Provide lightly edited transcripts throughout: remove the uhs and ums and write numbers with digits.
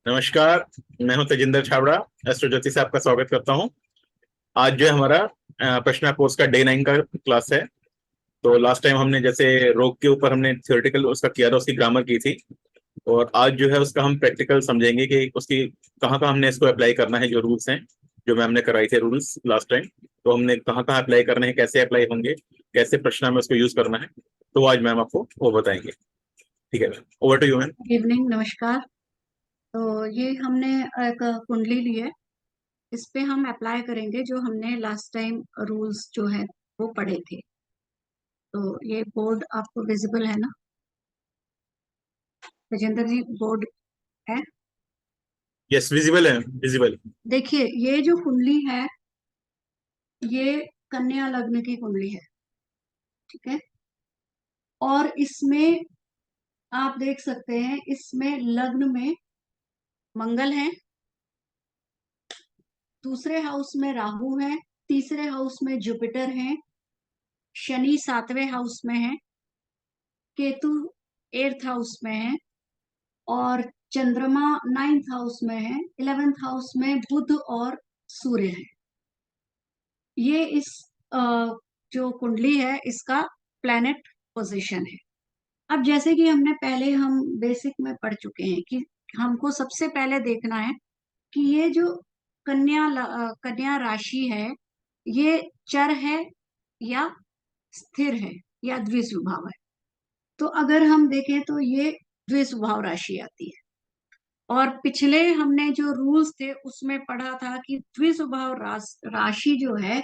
नमस्कार। मैं हूं तेजिंदर छाबड़ा। एस्ट्रो ज्योति से आपका स्वागत करता हूं। आज जो है हमारा प्रश्न कोर्स का डे 9 का क्लास है। तो लास्ट टाइम हमने जैसे रोग के ऊपर हमने थियोरेटिकल उसका किया था, उसकी ग्रामर की थी। और आज जो है उसका हम प्रैक्टिकल समझेंगे कि उसकी कहाँ कहाँ हमने इसको अप्लाई करना है। जो रूल्स हैं, जो मैम ने कराई थे रूल्स लास्ट टाइम, तो हमने कहाँ कहाँ अप्लाई करने हैं, कैसे अप्लाई होंगे, कैसे प्रश्न में उसको यूज करना है। तो आज मैम आपको वो बताएंगे। ठीक है ma'am, over to you ma'am. Good evening, नमस्कार। तो ये हमने एक कुंडली ली है। इस पे हम अप्लाई करेंगे जो हमने लास्ट टाइम रूल्स जो है वो पढ़े थे। तो ये बोर्ड आपको विजिबल है ना, राजेंद्र जी? बोर्ड है। यस, विजिबल है, विजिबल। देखिए, ये जो कुंडली है ये कन्या लग्न की कुंडली है। ठीक है। और इसमें आप देख सकते हैं, इसमें लग्न में मंगल है, दूसरे हाउस में राहु है, तीसरे हाउस में जुपिटर है, शनि 7वें हाउस में है, केतु 8th हाउस में है, और चंद्रमा 9th हाउस में है, 11th हाउस में बुध और सूर्य है। ये इस अ, जो कुंडली है इसका प्लैनेट पोजीशन है। अब जैसे कि हमने पहले हम बेसिक में पढ़ चुके हैं कि हमको सबसे पहले देखना है कि ये जो कन्या राशि है, ये चर है या स्थिर है या द्विस्वभाव है। तो अगर हम देखें तो ये द्विस्वभाव राशि आती है। और पिछले हमने जो रूल्स थे उसमें पढ़ा था कि द्विस्वभाव राशि जो है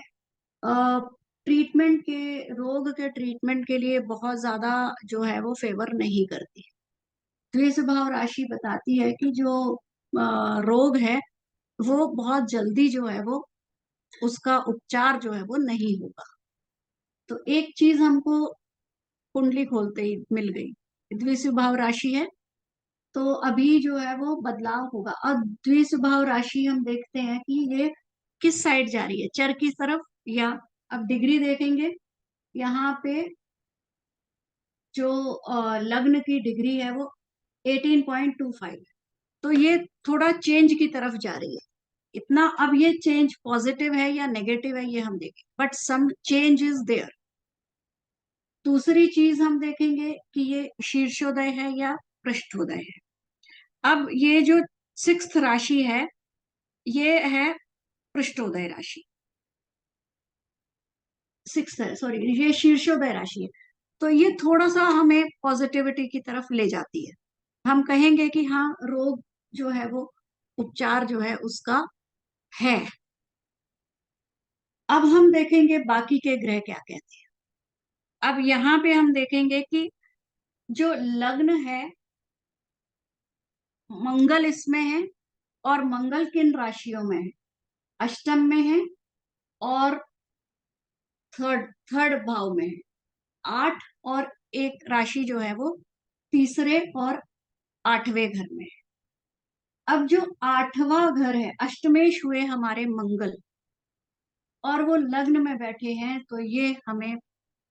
ट्रीटमेंट के रोग के ट्रीटमेंट के लिए बहुत ज्यादा जो है वो फेवर नहीं करती। द्विस्वभाव राशि बताती है कि जो रोग है वो बहुत जल्दी जो है वो उसका उपचार जो है वो नहीं होगा। तो एक चीज हमको कुंडली खोलते ही मिल गई, द्विस्वभाव राशि है। तो अभी जो है वो बदलाव होगा। अब द्विस्वभाव राशि हम देखते हैं कि ये किस साइड जा रही है, चर की तरफ या। अब डिग्री देखेंगे यहाँ पे, जो लग्न की डिग्री है वो 18.25 है। तो ये थोड़ा चेंज की तरफ जा रही है। इतना, अब ये चेंज पॉजिटिव है या नेगेटिव है ये हम देखें, but some change is there. दूसरी चीज हम देखेंगे कि ये शीर्षोदय है या पृष्ठोदय है। अब ये जो 6th राशि है ये है पृष्ठोदय राशि। 6th है, सॉरी, ये शीर्षोदय राशि है। तो ये थोड़ा सा हमें पॉजिटिविटी की तरफ ले जाती है। हम कहेंगे कि हाँ, रोग जो है वो उपचार जो है उसका है। अब हम देखेंगे बाकी के ग्रह क्या कहते हैं। अब यहाँ पे हम देखेंगे कि जो लग्न है, मंगल इसमें है। और मंगल किन राशियों में है? अष्टम में है और थर्ड थर्ड भाव में है। 8 और एक राशि जो है वो तीसरे और 8वें घर में है। अब जो 8वां घर है, अष्टमेश हुए हमारे मंगल, और वो लग्न में बैठे हैं, तो ये हमें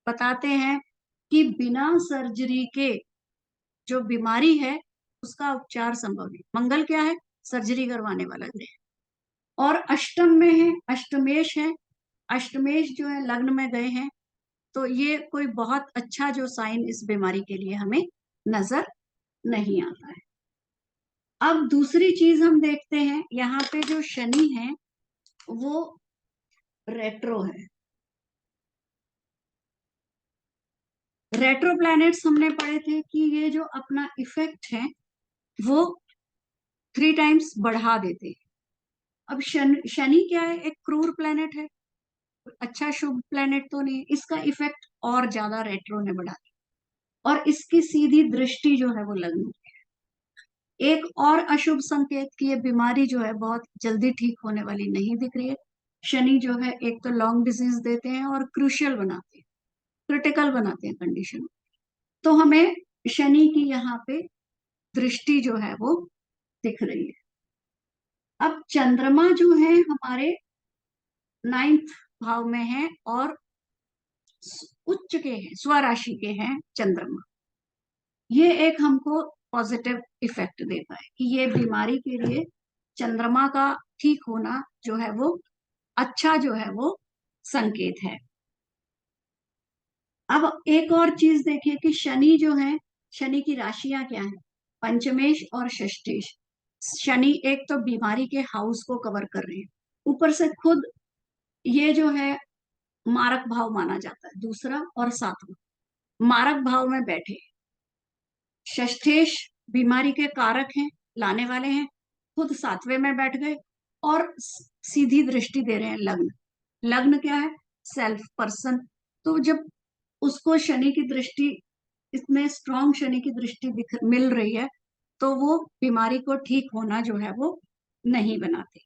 बताते हैं कि बिना सर्जरी के जो बीमारी है उसका उपचार संभव नहीं। मंगल क्या है? सर्जरी करवाने वाला ग्रह। और अष्टम में है, अष्टमेश है। अष्टमेश जो है लग्न में गए हैं, तो ये कोई बहुत अच्छा जो साइन इस बीमारी के लिए हमें नजर नहीं आता है। अब दूसरी चीज हम देखते हैं, यहाँ पे जो शनि है वो रेट्रो है। रेट्रो प्लैनेट्स हमने पढ़े थे कि ये जो अपना इफेक्ट है वो 3 टाइम्स बढ़ा देते हैं। अब शनि क्या है? एक क्रूर प्लैनेट है, अच्छा शुभ प्लैनेट तो नहीं है। इसका इफेक्ट और ज्यादा रेट्रो ने बढ़ा दिया। और इसकी सीधी दृष्टि जो है वो लग्न पे है। एक और अशुभ संकेत कि ये बीमारी जो है बहुत जल्दी ठीक होने वाली नहीं दिख रही है। शनि जो है एक तो लॉन्ग डिजीज देते हैं और क्रूशियल बनाते हैं, क्रिटिकल बनाते हैं कंडीशन। तो हमें शनि की यहाँ पे दृष्टि जो है वो दिख रही है। अब चंद्रमा जो है हमारे 9th भाव में है और उच्च के हैं, स्वराशि के हैं चंद्रमा। ये एक हमको पॉजिटिव इफेक्ट देता है कि ये बीमारी के लिए चंद्रमा का ठीक होना जो है वो अच्छा जो है वो संकेत है। अब एक और चीज देखिए कि शनि जो है, शनि की राशियां क्या है, पंचमेश और षष्ठेश। शनि एक तो बीमारी के हाउस को कवर कर रहे हैं, ऊपर से खुद ये जो है मारक भाव माना जाता है, दूसरा और सातवां मारक भाव में बैठे। षष्ठेश बीमारी के कारक हैं, लाने वाले हैं, खुद सातवें में बैठ गए और सीधी दृष्टि दे रहे हैं लग्न। लग्न क्या है, सेल्फ पर्सन। तो जब उसको शनि की दृष्टि, इतने स्ट्रांग शनि की दृष्टि मिल रही है, तो वो बीमारी को ठीक होना जो है वो नहीं बनाते।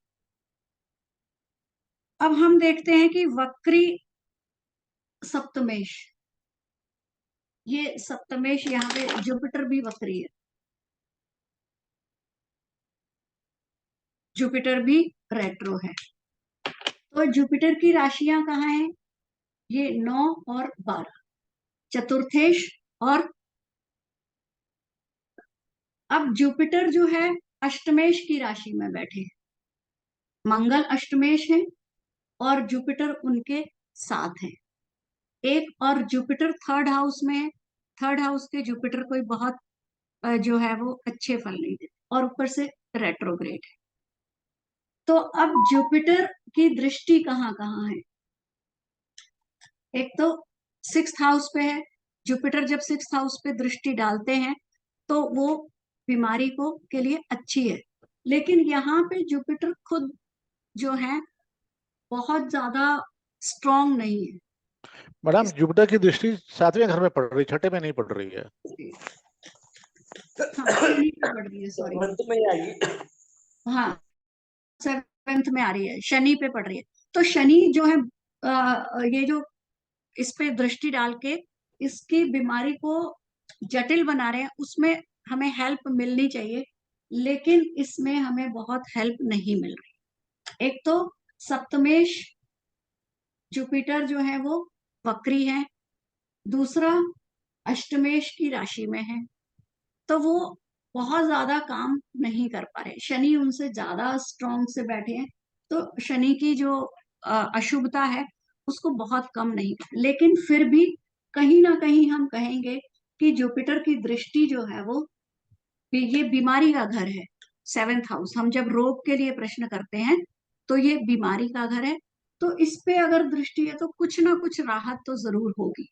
अब हम देखते हैं कि वक्री सप्तमेश, ये सप्तमेश यहाँ पे जुपिटर भी वक्री है, जुपिटर भी रेट्रो है। तो जुपिटर की राशियां कहाँ हैं, ये 9 और 12, चतुर्थेश। और अब जुपिटर जो है अष्टमेश की राशि में बैठे हैं, मंगल अष्टमेश है और जुपिटर उनके साथ है। एक और जुपिटर थर्ड हाउस में है, थर्ड हाउस के जुपिटर कोई बहुत जो है वो अच्छे फल नहीं देते और ऊपर से रेट्रोग्रेड है। तो अब जुपिटर की दृष्टि कहाँ कहाँ है, एक तो सिक्स्थ हाउस पे है। जुपिटर जब सिक्स्थ हाउस पे दृष्टि डालते हैं तो वो बीमारी को के लिए अच्छी है, लेकिन यहाँ पे जुपिटर खुद जो है बहुत ज्यादा स्ट्रांग नहीं है। मैडम जुपिटर की दृष्टि सातवें घर में पड़ रही, छठे में नहीं पड़ रही है। हाँ शनि पे पड़ रही है, सॉरी, में आएगी। हाँ सेवेंथ में आ रही है, शनि पे पड़ रही है। तो शनि जो है ये जो इस पे दृष्टि डाल के इसकी बीमारी को जटिल बना रहे हैं, उसमें हमें हेल्प मिलनी चाहिए, लेकिन इसमें हमें बहुत हेल्प नहीं मिल रही। एक तो सप्तमेश जुपिटर जो है वो वक्री है, दूसरा अष्टमेश की राशि में है, तो वो बहुत ज्यादा काम नहीं कर पा रहे, शनि उनसे ज्यादा स्ट्रांग से बैठे हैं। तो शनि की जो अशुभता है उसको बहुत कम नहीं, लेकिन फिर भी कहीं ना कहीं हम कहेंगे कि जुपिटर की दृष्टि जो है वो ये बीमारी का घर है। सेवेंथ हाउस, हम जब रोग के लिए प्रश्न करते हैं तो ये बीमारी का घर है, तो इस पे अगर दृष्टि है तो कुछ ना कुछ राहत तो जरूर होगी।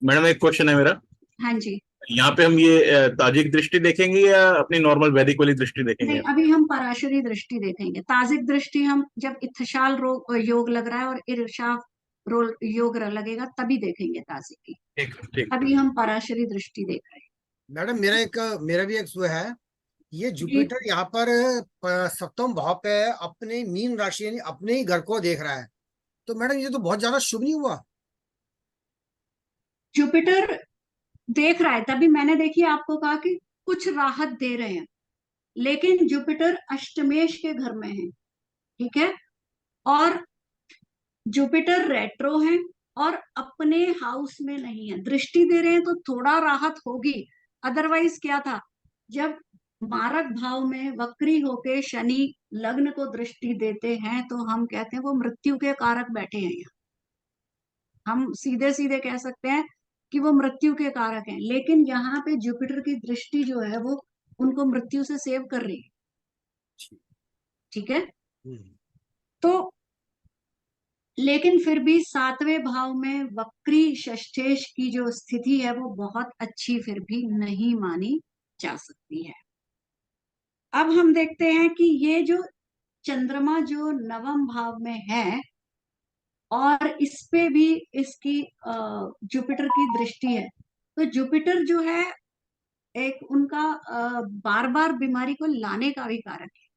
मैडम एक क्वेश्चन है मेरा, हाँ जी। यहाँ पे हम ये ताजिक दृष्टि देखेंगे या अपनी नॉर्मल वैदिक वाली दृष्टि देखेंगे? नहीं, अभी हम पराशरी दृष्टि देखेंगे। ताजिक दृष्टि हम जब इत्थशाल योग लग रहा है और इर्षा योग लगेगा तभी देखेंगे ताजिक की। ठीक ठीक। अभी हम पराशरी दृष्टि देख रहे हैं। मैडम मेरा भी एक सु है, ये जी, जुपिटर यहाँ पर सप्तम भाव पे अपने मीन राशि यानी अपने ही घर को देख रहा है, तो मैडम ये तो बहुत ज्यादा शुभ नहीं हुआ। जुपिटर देख रहा है तभी मैंने देखिए आपको कहा कि कुछ राहत दे रहे हैं, लेकिन जुपिटर अष्टमेश के घर में है, ठीक है, और जुपिटर रेट्रो है और अपने हाउस में नहीं है, दृष्टि दे रहे हैं तो थोड़ा राहत होगी। अदरवाइज क्या था, जब मारक भाव में वक्री होके शनि लग्न को दृष्टि देते हैं तो हम कहते हैं वो मृत्यु के कारक बैठे हैं यहाँ, हम सीधे सीधे कह सकते हैं कि वो मृत्यु के कारक हैं, लेकिन यहाँ पे जुपिटर की दृष्टि जो है वो उनको मृत्यु से सेव कर रही है, ठीक है। तो लेकिन फिर भी सातवें भाव में वक्री षष्ठेश की जो स्थिति है वो बहुत अच्छी फिर भी नहीं मानी जा सकती है। अब हम देखते हैं कि ये जो चंद्रमा जो नवम भाव में है और इस पे भी इसकी जुपिटर की दृष्टि है, तो जुपिटर जो है एक उनका बार बार बीमारी को लाने का भी कारक है।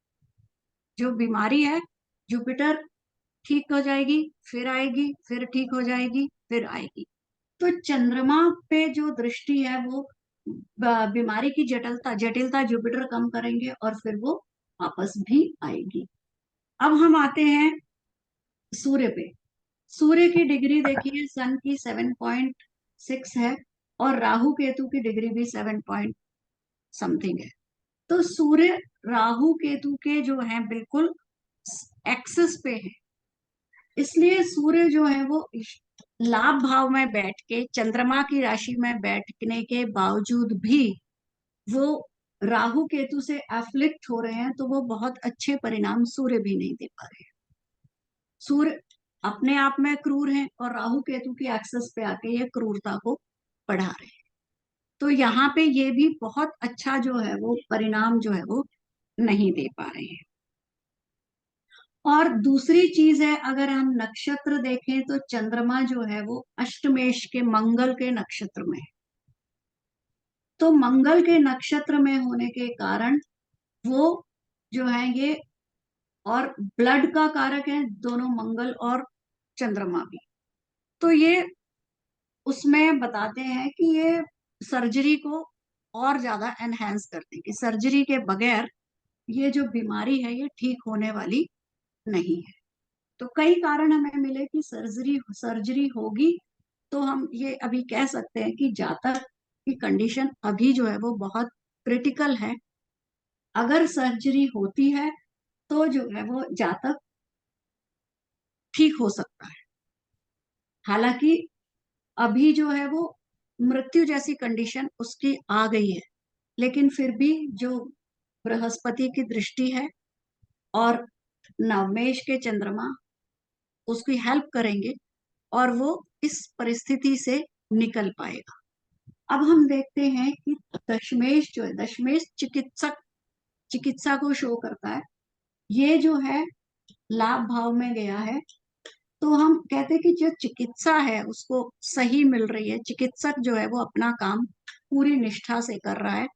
जो बीमारी है, जुपिटर ठीक हो जाएगी, फिर आएगी, फिर ठीक हो जाएगी, फिर आएगी। तो चंद्रमा पे जो दृष्टि है वो बीमारी की जटिलता जटिलता जुपिटर कम करेंगे और फिर वो वापस भी आएगी। अब हम आते हैं सूर्य पे। सूर्य की डिग्री देखिए सन की 7.6 है और राहु केतु की डिग्री भी 7 पॉइंट समथिंग है। तो सूर्य राहु केतु के जो है बिल्कुल एक्सिस पे है, इसलिए सूर्य जो है वो लाभ भाव में बैठ के चंद्रमा की राशि में बैठने के बावजूद भी वो राहु केतु से एफ्लिक्ट हो रहे हैं, तो वो बहुत अच्छे परिणाम सूर्य भी नहीं दे पा रहे हैं। सूर्य अपने आप में क्रूर है और राहु केतु की एक्सेस पे आके ये क्रूरता को बढ़ा रहे हैं। तो यहाँ पे ये भी बहुत अच्छा जो है वो परिणाम जो है वो नहीं दे पा रहे हैं। और दूसरी चीज है, अगर हम नक्षत्र देखें तो चंद्रमा जो है वो अष्टमेश के मंगल के नक्षत्र में है। तो मंगल के नक्षत्र में होने के कारण वो जो है ये, और ब्लड का कारक है दोनों मंगल और चंद्रमा भी, तो ये उसमें बताते हैं कि ये सर्जरी को और ज्यादा एनहेंस करते हैं, कि सर्जरी के बगैर ये जो बीमारी है ये ठीक होने वाली नहीं है। तो कई कारण हमें मिले कि सर्जरी होगी, तो हम ये अभी कह सकते हैं कि जातक की कंडीशन अभी जो है वो बहुत क्रिटिकल है। अगर सर्जरी होती है तो जो है वो जातक ठीक हो सकता है। हालांकि अभी जो है वो मृत्यु जैसी कंडीशन उसकी आ गई है, लेकिन फिर भी जो बृहस्पति की दृष्टि है और नवमेश के चंद्रमा उसकी हेल्प करेंगे और वो इस परिस्थिति से निकल पाएगा। अब हम देखते हैं कि दशमेश जो है, दशमेश चिकित्सा को शो करता है। ये जो है लाभ भाव में गया है, तो हम कहते हैं कि जो चिकित्सा है उसको सही मिल रही है, चिकित्सक जो है वो अपना काम पूरी निष्ठा से कर रहा है,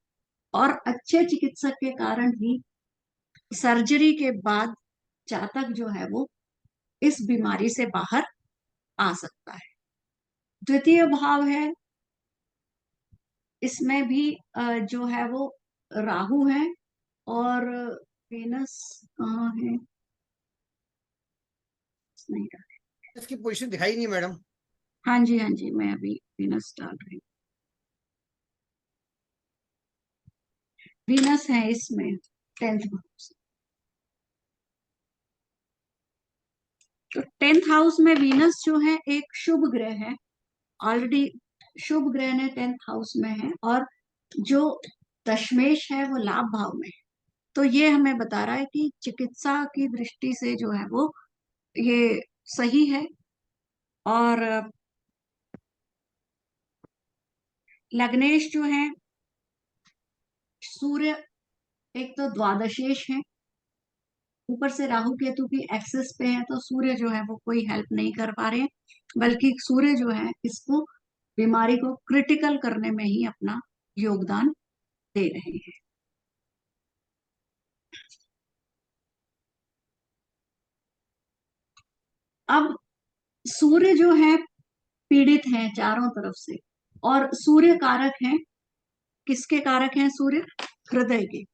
और अच्छे चिकित्सक के कारण ही सर्जरी के बाद जातक जो है वो इस बीमारी से बाहर आ सकता है। द्वितीय भाव है, इसमें भी जो है वो राहु है और वेनस कहाँ है, नहीं रहा। इसकी पोजीशन दिखाई नहीं मैडम। हाँ जी हाँ जी, मैं अभी वीनस डाल रही हूँ। वीनस है इसमें 10th हाउस। तो 10th हाउस में वीनस जो है एक शुभ ग्रह है, ऑलरेडी शुभ ग्रह ने 10th हाउस में है, और जो दशमेश है वो लाभ भाव में है। तो ये हमें बता रहा है कि चिकित्सा की दृष्टि से जो है वो ये सही है। और लग्नेश जो है सूर्य एक तो द्वादशेश है, ऊपर से राहु केतु की एक्सेस पे है, तो सूर्य जो है वो कोई हेल्प नहीं कर पा रहे हैं, बल्कि सूर्य जो है इसको बीमारी को क्रिटिकल करने में ही अपना योगदान दे रहे हैं। अब सूर्य जो है पीड़ित है चारों तरफ से, और सूर्य कारक है, किसके कारक हैं सूर्य? हृदय के।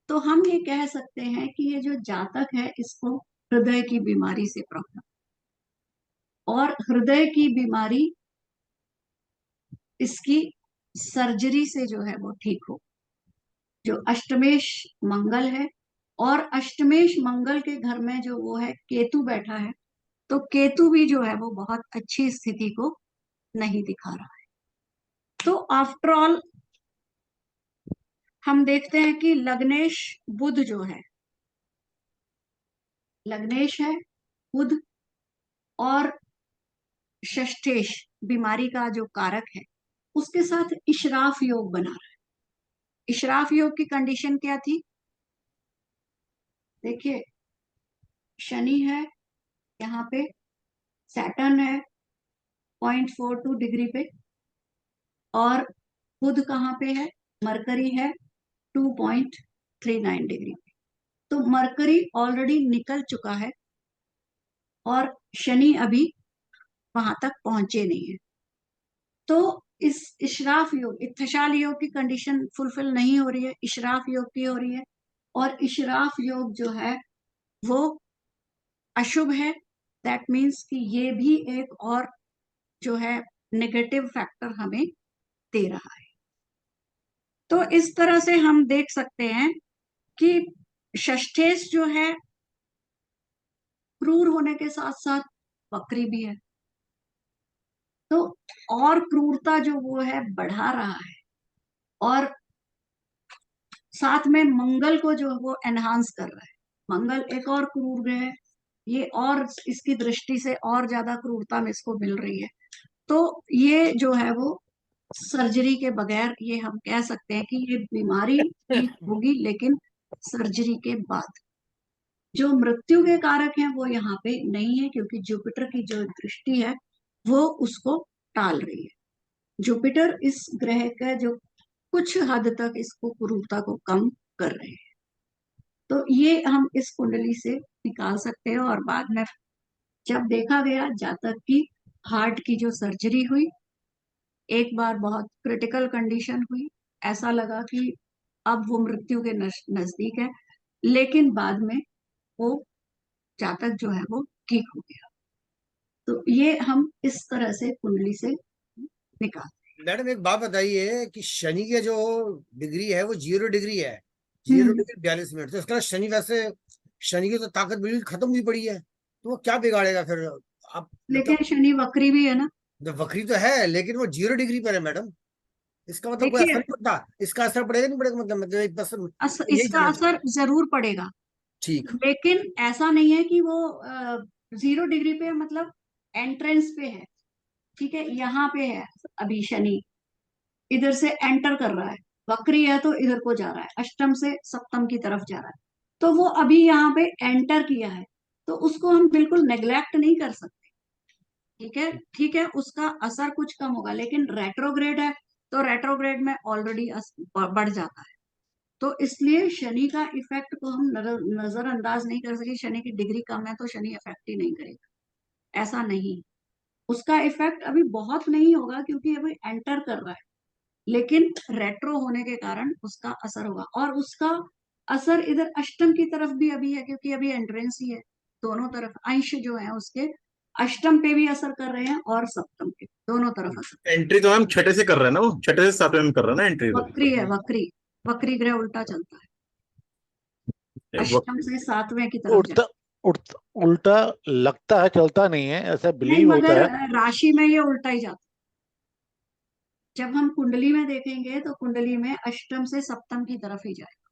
तो हम ये कह सकते हैं कि ये जो जातक है इसको हृदय की बीमारी से प्रॉब्लम, और हृदय की बीमारी इसकी सर्जरी से जो है वो ठीक हो। जो अष्टमेश मंगल है, और अष्टमेश मंगल के घर में जो वो है केतु बैठा है, तो केतु भी जो है वो बहुत अच्छी स्थिति को नहीं दिखा रहा है। तो आफ्टर ऑल हम देखते हैं कि लग्नेश बुध जो है, लग्नेश है बुध, और षष्ठेश बीमारी का जो कारक है उसके साथ इशराफ योग बना रहा है। इशराफ योग की कंडीशन क्या थी? देखिए, शनि है यहाँ पे, सैटर्न है 0.42 डिग्री पे, और बुध कहाँ पे है? मरकरी है 2.39 डिग्री पे। तो मरकरी ऑलरेडी निकल चुका है और शनि अभी वहां तक पहुंचे नहीं है। तो इस इशराफ योग, इत्थशाल योग की कंडीशन फुलफिल नहीं हो रही है, इशराफ योग की हो रही है, और इशराफ योग जो है वो अशुभ है। दैट मीन्स कि ये भी एक और जो है नेगेटिव फैक्टर हमें दे रहा है। तो इस तरह से हम देख सकते हैं कि षष्ठेश जो है क्रूर होने के साथ साथ वक्री भी है, तो और क्रूरता जो वो है बढ़ा रहा है, और साथ में मंगल को जो वो एनहांस कर रहा है। मंगल एक और क्रूर ग्रह है, ये और इसकी दृष्टि से और ज्यादा क्रूरता में इसको मिल रही है। तो ये जो है वो सर्जरी के बगैर, ये हम कह सकते हैं कि ये बीमारी ठीक होगी, लेकिन सर्जरी के बाद। जो मृत्यु के कारक हैं वो यहाँ पे नहीं है, क्योंकि जुपिटर की जो दृष्टि है वो उसको टाल रही है। जुपिटर इस ग्रह का जो कुछ हद तक इसको क्रूरता को कम कर रहे हैं। तो ये हम इस कुंडली से निकाल सकते हैं। और बाद में जब देखा गया जातक की हार्ट की जो सर्जरी हुई, एक बार बहुत क्रिटिकल कंडीशन हुई, ऐसा लगा कि अब वो मृत्यु के नजदीक है, लेकिन बाद में वो जातक जो है वो ठीक हो गया। तो ये हम इस तरह से कुंडली से निकाल। मैडम एक बात बताइए कि शनि के जो डिग्री है वो 0 डिग्री है, 0 डिग्री 42 मिनट। तो इसका शनि वैसे, शनि की तो ताकत बिल्कुल खत्म हुई पड़ी है, तो वो क्या बिगाड़ेगा फिर? आप लेकिन मतलब, शनि वक्री भी है ना। वक्री तो है लेकिन वो 0 डिग्री पर है मैडम। इसका मतलब कोई असर देखिए, नहीं पड़ता, इसका असर पड़ेगा नहीं पड़ेगा, मतलब एक बस यही इसका जानना चाहता असर जरूर पड़ेगा, ठीक। लेकिन ऐसा नहीं है कि वो 0 डिग्री पे, मतलब एंट्रेंस पे है। ठीक है, यहाँ पे है अभी शनि, इधर से एंटर कर रहा है। वक्री है तो इधर को जा रहा है, अष्टम से सप्तम की तरफ जा रहा है। तो वो अभी यहाँ पे एंटर किया है, तो उसको हम बिल्कुल नेग्लेक्ट नहीं कर सकते। ठीक है, ठीक है, उसका असर कुछ कम होगा, लेकिन रेट्रोग्रेड है तो रेट्रोग्रेड में ऑलरेडी बढ़ जाता है। तो इसलिए शनि का इफेक्ट को हम नजरअंदाज नहीं कर सकते। शनि की डिग्री कम है तो शनि इफेक्ट ही नहीं करेगा, ऐसा नहीं। उसका इफेक्ट अभी बहुत नहीं होगा, क्योंकि अभी एंटर कर रहा है, लेकिन रेट्रो होने के कारण उसका असर होगा। और उसका असर इधर अष्टम की तरफ भी अभी है, क्योंकि अभी एंट्रेंस ही है। दोनों तरफ अंश जो है उसके अष्टम पे भी असर कर रहे हैं और सप्तम पे, दोनों तरफ असर। एंट्री तो हम छठे से कर रहे हैं ना, वो छठे से सातवें में कर रहे हैं ना एंट्री तो। वक्री है, वक्री, वक्री ग्रह उल्टा चलता है, अष्टम से सातवें की तरफ उल्टा जाए। उल्टा उल्टा लगता है, चलता नहीं है, ऐसा नहीं, बिलीव मगर होता है। राशि में ये उल्टा ही जाता है। जब हम कुंडली में देखेंगे तो कुंडली में अष्टम से सप्तम की तरफ ही जाएगा।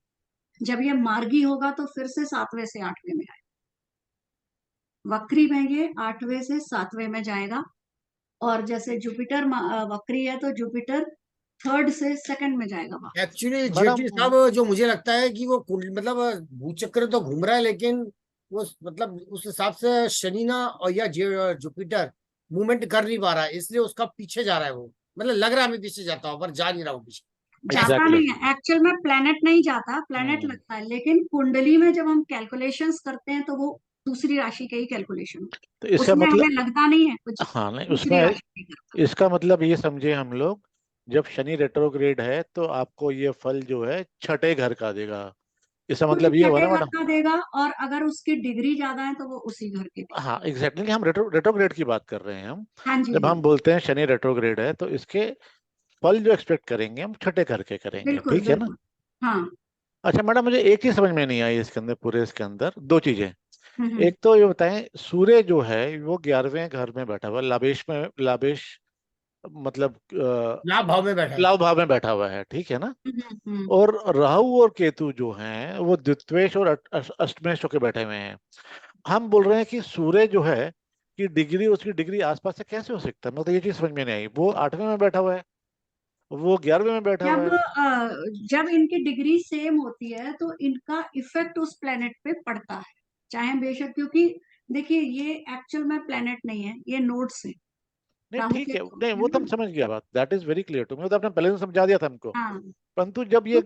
जब ये मार्गी होगा तो फिर से सातवें से आठवें में आएगा। वक्री में ये आठवें से सातवें में जाएगा। और जैसे जुपिटर वक्री है तो जुपिटर थर्ड से सेकंड में जाएगा वापस। एक्चुअली मैडम जेटली साहब, जो मुझे लगता है कि वो मतलब भूचक्र तो घूम रहा है, लेकिन वो मतलब उस हिसाब से शनि ना और या जुपिटर मूवमेंट कर नहीं पा रहा है, इसलिए उसका पीछे जा रहा है वो। मतलब लग रहा है मैं पीछे जाता हूँ पर जा नहीं रहा हूँ पीछे। ऐसा जाता एग्जैक्टली नहीं है, एक्चुअल में प्लेनेट नहीं जाता, प्लेनेट exactly. लगता है, लेकिन कुंडली में जब हम कैलकुलेशंस करते हैं तो वो दूसरी राशि के ही कैलकुलेशन, तो इसका उसमें मतलब, हमें लगता नहीं है कुछ, हाँ नहीं, दूसरी उसमें राशि की करता इसका मतलब ये समझे हम लोग, जब शनि रेट्रोग्रेड है तो आपको ये फल जो है छठे घर का देगा, इसका कुछ मतलब ये हुआ छठे ना घर मैडम। का देगा, और अगर उसकी डिग्री ज्यादा है तो वो उसी घर के देगा। हाँ एग्जैक्टली, हम रेट्रोग्रेड की बात कर रहे हैं हम। हाँ जी, जब हाँ हम जी, बोलते हैं शनि रेट्रोग्रेड है तो इसके फल जो एक्सपेक्ट करेंगे हम छठे घर के करेंगे, बिल्कुल ठीक है ना। बिल्कुल। हाँ। अच्छा मैडम, मुझे एक चीज समझ में नहीं आई इसके अंदर, पूरे इसके अंदर दो चीजें। हम्म। एक तो ये बताएं, सूर्य जो है वो 11वें घर में बैठा हुआ है, लाभेश में, लाभेश मतलब लाभ भाव में बैठा है। लाभ भाव में बैठा हुआ है, ठीक है ना। हम्म। हम्म। और राहु और केतु जो हैं वो द्वित्वेश और अष्टमेश होके बैठे हुए हैं। हम बोल रहे हैं कि सूर्य जो है कि डिग्री, उसकी डिग्री आसपास से कैसे हो सकता है, मतलब ये चीज समझ में नहीं आई। वो 8वें में बैठा हुआ है, वो 11वें में बैठा हुआ जब है। जब इनकी डिग्री सेम होती है तो इनका इफेक्ट उस प्लेनेट पे पड़ता है, चाहे बेशक, क्योंकि देखिए ये एक्चुअल में प्लेनेट नहीं है, ये नोड्स है। नहीं राहु ठीक के है, नोड्स नहीं है वो तो हम ना। समझ गया, बात that is very clear to me, तो आपने पहले से समझा दिया था हमको। हाँ। परंतु जब तो ये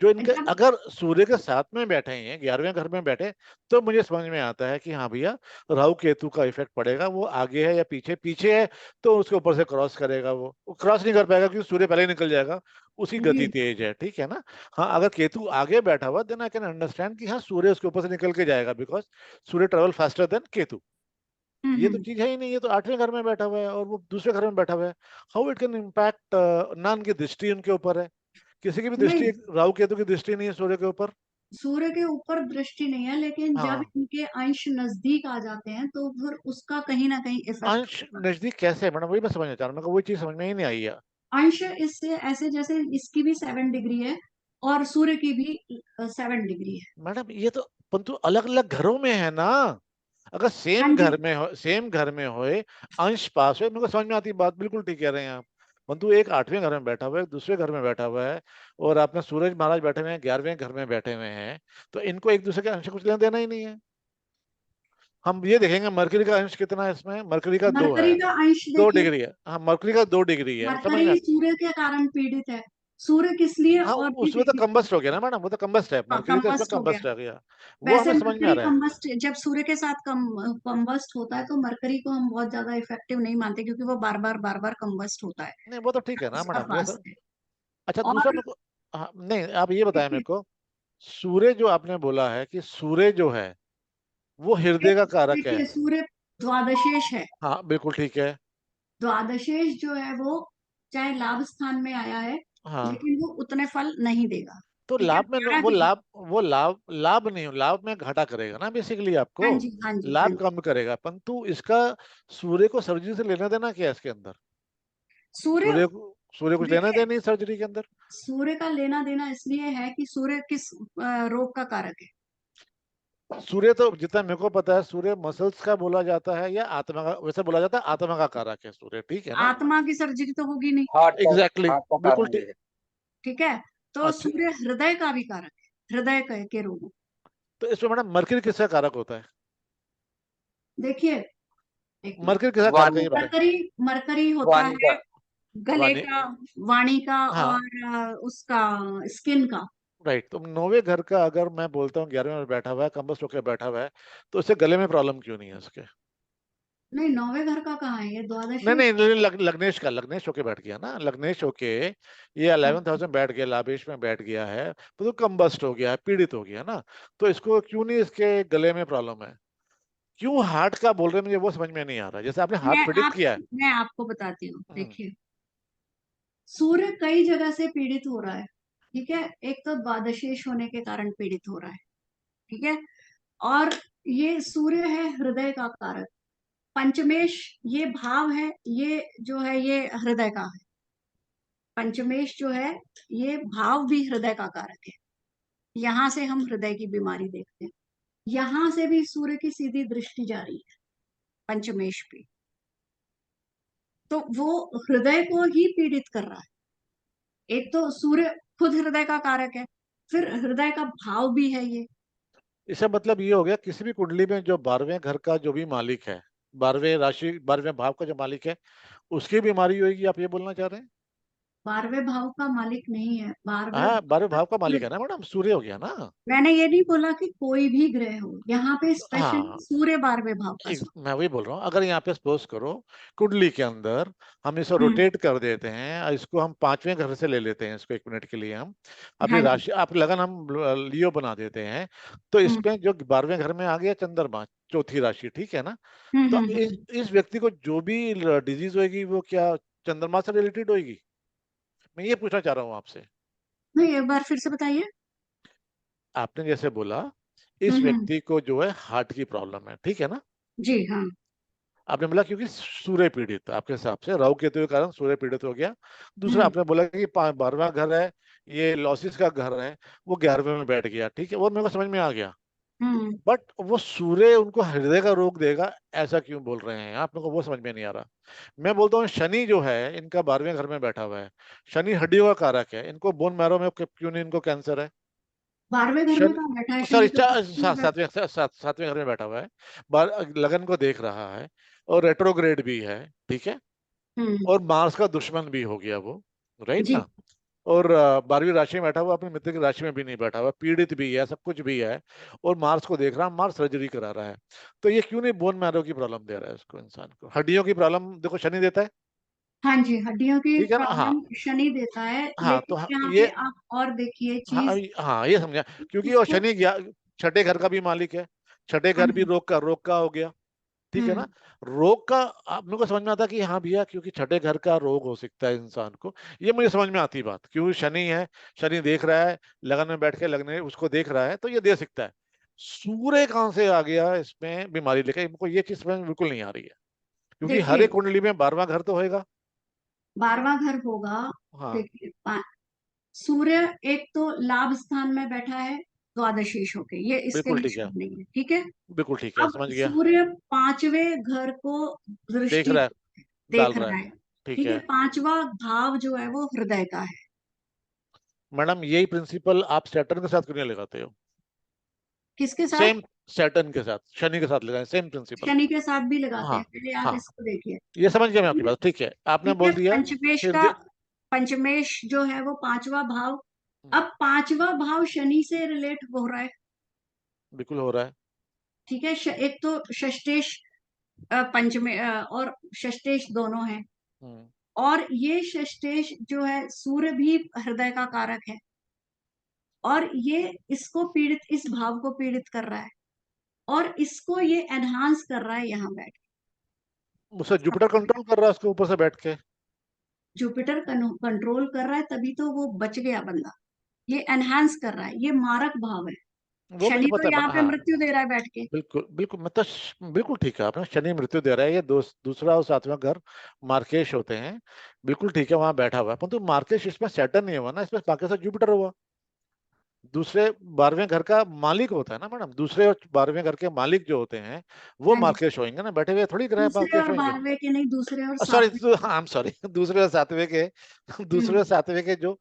जो इनके जब अगर सूर्य के साथ में बैठे हैं, 11वें घर में बैठे, तो मुझे समझ में आता है कि हाँ भैया, राहु केतु का इफेक्ट पड़ेगा। वो आगे है या पीछे, पीछे है तो उसके ऊपर से क्रॉस करेगा, वो क्रॉस नहीं कर पाएगा क्योंकि सूर्य पहले ही निकल जाएगा, उसकी जी, गति तेज है, ठीक है ना। हाँ अगर केतु आगे बैठा हुआ देन आई कैन अंडरस्टैंड कि हाँ सूर्य उसके ऊपर से निकल के जाएगा, because Surya travel faster than Ketu. ये तो चीज है ही नहीं, ये तो 8वें घर में बैठा हुआ है और वो दूसरे घर में बैठा हुआ है। हाउ इट कैन इम्पैक्ट, ना उनकी दृष्टि उनके ऊपर है, किसी की भी नहीं, दृष्टि, राहु केतु की दृष्टि नहीं है सूर्य के ऊपर। सूर्य के ऊपर दृष्टि नहीं है, लेकिन जब हाँ, इनके अंश नजदीक आ जाते हैं तो फिर उसका कहीं ना कहीं इफेक्ट अंश होता है। नजदीक कैसे है मैडम, वही मैं समझना चाह रहा हूँ, मेरे को वही चीज समझ में ही नहीं आई है। अंश इससे ऐसे जैसे इसकी भी 7 डिग्री है और सूर्य की भी 7 डिग्री है। मैडम ये तो परंतु अलग अलग घरों में है ना, अगर हाँ सेम जी। घर में हो, सेम घर में होए, अंश पास हो, मेरे को समझ में आती बात, बिल्कुल ठीक कह रहे हैं आप। परंतु एक 8वें घर में बैठा हुआ है, एक दूसरे घर में बैठा हुआ है, और आपने सूरज महाराज बैठे हुए हैं 11वें घर में बैठे हुए हैं, तो इनको एक दूसरे के अंश से कुछ लेना देना ही नहीं है। हम ये देखेंगे मरकरी का अंश कितना है इसमें, मरकरी का 2 है, मरकरी का अंश 2 देखिए, डिग्री है, हाँ मरकरी का 2 डिग्री है, समझ में मरकरी सूर्य के कारण पीड़ित है। सूर्य किस लिए हाँ और भी उसमें तो देखिए। कंबस्ट हो गया ना मैडम, वो तो कंबस्ट है, हाँ, मरकरी तो इसमें कंबस्ट हो गया। कंबस्ट आ गया, वो वैसे हमें समझ में आ मरकरी रहा है। कंबस्ट जब सूर्य के साथ कंबस्ट होता है तो मरकरी को हम बहुत ज्यादा इफेक्टिव नहीं मानते, क्योंकि वो बार बार कंबस्ट होता है नहीं वो तो ठीक है ना उसका मैडम, ये पास सब। है। अच्छा दूसरा और मेरे को, हाँ नहीं आप ये बताया मेरे देखिए, को, सूर्य जो आपने बोला है कि सूर्य जो है वो हृदय का कारक है। देखिए सूर्य द्वादशेष है। हाँ बिल्कुल ठीक है। द्वादशेष जो है वो चाहे लाभ स्थान में आया है, हाँ लेकिन वो उतने फल नहीं देगा। तो ठीक है, लाभ में 12 वो के बाद। लाभ, वो लाभ लाभ नहीं हो, लाभ में घाटा करेगा ना बेसिकली आपको, हाँ जी, हाँ जी, हाँ लाभ जी। कम करेगा, परंतु इसका सूर्य को सर्जरी से लेना देना क्या है इसके अंदर, सूर्य, सूर्य कुछ लेना देखिए देना नहीं सर्जरी के अंदर। सूर्य का लेना देना इसलिए है कि सूर्य किस रोग का कारक है। सूर्य तो जितना मेरे को पता है, सूर्य मसल्स का बोला जाता है या आत्मा का, वैसे बोला जाता है आत्मा का कारक है सूर्य, ठीक है ना। आत्मा की सर्जरी तो होगी नहीं। एग्जैक्टली हार्ट का बिल्कुल कारण भी ठीक। है। ठीक है, तो अच्छा सूर्य हृदय का भी कारक है, हृदय के रोगों। तो इसमें मैडम मरकरी किसका कारक होता है, देखिए, एक मिनट। मरकरी किसका कारक है वाणी ये बताए। मरकरी, मरकरी होता वाणी है का। गले वाणी, का, वाणी का, हाँ और उसका स्किन का। राइट, तो 9वें घर का अगर मैं बोलता हूँ 11वें में बैठा हुआ है, कंबस्ट होकर बैठा हुआ है, तो उससे गले में प्रॉब्लम क्यों नहीं है उसके। नहीं, 9वें घर का कहाँ है, ये नहीं द्वादशी। नहीं लग्नेश का, लग्नेश होके बैठ गया ना, लग्नेश होके ये 11th हाउस में बैठ गया, लाभेश में बैठ गया है, तो कंबस्ट हो गया है, पीड़ित हो गया ना, तो इसको क्यों नहीं, इसके गले में प्रॉब्लम है, क्यों हार्ट का बोल रहे हैं, मुझे वो समझ में नहीं आ रहा, जैसे आपने हार्ट प्रिडिक्ट किया है। मैं आपको बताती हूँ, हम्म, देखिए सूर्य कई जगह से पीड़ित हो रहा है। ठीक है, एक तो द्वादशेष होने के कारण पीड़ित हो रहा है। ठीक है, और ये सूर्य है हृदय का कारक। पंचमेश ये भाव है, ये जो है ये हृदय का है। पंचमेश जो है ये भाव भी हृदय का कारक है। यहाँ से हम हृदय की बीमारी देखते हैं। यहाँ से भी सूर्य की सीधी दृष्टि जा रही है पंचमेश पे, तो वो हृदय को ही पीड़ित कर रहा है। एक तो सूर्य खुद हृदय का कारक है, फिर हृदय का भाव भी है ये। इसका मतलब ये हो गया किसी भी कुंडली में जो 12वें घर का जो भी मालिक है, 12वें राशि 12वें भाव का जो मालिक है, उसकी बीमारी होगी, आप ये बोलना चाह रहे हैं। 12वें भाव का मालिक नहीं है, 12वें हाँ 12वें भाव का मालिक सूर्य। है ना मैडम, सूर्य हो गया ना। मैंने ये नहीं बोला कि कोई भी ग्रह हो, यहाँ पे स्पेशली हाँ सूर्य 12वें भाव का मैं वही बोल रहा हूँ, अगर यहाँ पे सपोज करो कुंडली के अंदर हम इसको हम्म। रोटेट कर देते हैं, इसको हम 5वें घर से ले लेते हैं इसको, 1 मिनट के लिए हम अपनी हाँ जी। राशि, आप लगन हम लियो बना देते हैं, तो हम्म इसमें जो 12वें घर में आ गया चंद्रमा, चौथी राशि, ठीक है ना। हम्म तो हम्म हम्म। इस व्यक्ति को जो भी डिजीज होगी वो क्या चंद्रमा से रिलेटेड होगी, मैं ये पूछना चाह रहा हूँ आपसे। नहीं, एक बार फिर से बताइए। आपने जैसे बोला इस हम्म। व्यक्ति को जो है हार्ट की प्रॉब्लम है, ठीक है ना, जी हाँ। आपने बोला क्योंकि सूर्य पीड़ित, आपके हिसाब से राहु केतु के कारण सूर्य पीड़ित हो गया। दूसरा हम्म आपने बोला कि 12वां घर है, ये लॉसिस का घर है, वो 11वें में बैठ गया, ठीक है, वो मेरे को समझ में आ गया, हम्म। बट वो सूर्य उनको हृदय का रोग देगा, ऐसा क्यों बोल रहे हैं आप, मेरे को वो समझ में नहीं आ रहा। मैं बोलता हूँ शनि जो है इनका 12वें घर में बैठा हुआ है, शनि हड्डियों का कारक है, इनको बोन मैरो में क्यों नहीं इनको कैंसर है। 12वें घर में शनि, कहाँ बैठा है सॉरी शनि, तो 7वें 7वें घर में बैठा हुआ है, लगन को देख रहा है, और रेट्रोग्रेड भी है, ठीक है, हम्म। और मार्स का दुश्मन भी हो गया वो, राइट जी। ना, और 12वीं राशि में बैठा हुआ, अपने मित्र की राशि में भी नहीं बैठा हुआ, पीड़ित भी है, सब कुछ भी है, और मार्स को देख रहा है, मार्स सर्जरी करा रहा है, तो ये क्यों नहीं बोन मैरो की प्रॉब्लम दे रहा है उसको, इंसान को हड्डियों की प्रॉब्लम देखो शनि देता है, हाँ जी, हड्डियों की ठीक है ना, हाँ प्रॉब्लम शनि देता है, हाँ तो लेकिन यहाँ ये, पे आप और देखिए हाँ चीज। हाँ ये समझा, क्योंकि वो उसको, शनि छठे घर का भी मालिक है, छठे हाँ घर भी जी, रोग का हो गया, ठीक है ना। रोग का आप मेरे को समझ में आता कि हाँ भैया क्योंकि छठे घर का रोग हो सकता है इंसान को, ये मुझे समझ में आती बात, क्योंकि शनि है, शनि देख रहा है, लगन में बैठ के लगने उसको देख रहा है तो ये दे सकता है। सूर्य कहाँ से आ गया इसमें बीमारी लेकर, इनको ये चीज समझ में बिल्कुल नहीं आ रही है, क्योंकि हर देखिए एक कुंडली में 12वां घर तो होएगा। 12वां घर होगा। हाँ देखिए सूर्य एक तो लाभ स्थान में बैठा है द्वादशीश होके, ये इसके बिल्कुल लिए ठीक है, शुभ नहीं है, ठीक है। बिल्कुल ठीक है, अब समझ गया। सूर्य 5वें घर को देख दृष्टि रहा है, डाल देख रहा रहा है, है, ठीक ठीक है। है। 5वां भाव जो है वो हृदय का है। मैडम यही प्रिंसिपल आप सैटर्न के साथ क्यों नहीं लगाते हो? किसके साथ? सेम, सैटर्न के साथ, शनि के साथ लगाए, सेम प्रिंसिपल। शनि के साथ भी लगाते हाँ हैं, पहले आप हाँ, इसको देखिए। ये समझ गया मैं आपकी ठीक है, बात, ठीक है, आपने ठीक है। बोल दिया। पंचमेश फिर का, पंचमेश जो है वो 5वां भाव। अब 5वां भाव शनि से रिलेट हो रहा है, बिल्कुल हो रहा है। ठीक है। एक तो षष्टेश पंचमे और षष्टेश दोनों हैं। हम्म, और ये षष्टेश जो है सूर्य भी हृदय का कारक है, और ये इसको पीड़ित, इस भाव को पीड़ित कर रहा है, और इसको ये एनहांस कर रहा है यहाँ बैठ उसे जुपिटर के। कंट्रोल कर रहा है उसके ऊपर से बैठ के। जुपिटर कंट्रोल कर रहा है, तभी तो वो बच गया बंदा। ये एनहांस कर रहा है, ये मारक भाव है। वो मुझे शनि पता तो है यहाँ पे हाँ, मृत्यु दे रहा है बैठ के। बिल्कुल बिल्कुल, मतलब बिल्कुल ठीक है, आपने शनि मृत्यु दे रहा है, ये दूसरा और 7वां घर मार्केश होते हैं, बिल्कुल ठीक है, वहां बैठा हुआ है, परंतु मार्केश इसमें सैटर्न नहीं हुआ ना, इसमें मार्केश जुपिटर हुआ। दूसरे 12वें घर का मालिक होता है ना मैडम, दूसरे और 12वें घर के मालिक जो होते हैं वो हाँ जी, मार्केश होंगे ना, बैठे हुए थोड़ी ग्रह दूसरे मार्केश और होंगे। 12वें के नहीं, दूसरे और सॉरी, 7वें। आई एम सॉरी, दूसरे और 7वें के, दूसरे हम्म, और 7वें के जो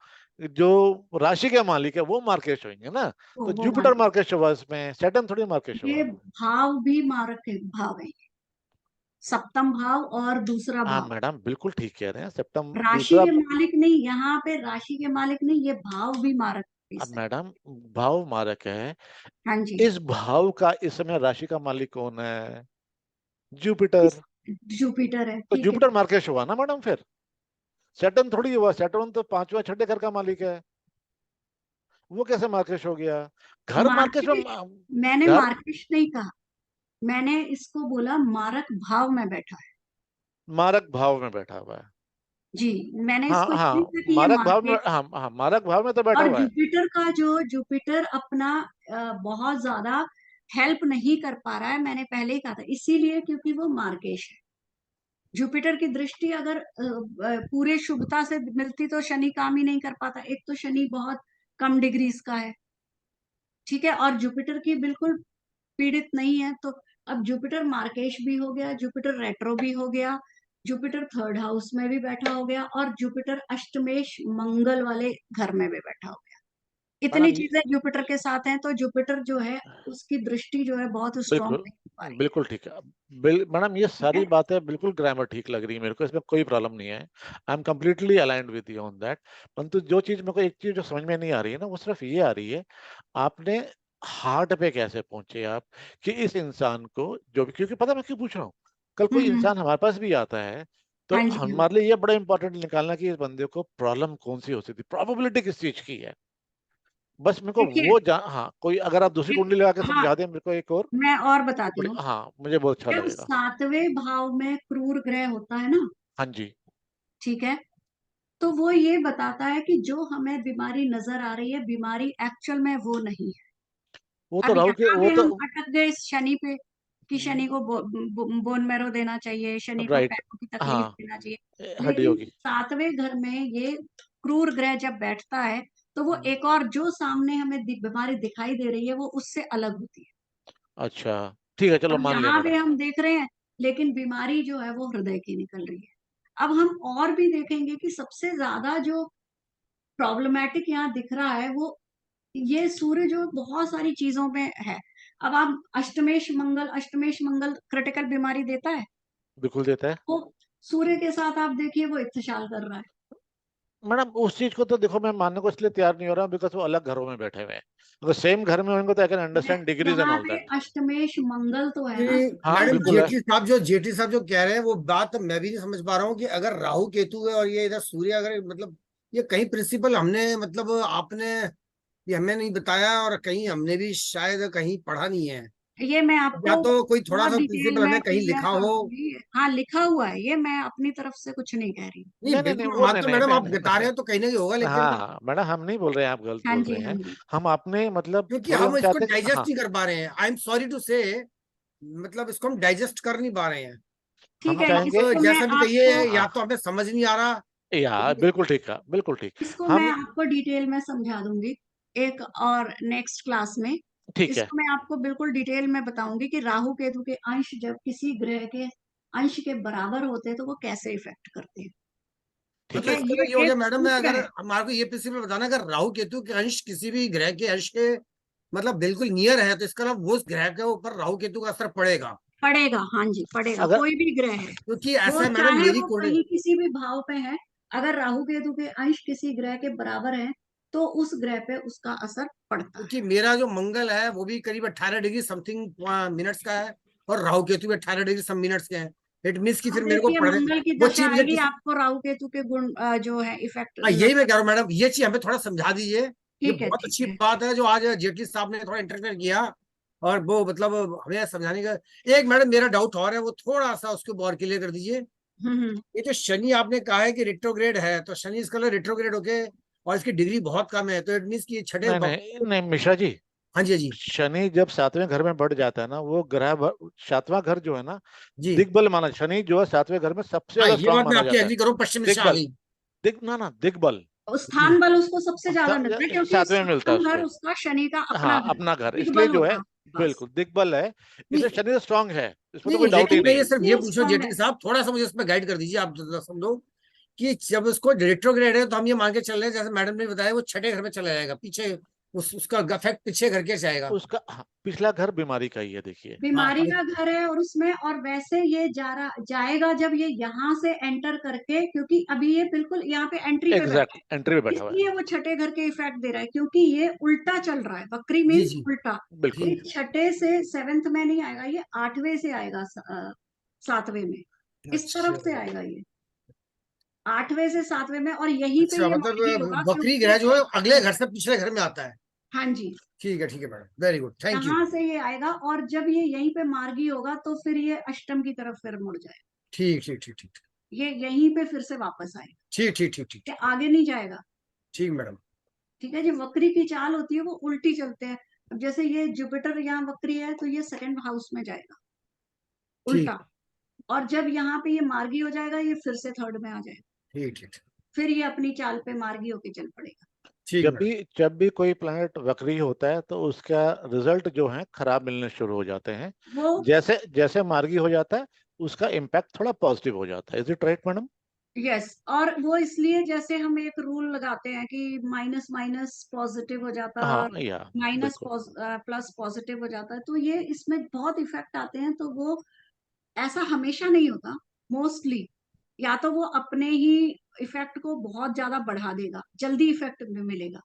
जो राशि के मालिक है वो मार्केश होंगे ना। तो तो वो जुपिटर मार्केट, मार्केश हुआ, इसमें सैटर्न थोड़ी मार्केश ये हुआ। भाव भी मारक भाव है। सप्तम भाव और दूसरा हाँ भाव, मैडम बिल्कुल ठीक कह रहे हैं, सितंबर राशि दूसरा। के मालिक नहीं, यहाँ पे राशि के मालिक नहीं, ये भाव भी मारक है अब इससे। मैडम भाव मारक है, हाँ जी। इस भाव का इस समय राशि का मालिक कौन है? इस जुपिटर। जुपिटर है, तो ठीक है। जुपिटर मार्केश हुआ ना मैडम, फिर सैटर्न थोड़ी हुआ, सैटर्न तो 5वां छठे घर का मालिक है, वो कैसे मार्केश हो गया? घर मार्केश में मार्केश, मैंने घर मार्केश नहीं कहा, मैंने इसको बोला मारक भाव में बैठा है। मारक भाव में बैठा हुआ है। जी, मैंने हाँ इसको ये नहीं हाँ, कहा कि ये मारक भाव में, मार्केट। हाँ हाँ, मारक भाव में तो बैठा और हुआ है। जुपिटर का जो, जुपिटर अपना बहुत ज्यादा हेल्प नहीं कर पा रहा है, मैंने पहले ही कहा था, इसीलिए क्योंकि वो मार्केश है। जुपिटर की दृष्टि अगर पूरे शुभता से मिलती तो शनि काम ही नहीं कर पाता। एक तो शनि बहुत कम डिग्रीज का है, ठीक है, और जुपिटर की बिल्कुल पीड़ित नहीं है। तो अब जुपिटर मार्केश भी हो गया, जुपिटर रेट्रो भी हो गया, जुपिटर थर्ड हाउस में भी बैठा हो गया, और जुपिटर अष्टमेश मंगल वाले घर में भी बैठा हो गया। इतनी मैडम चीजें जुपिटर के साथ हैं, तो जुपिटर जो है उसकी दृष्टि जो है बहुत स्ट्रांग बिल्कुल नहीं हो पा रही बिल्कुल ठीक है। मैडम ये है। सारी बातें बिल्कुल ग्रामर ठीक लग रही है मेरे को, इसमें कोई प्रॉब्लम नहीं है, I am completely aligned with you on that. परंतु जो चीज मेरे को, एक चीज जो समझ में नहीं आ रही है ना, वो सिर्फ ये आ रही है, आपने हार्ट पे कैसे पहुंचे आप, कि इस इंसान को जो भी, क्योंकि पता मैं क्यों पूछ रहा हूँ, कल कोई हम्म। इंसान हमारे पास भी आता है तो हाँ जी, हाँ हमारे लिए ये बड़ा इंपॉर्टेंट निकालना कि इस बंदे को प्रॉब्लम कौन सी हो सकती है, प्रोबेबिलिटी किस चीज की है, बस मेरे को देखिए, वो हाँ, कोई अगर आप दूसरी कुंडली लगा के हाँ, समझा दें मेरे को एक और, मैं और बताती हूँ। हाँ मुझे बहुत अच्छा जब लगेगा। 7वें भाव में क्रूर ग्रह होता है ना, हाँ जी, ठीक है, तो वो ये बताता है कि जो हमें बीमारी नजर आ रही है, बीमारी एक्चुअल में वो नहीं है। वो तो अब राहु के, यहाँ वो पे तो हम अटक गए इस शनि पे, कि शनि को बोन मैरो देना चाहिए, शनि को राइट, पैरों की तकलीफ हाँ, देना चाहिए। हड्डियों लेकिन की। 7वें घर में ये क्रूर ग्रह जब बैठता है, तो वो हम्म, एक और जो सामने हमें बीमारी दिखाई दे रही है वो उससे अलग होती है। अच्छा ठीक है, चलो अब मान लिया यहाँ पे मैडम। हम देख रहे हैं, लेकिन बीमारी जो है वो हृदय की निकल रही है। अब हम और भी देखेंगे कि सबसे ज्यादा जो प्रॉब्लमेटिक यहाँ दिख रहा है वो ये सूर्य जो बहुत सारी चीजों में है। अब आप अष्टमेश मंगल, अष्टमेश मंगल क्रिटिकल बीमारी देता है, बिल्कुल देता है। वो सूर्य के साथ आप देखिए वो इत्तेशाल कर रहा है। मैडम उस चीज को तो देखो मैं मानने को इसलिए तैयार नहीं हो रहा बिकॉज वो अलग घरों में बैठे हुए हैं, अगर सेम घर में होंगे तो I can understand degrees and यहाँ ऑल पे दैट। अष्टमेश मंगल तो है ना। कि हाँ मैडम बिल्कुल है। जेठी साहब जो कह रहे हैं वो बात मैं भी नहीं समझ पा रहा हूँ कि अगर राहु केतु है और ये इधर सूर्य, अगर मतलब ये कहीं प्रिंसिपल हमने मतलब आपने ये हमें नहीं बताया और कहीं हमने भी शायद कहीं पढ़ा नहीं है ये मैं या आपको तो कोई थोड़ा बहुत सा डिटेल प्रिंसिपल में हमें कहीं क्लियर लिखा कर हो। दूंगी। हाँ, लिखा हुआ है ये, मैं अपनी तरफ से कुछ नहीं कह रही। नहीं नहीं बिल्कुल वो मानते मैडम, आप बता रहे नहीं। हो तो कहीं ना कहीं होगा, लेकिन हाँ मैडम, हम नहीं बोल रहे हैं आप गलत हाँ बोल जी, रहे हाँ हैं। जी। हम अपने मतलब क्योंकि थोड़ी हम हम इसको चाहते हैं डाइजेस्ट हाँ, नहीं कर पा रहे हैं, आई एम सॉरी टू से, मतलब इसको हम डाइजेस्ट कर नहीं पा रहे हैं। ठीक हम है, चाहेंगे इसको मैं जैसा भी कहिए, आपको या तो हमें समझ नहीं आ रहा। या बिल्कुल ठीक है, बिल्कुल ठीक। इसको मैं हम आपको डिटेल में समझा दूंगी एक और नेक्स्ट क्लास में। ठीक है, इसको मैं आपको बिल्कुल डिटेल में बताऊंगी कि राहु केतु के अंश जब किसी ग्रह के अंश के बराबर होते हैं तो वो कैसे इफेक्ट करते हैं। ठीक ठीक मतलब है, है। इसका तो ये हो ये गया एक मैडम, मैं सूत्र अगर है। हमारे को ये प्रिंसिपल बताना, अगर राहु केतु के अंश किसी भी ग्रह के अंश के मतलब बिल्कुल नियर है, तो इसका मतलब वो उस ग्रह के ऊपर राहु केतु का असर पड़ेगा। पड़ेगा, हाँ जी, पड़ेगा, अगर कोई भी ग्रह है। क्योंकि ऐसा वो है मैडम, चाहे मेरी वो कुंडली, कहीं किसी भी भाव पे है, अगर राहु केतु के अंश किसी ग्रह के बराबर है तो उस ग्रह पे उसका असर पड़ता है। क्योंकि मेरा जो मंगल है वो भी करीब 18 डिग्री समथिंग मिनट्स का है, और राहु केतु भी 18 डिग्री सम मिनट्स के हैं। इट मीन्स की अब फिर मेरे को देखिए, पढ़े मंगल की वो दशा चीज मुझे आएगी, किसी। आपको राहु केतु के गुण जो है इफेक्ट हाँ यही मैं नजर। कह रहा हूँ मैडम, ये चीज हमें थोड़ा समझा दीजिए। ये ठीक है, बहुत ठीक अच्छी है। बात है जो आज जेटली साहब ने थोड़ा इंटरफेयर किया, और वो मतलब हमें समझाने का। एक मैडम मेरा डाउट और है, वो थोड़ा सा उसको और क्लियर कर दीजिए। हम्म। ये जो शनि आपने कहा है कि रिट्रोग्रेड है, तो शनि इसका रिट्रोग्रेड होके और इसकी डिग्री बहुत कम है, तो इट मीन्स की छठे नहीं नहीं नहीं मिश्रा जी, हाँ जी, हाँ जी, शनि जब सातवें घर में बढ़ जाता है ना, वो सातवां घर जो है ना, जी। दिग्बल माना, शनि जो है सातवें घर में सबसे हाँ ज्यादा ये स्ट्रांग बात मैं माना आपकी जाता है। एग्री करूँ, पश्चिम दिशा आ दिग्बल, गई। दिग्बल जी स्थान बल उसको सबसे ज्यादा सब मिलता है क्योंकि सातवें में मिलता है सप्तम घर उसको। उसका शनि का अपना हाँ घर है, अपना घर, इसलिए दिग्बल जो है होता है। बस। बिल्कुल दिग्बल है। इसलिए नहीं, शनि स्ट्रांग है, इसमें तो नहीं, कोई डाउट ही लेकिन मैं नहीं ये है। सिर्फ ये ये पूछूं स्ट्रांग है। जेटली साहब, थोड़ा सा मुझे इसमें गाइड कर दीजिए आप, समझो कि जब उसको रेट्रोग्रेड है, तो हम ये मान के चल रहे हैं जैसे मैडम ने बताया, वो छठे घर में चला जाएगा पीछे, उसका इफेक्ट पीछे घर के जाएगा। उसका हाँ, पिछला घर बीमारी का ही है देखिए। हाँ बीमारी का घर है और उसमें, और वैसे ये जाएगा जब ये यहाँ से एंटर करके, क्योंकि अभी ये बिल्कुल यहाँ पे एंट्री पे बैठा एग्जैक्ट है, एंट्री में बैठा हुआ है। इसलिए वो छठे घर के इफेक्ट दे रहा है, क्योंकि ये उल्टा चल रहा है। वक्री जी मीन्स जी उल्टा। बिल्कुल। ये जी। छठे से सेवेंथ में नहीं आएगा, ये आठवें से आएगा, सातवें में। इस अच्छा तरफ से आएगा ये, आठवें से सातवें में, और यहीं पे अच्छा, ये मार्गी होगा मतलब वक्री क्योंकि ग्रह जो है अगले घर से पिछले घर में आता है। हाँ जी, ठीक है madam, very good, thank you. यहाँ से ये आएगा, और जब ये यहीं पे मार्गी होगा तो फिर ये अष्टम की तरफ फिर मुड़ जाएगा। ठीक ठीक ठीक ठीक ये यहीं पे फिर से वापस आएगा, ठीक ठीक ठीक ठीक ये आगे नहीं जाएगा। ठीक मैडम। ठीक है, जो वक्री की चाल होती है वो उल्टी चलते हैं। अब जैसे ये जुपिटर यहाँ वक्री है तो ये सेकंड हाउस में जाएगा ठीक उल्टा, और जब यहाँ पे ये मार्गी हो जाएगा ये फिर से थर्ड में आ जाएगा, ठीक ठीक फिर ये अपनी चाल पे मार्गी होके चल पड़ेगा। ठीक जब मैडम। भी जब भी कोई प्लैनेट वक्री होता है तो उसका रिजल्ट जो है खराब मिलने शुरू हो जाते हैं। वो जैसे जैसे मार्गी हो जाता है, उसका इम्पैक्ट थोड़ा पॉजिटिव हो जाता है। Is it right madam? Yes, और वो इसलिए जैसे हम एक रूल लगाते हैं कि माइनस माइनस पॉजिटिव हो जाता है, हाँ और या माइनस बिल्कुल। प्लस पॉजिटिव हो जाता है, तो ये इसमें बहुत इफेक्ट आते हैं। तो वो ऐसा हमेशा नहीं होता, मोस्टली या तो वो अपने ही इफेक्ट को बहुत ज्यादा बढ़ा देगा, जल्दी इफेक्ट में मिलेगा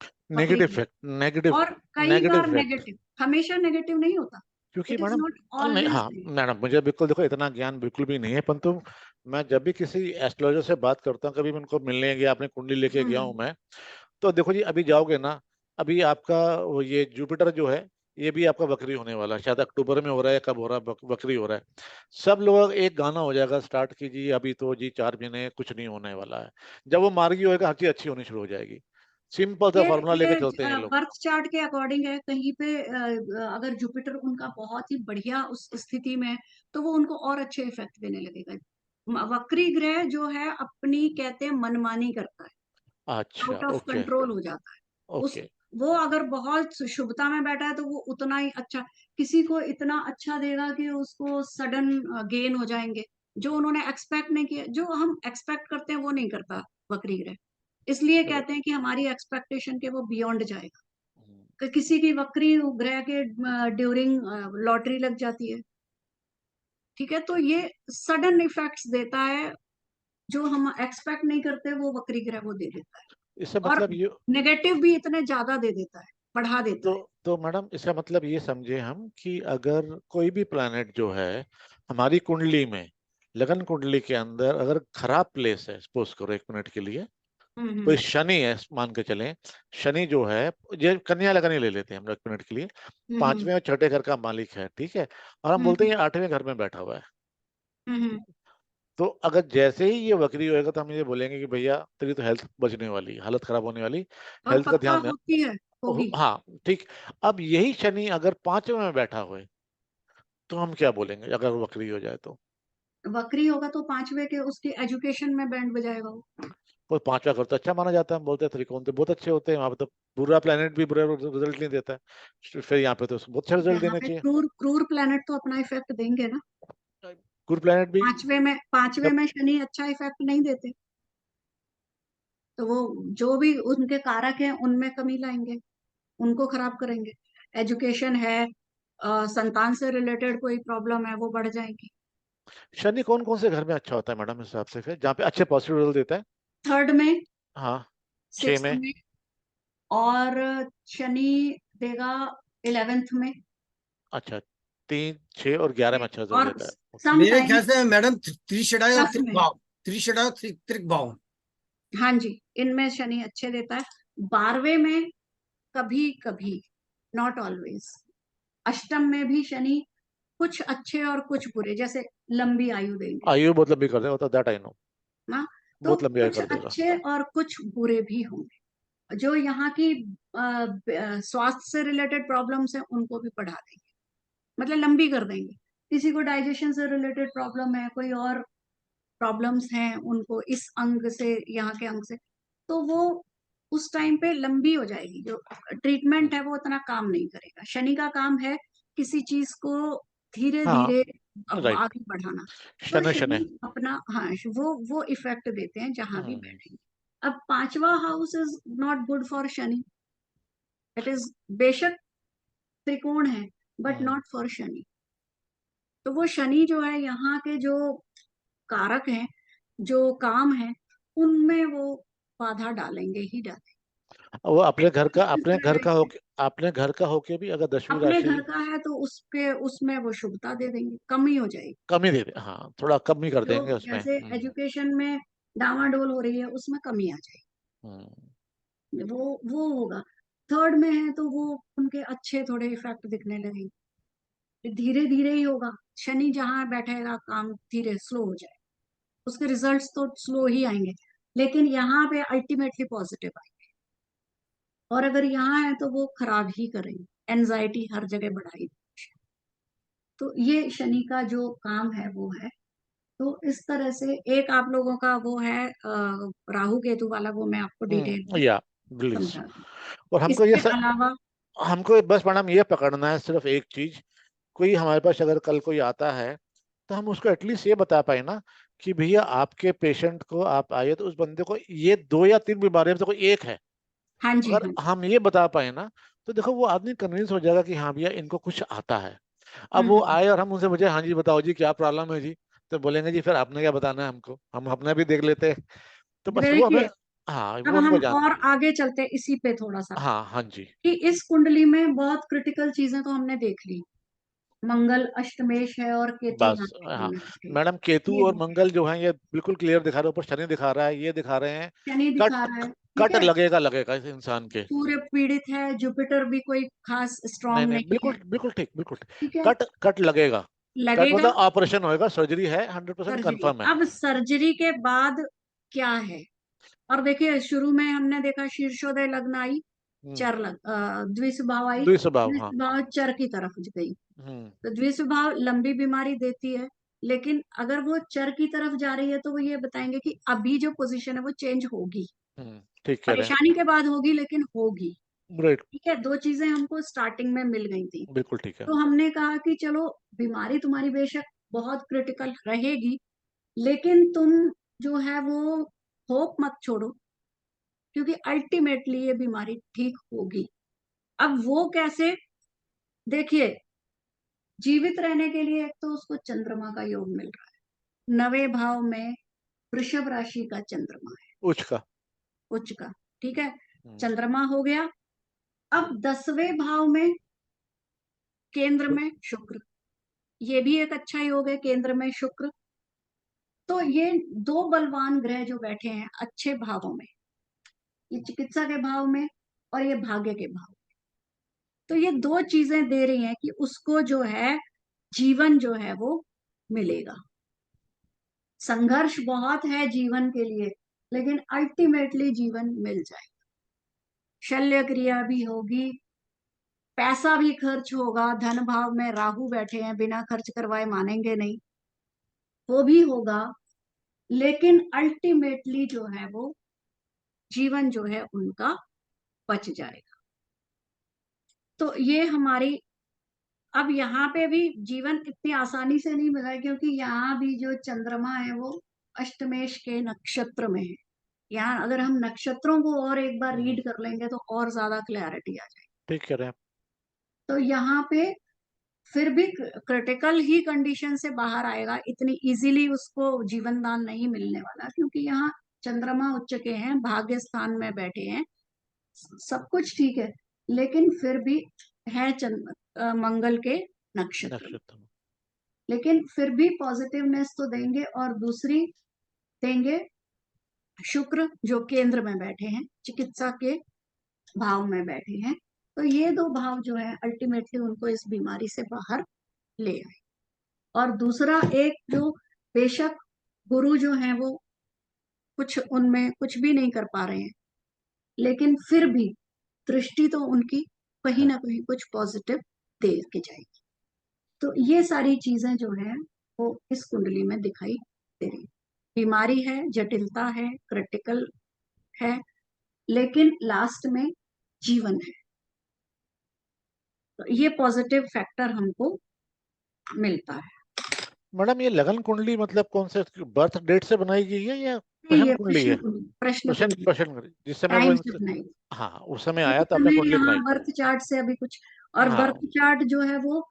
बकरी नेगेटिव में, इफेक्ट, नेगेटिव और कई नेगेटिव बार इफेक्ट। नेगेटिव, हमेशा नेगेटिव नहीं होता। क्योंकि इट इज मैडम, नॉट नहीं ऑलवेज। हाँ मैडम, मुझे बिल्कुल देखो इतना ज्ञान बिल्कुल भी नहीं है, परंतु मैं जब भी किसी एस्ट्रोलॉजर से बात करता हूँ, कभी मैं उनको मिलने गया, अपनी कुंडली लेके गया हूँ मैं, तो देखो जी अभी जाओगे ना, अभी आपका वो ये जुपिटर जो है, ये भी आपका बकरी होने वाला है, शायद अक्टूबर में हो रहा है, कब हो रहा है, बकरी हो रहा है। सब लोग एक गाना हो जाएगा स्टार्ट की जी, अभी तो जी 4 महीने कुछ नहीं होने वाला है। जब वो मार्गी होएगा, हर चीज अच्छी होनी शुरू हो जाएगी। सिंपल सा फॉर्मूला लेके चलते हैं ये लोग। बर्थ चार्ट के अकॉर्डिंग है, कहीं पे अगर जुपिटर उनका बहुत ही बढ़िया उस स्थिति में है तो वो उनको और अच्छे इफेक्ट देने लगेगा। वक्री ग्रह जो है अपनी, कहते हैं, मनमानी करता है, अच्छा आउट ऑफ ओके। कंट्रोल हो जाता है। उस ओके। वो अगर बहुत शुभता में बैठा है तो वो उतना ही अच्छा, किसी को इतना अच्छा देगा कि उसको सडन गेन हो जाएंगे, जो उन्होंने एक्सपेक्ट नहीं किया। जो हम एक्सपेक्ट करते हैं वो नहीं करता वक्री ग्रह, इसलिए कहते हैं कि हमारी एक्सपेक्टेशन के वो बियॉन्ड जाएगा। किसी की वक्री ग्रह के ड्यूरिंग लॉटरी लग जाती है, ठीक है, तो ये सडन इफेक्ट्स देता है, जो हम एक्सपेक्ट नहीं करते वो वक्री ग्रह वो दे देता है। इससे और मतलब ये, नेगेटिव भी इतने ज्यादा दे देता है, बढ़ा देता तो है। तो मैडम इसका मतलब ये समझे हम कि अगर कोई भी प्लैनेट जो है हमारी कुंडली में, लगन कुंडली के अंदर अगर खराब प्लेस है, सपोज करो 1 मिनट के लिए, कोई शनि है मान के चलें, शनि जो है, ये कन्या लगन ही ले लेते हैं हम 1 मिनट के लिए, हम्म, 5वें और छठे घर का मालिक है, ठीक है, और हम बोलते हैं ये 8वें घर में बैठा हुआ है। हम्म। तो अगर जैसे ही ये वक्री होएगा तो हम ये बोलेंगे कि भैया तेरी तो हेल्थ बचने वाली, हालत खराब होने वाली, और हेल्थ का पक्का ध्यान दे। होती है, होगी। हाँ ठीक। अब यही शनि अगर 5वें में बैठा हुए तो हम क्या बोलेंगे अगर वो वक्री हो जाए तो? वक्री होगा तो 5वें के उसकी एजुकेशन में बैंड बजाएगा वो। कोई 5वां घर तो अच्छा माना जाता है, हम बोलते हैं त्रिकोण तो बहुत अच्छे होते हैं, वहां पे तो बुरा प्लेनेट भी बुरा रिजल्ट नहीं देता है, फिर यहाँ पे तो बहुत अच्छा रिजल्ट यहाँ देना पे चाहिए। क्रूर क्रूर प्लेनेट तो अपना इफेक्ट देंगे ना। गुड प्लेनेट भी 5वें जब में शनि अच्छा इफेक्ट नहीं देते, तो वो जो भी उनके कारक हैं उनमें कमी लाएंगे, उनको खराब करेंगे। एजुकेशन है, संतान से रिलेटेड कोई प्रॉब्लम है, वो बढ़ जाएगी। शनि कौन कौन से घर में अच्छा होता है मैडम इस हिसाब से, फिर जहाँ पे अच्छे पॉजिटिव रिजल्ट देता है? 3rd में, हाँ, 6 6th में। में, और शनि देगा 11th में। अच्छा, 3, 6 और 11 में अच्छा रिजल्ट और देता है। मेरे ख्याल समटाइम्स से मैडम त्रिशडाय और 10 त्रिक में। भाव, त्रिशडाय और त्रिक भाव। हाँ जी, इनमें शनि अच्छे देता है। 12वें में कभी कभी, नॉट ऑलवेज। अष्टम में भी शनि कुछ अच्छे और कुछ बुरे, जैसे लंबी आयु देंगे आयु बहुत लंबी कर देगा, दैट आई नो, ना, तो बहुत लंबी आयु कुछ कर देगा। अच्छे और कुछ बुरे भी होंगे। जो यहाँ की स्वास्थ्य से रिलेटेड प्रॉब्लम्स है उनको भी बढ़ा देंगे, मतलब लंबी कर देंगे। किसी को डाइजेशन से रिलेटेड प्रॉब्लम है, कोई और प्रॉब्लम्स हैं उनको इस अंग से, यहाँ के अंग से, तो वो उस टाइम पे लंबी हो जाएगी। जो ट्रीटमेंट है वो उतना काम नहीं करेगा। शनि का काम है किसी चीज को धीरे हाँ धीरे राइट, आगे बढ़ाना। तो शनि शनि। शनि अपना, हाँ, वो इफेक्ट देते हैं जहां भी हम्म, बैठेंगे। अब 5वां house is not good for Shani. It is, बेशक त्रिकोण है, but hmm. Not for Shani. तो वो शनि जो है, यहाँ के जो कारक हैं, जो काम है, उनमें वो बाधा डालेंगे ही डालेंगे। वो अपने घर का, Business अपने घर का related, होके, अपने घर का होके भी अगर 10वीं अपने राशि घर का है तो उसके उसमें वो शुभता दे देंगे, कमी हो जाएगी। कमी दे दे, हाँ थोड़ा कम ही कर जो देंगे उसमें। जैसे एजुकेशन में डामाडोल हो रही है, उसमें कमी आ हम्म। जाएगी, वो होगा। 3rd में है तो वो उनके अच्छे थोड़े इफेक्ट दिखने लगेंगे। धीरे धीरे ही होगा। शनि जहां बैठेगा काम धीरे स्लो हो जाए, उसके रिजल्ट्स तो स्लो ही आएंगे, लेकिन यहाँ पे अल्टीमेटली पॉजिटिव आएंगे। और अगर यहाँ है तो वो खराब ही करेंगे, एनजाइटी हर जगह बढ़ाई। तो ये शनि का जो काम है वो है। तो इस तरह से एक आप लोगों का वो है राहु केतु वाला, वो मैं आपको डिटेल में या प्लीज। समझा दूँ। और हमको ये इसके अलावा, हमको बस मैडम ये पकड़ना है सिर्फ एक चीज, कोई हमारे पास अगर कल कोई आता है तो हम उसको एटलीस्ट ये बता पाए ना कि भैया आपके पेशेंट को आप आए तो उस बंदे को ये 2 या 3 बीमारियों में से कोई एक है, हाँ जी, अगर हाँ जी। हम ये बता पाए ना तो देखो वो आदमी कन्विंस हो जाएगा कि हाँ भैया इनको कुछ आता है। अब वो हम्म। आए और हम उनसे पूछे हाँ जी बताओ जी क्या प्रॉब्लम है जी, तो बोलेंगे जी फिर आपने क्या बताना है हमको, हम अपना भी देख लेते हैं। तो बस वो हमें, देखिए, हाँ अब वो हम हमको जान। और आगे चलते हैं इसी पे थोड़ा सा, हाँ हाँ जी। कि इस कुंडली में बहुत क्रिटिकल चीजें तो हमने देख ली। मंगल अष्टमेश है और केतु यहाँ बस पे हाँ में बैठे। मैडम, केतु ये और हो गया, मंगल जो है ये बिल्कुल क्लियर दिखा रहे हैं, ऊपर शनि दिखा रहा है, ये दिखा रहे हैं शनि दिखा कट, रहा है, ठीक कट है। लगेगा लगेगा इस इंसान के। सूर्य पीड़ित है, जुपिटर भी कोई खास नहीं स्ट्रांग नहीं नहीं बिल्कुल है, बिल्कुल ठीक, बिल्कुल ठीक। ठीक है। कट कट लगेगा, कट लगेगा मतलब ऑपरेशन होएगा, सर्जरी है, 100% सर्जरी। कंफर्म है। अब सर्जरी के बाद क्या है? और देखिए, शुरू में हमने देखा शीर्षोदय लग्न आई, हम्म। चर द्विस्वभाव आई, द्विस्वभाव हाँ। द्विस्वभाव चर की तरफ गई। हम्म। तो द्विस्वभाव लंबी बीमारी देती है, लेकिन अगर वो चर की तरफ जा रही है तो वो ये बताएंगे कि अभी जो पोजीशन है वो चेंज होगी। ठीक कह रहे हैं। परेशानी के बाद होगी, लेकिन होगी। राइट, ठीक है, दो चीजें हमको स्टार्टिंग में मिल गई थी। बिल्कुल ठीक है। तो हमने कहा कि चलो, बीमारी तुम्हारी बेशक बहुत क्रिटिकल रहेगी, लेकिन तुम जो है वो होप मत छोड़ो, क्योंकि अल्टीमेटली ये बीमारी ठीक होगी। अब वो कैसे? देखिए, जीवित रहने के लिए एक तो उसको चंद्रमा का योग मिल रहा है। 9वें भाव में वृषभ राशि का चंद्रमा है, उच्च का। उच्च का, ठीक है। हम्म। चंद्रमा हो गया। अब 10वें भाव में केंद्र में शुक्र, ये भी एक अच्छा योग है, केंद्र में शुक्र। तो ये दो बलवान ग्रह जो बैठे हैं अच्छे भावों में, ये चिकित्सा के भाव में और ये भाग्य के भाव। तो ये दो चीजें दे रही हैं कि उसको जो है जीवन जो है वो मिलेगा। संघर्ष बहुत है जीवन के लिए, लेकिन अल्टीमेटली जीवन मिल जाए। शल्य क्रिया भी होगी, पैसा भी खर्च होगा, धन भाव में राहु बैठे हैं, बिना खर्च करवाए मानेंगे नहीं, वो भी होगा, लेकिन अल्टीमेटली जो है वो जीवन जो है उनका बच जाएगा। तो ये हमारी, अब यहाँ पे भी जीवन इतनी आसानी से नहीं मिला है, क्योंकि यहाँ भी जो चंद्रमा है वो अष्टमेश के नक्षत्र में है। यहाँ अगर हम नक्षत्रों को और एक बार रीड कर लेंगे तो और ज्यादा क्लैरिटी आ जाएगी। ठीक कह रहे हैं। तो यहाँ पे फिर भी क्रिटिकल ही कंडीशन से बाहर आएगा, इतनी इजीली उसको जीवन दान नहीं मिलने वाला, क्योंकि यहाँ चंद्रमा उच्च के हैं, भाग्य स्थान में बैठे हैं, सब कुछ ठीक है, लेकिन फिर भी है मंगल के नक्षत्र, नक्षत्र में। लेकिन फिर भी पॉजिटिवनेस तो देंगे। और दूसरी देंगे शुक्र जो केंद्र में बैठे हैं, चिकित्सा के भाव में बैठे हैं। तो ये दो भाव जो है अल्टीमेटली उनको इस बीमारी से बाहर ले आए। और दूसरा एक जो, बेशक गुरु जो है वो कुछ उनमें कुछ भी नहीं कर पा रहे हैं, लेकिन फिर भी दृष्टि तो उनकी कहीं ना कहीं कुछ पॉजिटिव दे के जाएगी। तो ये सारी चीजें जो है वो इस कुंडली में दिखाई दे रही। बीमारी है, जटिलता है, क्रिटिकल है, लेकिन लास्ट में जीवन है। तो ये पॉजिटिव फैक्टर हमको मिलता है। मैडम ये लगन कुंडली मतलब कौन से बर्थ डेट से बनाई गई है या ये प्रश्न कुंडली है? प्रश्न प्रश्न कुंडली प्रश्न कुंडली। जिस समय वो टाइम से बनाई। हाँ उस समय आया इस तो आपने समय कुंडली यहाँ बनाई। बर्थ चार्ट से अभी कुछ, और हाँ बर्थ चार्ट जो है वो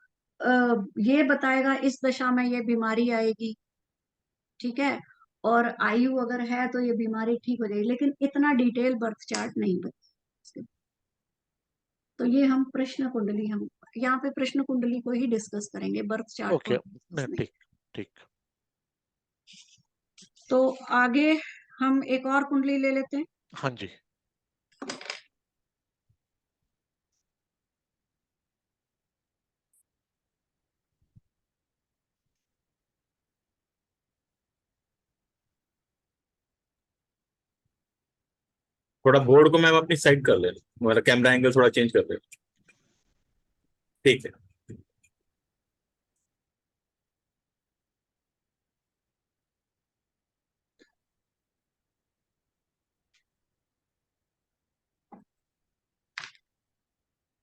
ये बताएगा इस दशा में ये बीमारी आएगी, ठीक है, और आयु अगर है तो ये बीमारी ठीक हो जाएगी, लेकिन इतना डिटेल बर्थ चार्ट नहीं बता। तो ये हम प्रश्न कुंडली, हम यहाँ पे प्रश्न कुंडली को ही डिस्कस करेंगे, बर्थ चार्ट को ओके discuss नहीं। ठीक ठीक। तो आगे हम एक और कुंडली ले लेते हैं। हाँ जी। थोड़ा बोर्ड को मैम अपनी साइड कर ले, मेरा कैमरा एंगल थोड़ा चेंज कर दे। ठीक है।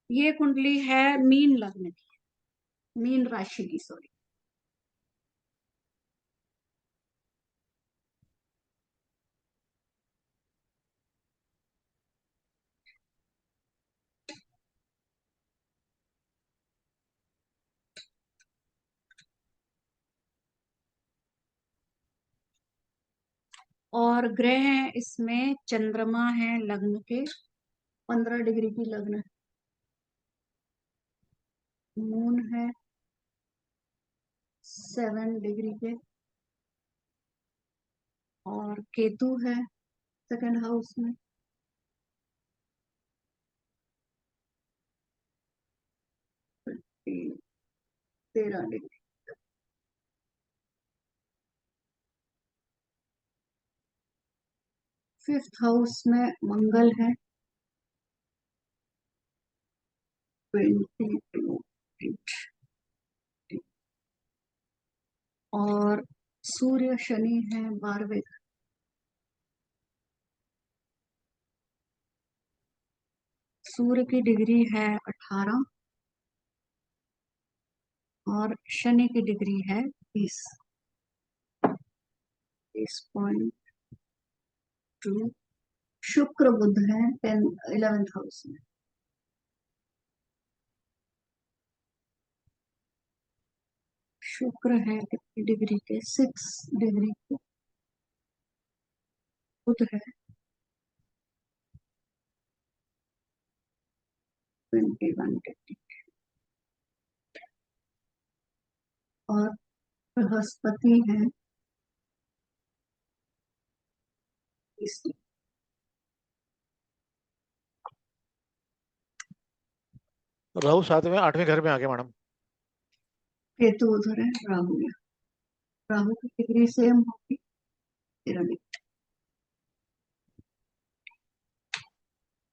ये कुंडली है मीन लग्न की, मीन राशि की, सॉरी। और ग्रह है इसमें, चंद्रमा है लग्न के 15 डिग्री की लग्न, मून है 7 डिग्री के, और केतु है सेकंड हाउस में 13 डिग्री। फिफ्थ हाउस में मंगल है 22, और सूर्य शनि है 12वें। सूर्य की डिग्री है 18 और शनि की डिग्री है 20.2। शुक्र बुध है 11th हाउस में। शुक्र है कितनी डिग्री के, 6 डिग्री के। बुध है 21 डिग्री, और बृहस्पति है 20 डिग्री। राहु 7वें 8वें घर में आ गया मैडम। केतु उधर है, राहु है। राहु की डिग्री सेम होगी 13 डिग्री।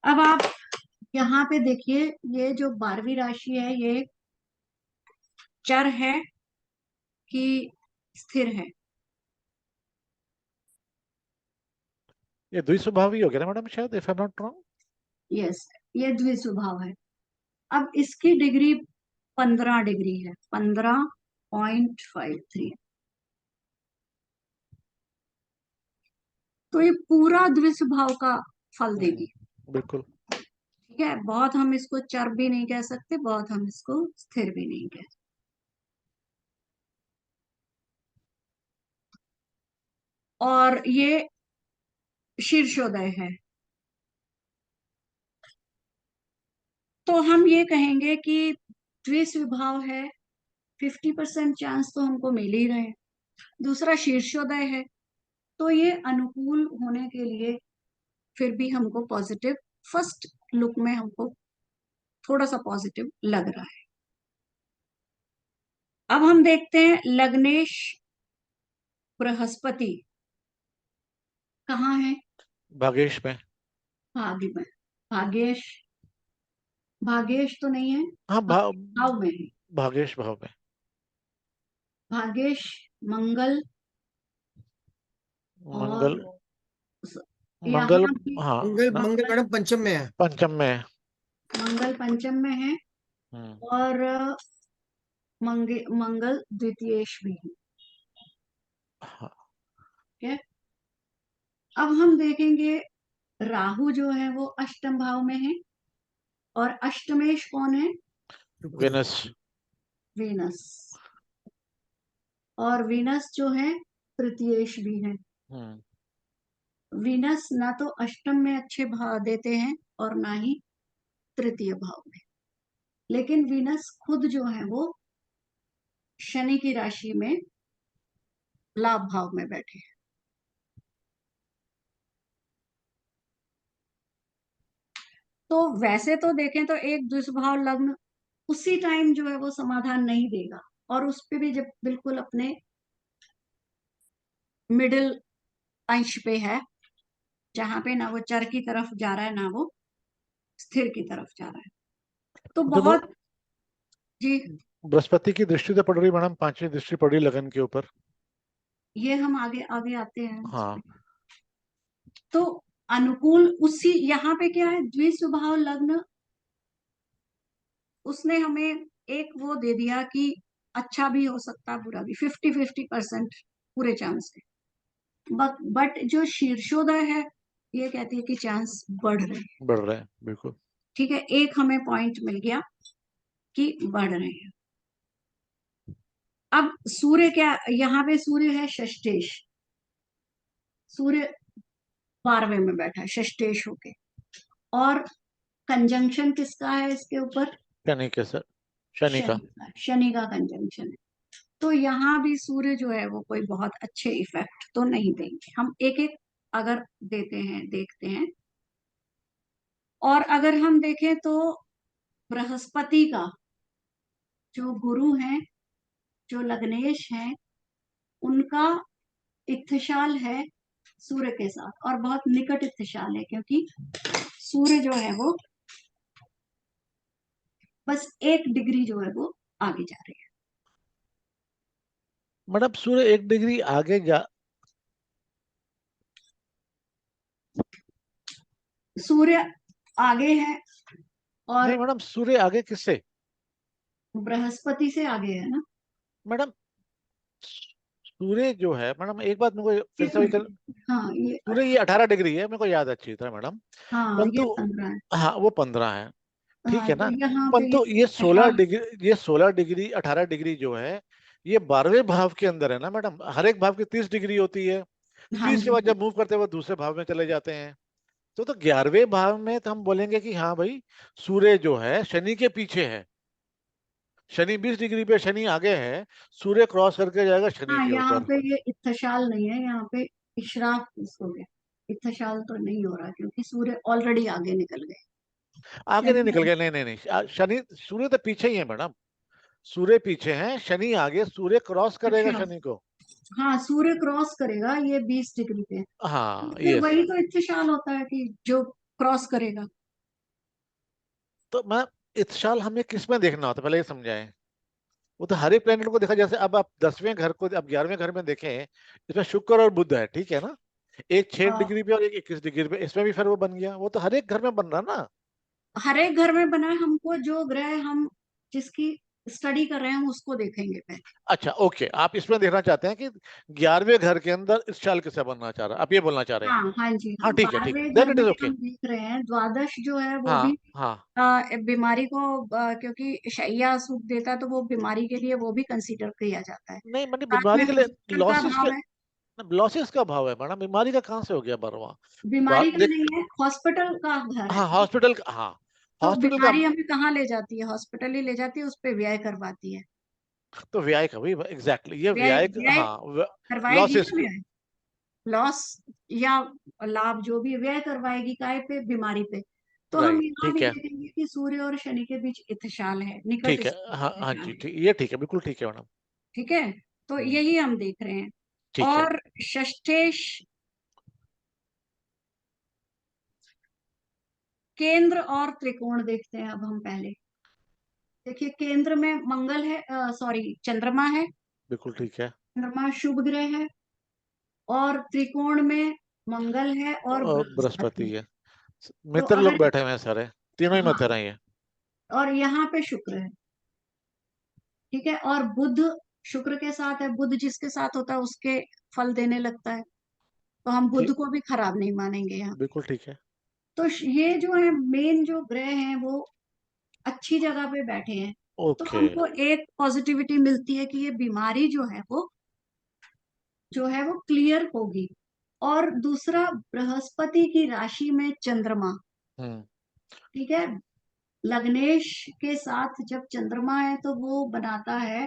अब आप यहाँ पे देखिए, ये जो 12वीं राशि है ये चर है कि स्थिर है? ये द्विस्वभावी हो गया ना मैडम, शायद, if I am not wrong. Yes, ये द्विस्वभाव है। अब इसकी डिग्री 15 डिग्री है, 15.53। तो ये पूरा द्विस्वभाव का फल देगी। बिल्कुल। ठीक है, बहुत हम इसको चर भी नहीं कह सकते, बहुत हम इसको स्थिर भी नहीं कह सकते। और ये शीर्षोदय है, तो हम ये कहेंगे कि द्विस्वभाव है, 50% चांस तो हमको मिल ही रहे हैं। दूसरा शीर्षोदय है, तो ये अनुकूल होने के लिए फिर भी हमको पॉजिटिव, फर्स्ट लुक में हमको थोड़ा सा पॉजिटिव लग रहा है। अब हम देखते हैं लग्नेश बृहस्पति कहाँ है? भागेश में। भाग्य में। भागेश, भागेश तो नहीं है, हाँ, भाव में है। भागेश भाव में। भागेश, मंगल मंगल। और मंगल। यहाँ भी हाँ मंगल ना, मंगल मैडम पंचम में है। पंचम में है। मंगल पंचम में है और मंगल द्वितीयेश भी है। हाँ। ठीक है, अब हम देखेंगे राहु जो है वो अष्टम भाव में है और अष्टमेश कौन है? वेनस। वीनस। और वीनस जो है तृतीयेश भी है। वीनस ना तो अष्टम में अच्छे भाव देते हैं और ना ही तृतीय भाव में, लेकिन वीनस खुद जो है वो शनि की राशि में लाभ भाव में बैठे हैं। तो वैसे तो देखें तो एक दुष्भाव लग्न उसी टाइम जो है वो समाधान नहीं देगा, और उस पे भी जब बिल्कुल अपने मिडिल अंश पे है, जहां पे ना वो चर की तरफ जा रहा है ना वो स्थिर की तरफ जा रहा है, तो जो बहुत। जी, बृहस्पति की दृष्टि तो पड़ रही मैडम, 5वीं दृष्टि पड़ रही लगन के ऊपर। ये हम आगे आगे आते हैं उस हाँ। पे। तो अनुकूल उसी यहाँ पे क्या है, द्विस्वभाव लग्न, उसने हमें एक वो दे दिया कि अच्छा भी हो सकता है बुरा भी, 50-50% पूरे चांस है। बट जो शीर्षोदय है ये कहती है कि चांस बढ़ रहे हैं। बढ़ रहे हैं, बिल्कुल। ठीक है, एक हमें पॉइंट मिल गया कि बढ़ रहे हैं। अब सूर्य क्या, यहाँ पे सूर्य है षष्ठेश, सूर्य 12वें में बैठा है षष्ठेश होके, और कंजंक्शन किसका है इसके ऊपर? शनि के सर, शनि का। शनि का कंजंक्शन है। तो यहाँ भी सूर्य जो है वो कोई बहुत अच्छे इफेक्ट तो नहीं देंगे। हम एक एक अगर देते हैं देखते हैं, और अगर हम देखें तो बृहस्पति का जो गुरु है, जो लग्नेश है, उनका इत्थशाल है सूर्य के साथ, और बहुत निकट इत्थशाल है, क्योंकि सूर्य जो है वो बस 1 डिग्री जो है वो आगे जा रही है। मैडम सूर्य 1 डिग्री आगे जा, सूर्य आगे है और नहीं मैडम, सूर्य आगे किससे? बृहस्पति से आगे है ना मैडम सूर्य जो है मैडम, एक बात मेरे को फिर एक से वही मिनट। हाँ ये, सूर्य ये 18 डिग्री है, मेरे को याद है अच्छी तरह मैडम। हाँ ये परंतु 15 है। हाँ, वो 15 है, ठीक हाँ है तो ना। यहाँ पे परंतु ये सोलह इत्तेफाक। डिग्री ये 16 डिग्री 18 डिग्री जो है, ये 12वें भाव के अंदर है ना मैडम। हर एक भाव की 30 डिग्री होती है। हाँ 30 के जी, बाद जब मूव करते हैं वो दूसरे भाव में चले जाते हैं। तो 11वें भाव में तो हम बोलेंगे कि हाँ भाई, सूर्य जो है शनि के पीछे है। शनि 20 डिग्री पे शनि आगे है, सूर्य क्रॉस करके जाएगा शनि हाँ के यहाँ ऊपर। पे ये इत्थशाल नहीं है, यहाँ पे इशराक इसको गया। इत्थशाल तो नहीं हो रहा क्योंकि सूर्य ऑलरेडी आगे निकल गए। आगे नहीं शनि निकल गया, नहीं नहीं नहीं, शनि सूर्य तो पीछे ही है मैडम, सूर्य पीछे है, शनि आगे, सूर्य क्रॉस करेगा अच्छा, शनि को। हाँ सूर्य क्रॉस करेगा ये 20 डिग्री पे, हाँ फिर यस। वही तो इत्तिशाल होता है कि जो क्रॉस करेगा। तो मैं इत्शाल हमें किस में देखना होता है पहले ये समझाएं। वो तो हर एक प्लेनेट को देखा, जैसे अब आप 10वें घर को, अब 11वें घर में देखें, इसमें शुक्र और बुध है, ठीक है ना, एक 6 अ, डिग्री पे और एक 21 डिग्री पे, इसमें भी फिर वो बन गया, वो तो हर एक घर में बन रहा ना। हर एक घर में बना है, हमको जो ग्रह हम जिसकी स्टडी कर रहे हैं हम उसको देखेंगे पहले। अच्छा ओके, आप इसमें देखना चाहते हैं कि 11वें घर के अंदर इस साल किसे बनना चाह रहा है, आप ये बोलना चाह रहे हैं। हाँ हाँ जी, हाँ हाँ ठीक है, ठीक है, 12वें घर देन इट में इज ओके। हम देख रहे हैं द्वादश जो है वो भी हाँ हाँ। बीमारी को क्योंकि शैया सुख देता है तो वो बीमारी के लिए वो भी कंसीडर किया जाता है। नहीं मतलब साथ में बीमारी के लिए हॉस्पिटल का लॉसेस के, भाव है। लॉसेस का भाव है मैडम, बीमारी का कहाँ से हो गया बरवा। बीमारी का देख, नहीं है, हॉस्पिटल का घर है। हाँ हॉस्पिटल का, हाँ तो हॉस्पिटल का। बीमारी हमें कहाँ ले जाती है, हॉस्पिटल ही ले जाती है, उस पे व्यय करवाती है। तो व्यय का भी एग्जैक्टली ये व्यय व्यय व्यय हाँ, करवाएगी लॉसेस ना, व्यय लॉस या लाभ जो भी व्यय करवाएगी काय पे, बीमारी पे। तो हम राइट यहाँ ठीक भी है, देखेंगे कि सूर्य और शनि के बीच इत्तिशाल है, निकट ठीक है, हाँ हाँ इत्तिशाल जी है। ठीक, ये ठीक है, बिल्कुल ठीक है मैडम। ठीक है, तो हम्म, यही हम देख रहे हैं। ठीक है। और षष्ठेश केंद्र और त्रिकोण देखते हैं अब हम पहले। देखिए केंद्र में मंगल है, सॉरी चंद्रमा है। बिल्कुल ठीक है, चंद्रमा शुभ ग्रह है। और त्रिकोण में मंगल है और और बृहस्पति बृहस्पति है। है, तो मित्र लोग अगर, बैठे हुए हैं सारे, तीनों ही हाँ, मित्र हैं ये। और यहाँ पे शुक्र है। ठीक है, और बुध शुक्र के साथ है, बुध जिसके साथ होता है उसके फल देने लगता है, तो हम बुध ठीक, को भी खराब नहीं मानेंगे यहाँ। बिल्कुल ठीक है। तो ये जो है मेन जो ग्रह हैं वो अच्छी जगह पे बैठे हैं। तो ओके। हमको एक पॉजिटिविटी मिलती है कि ये बीमारी जो है वो क्लियर होगी। और दूसरा, बृहस्पति की राशि में चंद्रमा, हम्म। ठीक है, लग्नेश के साथ जब चंद्रमा है तो वो बनाता है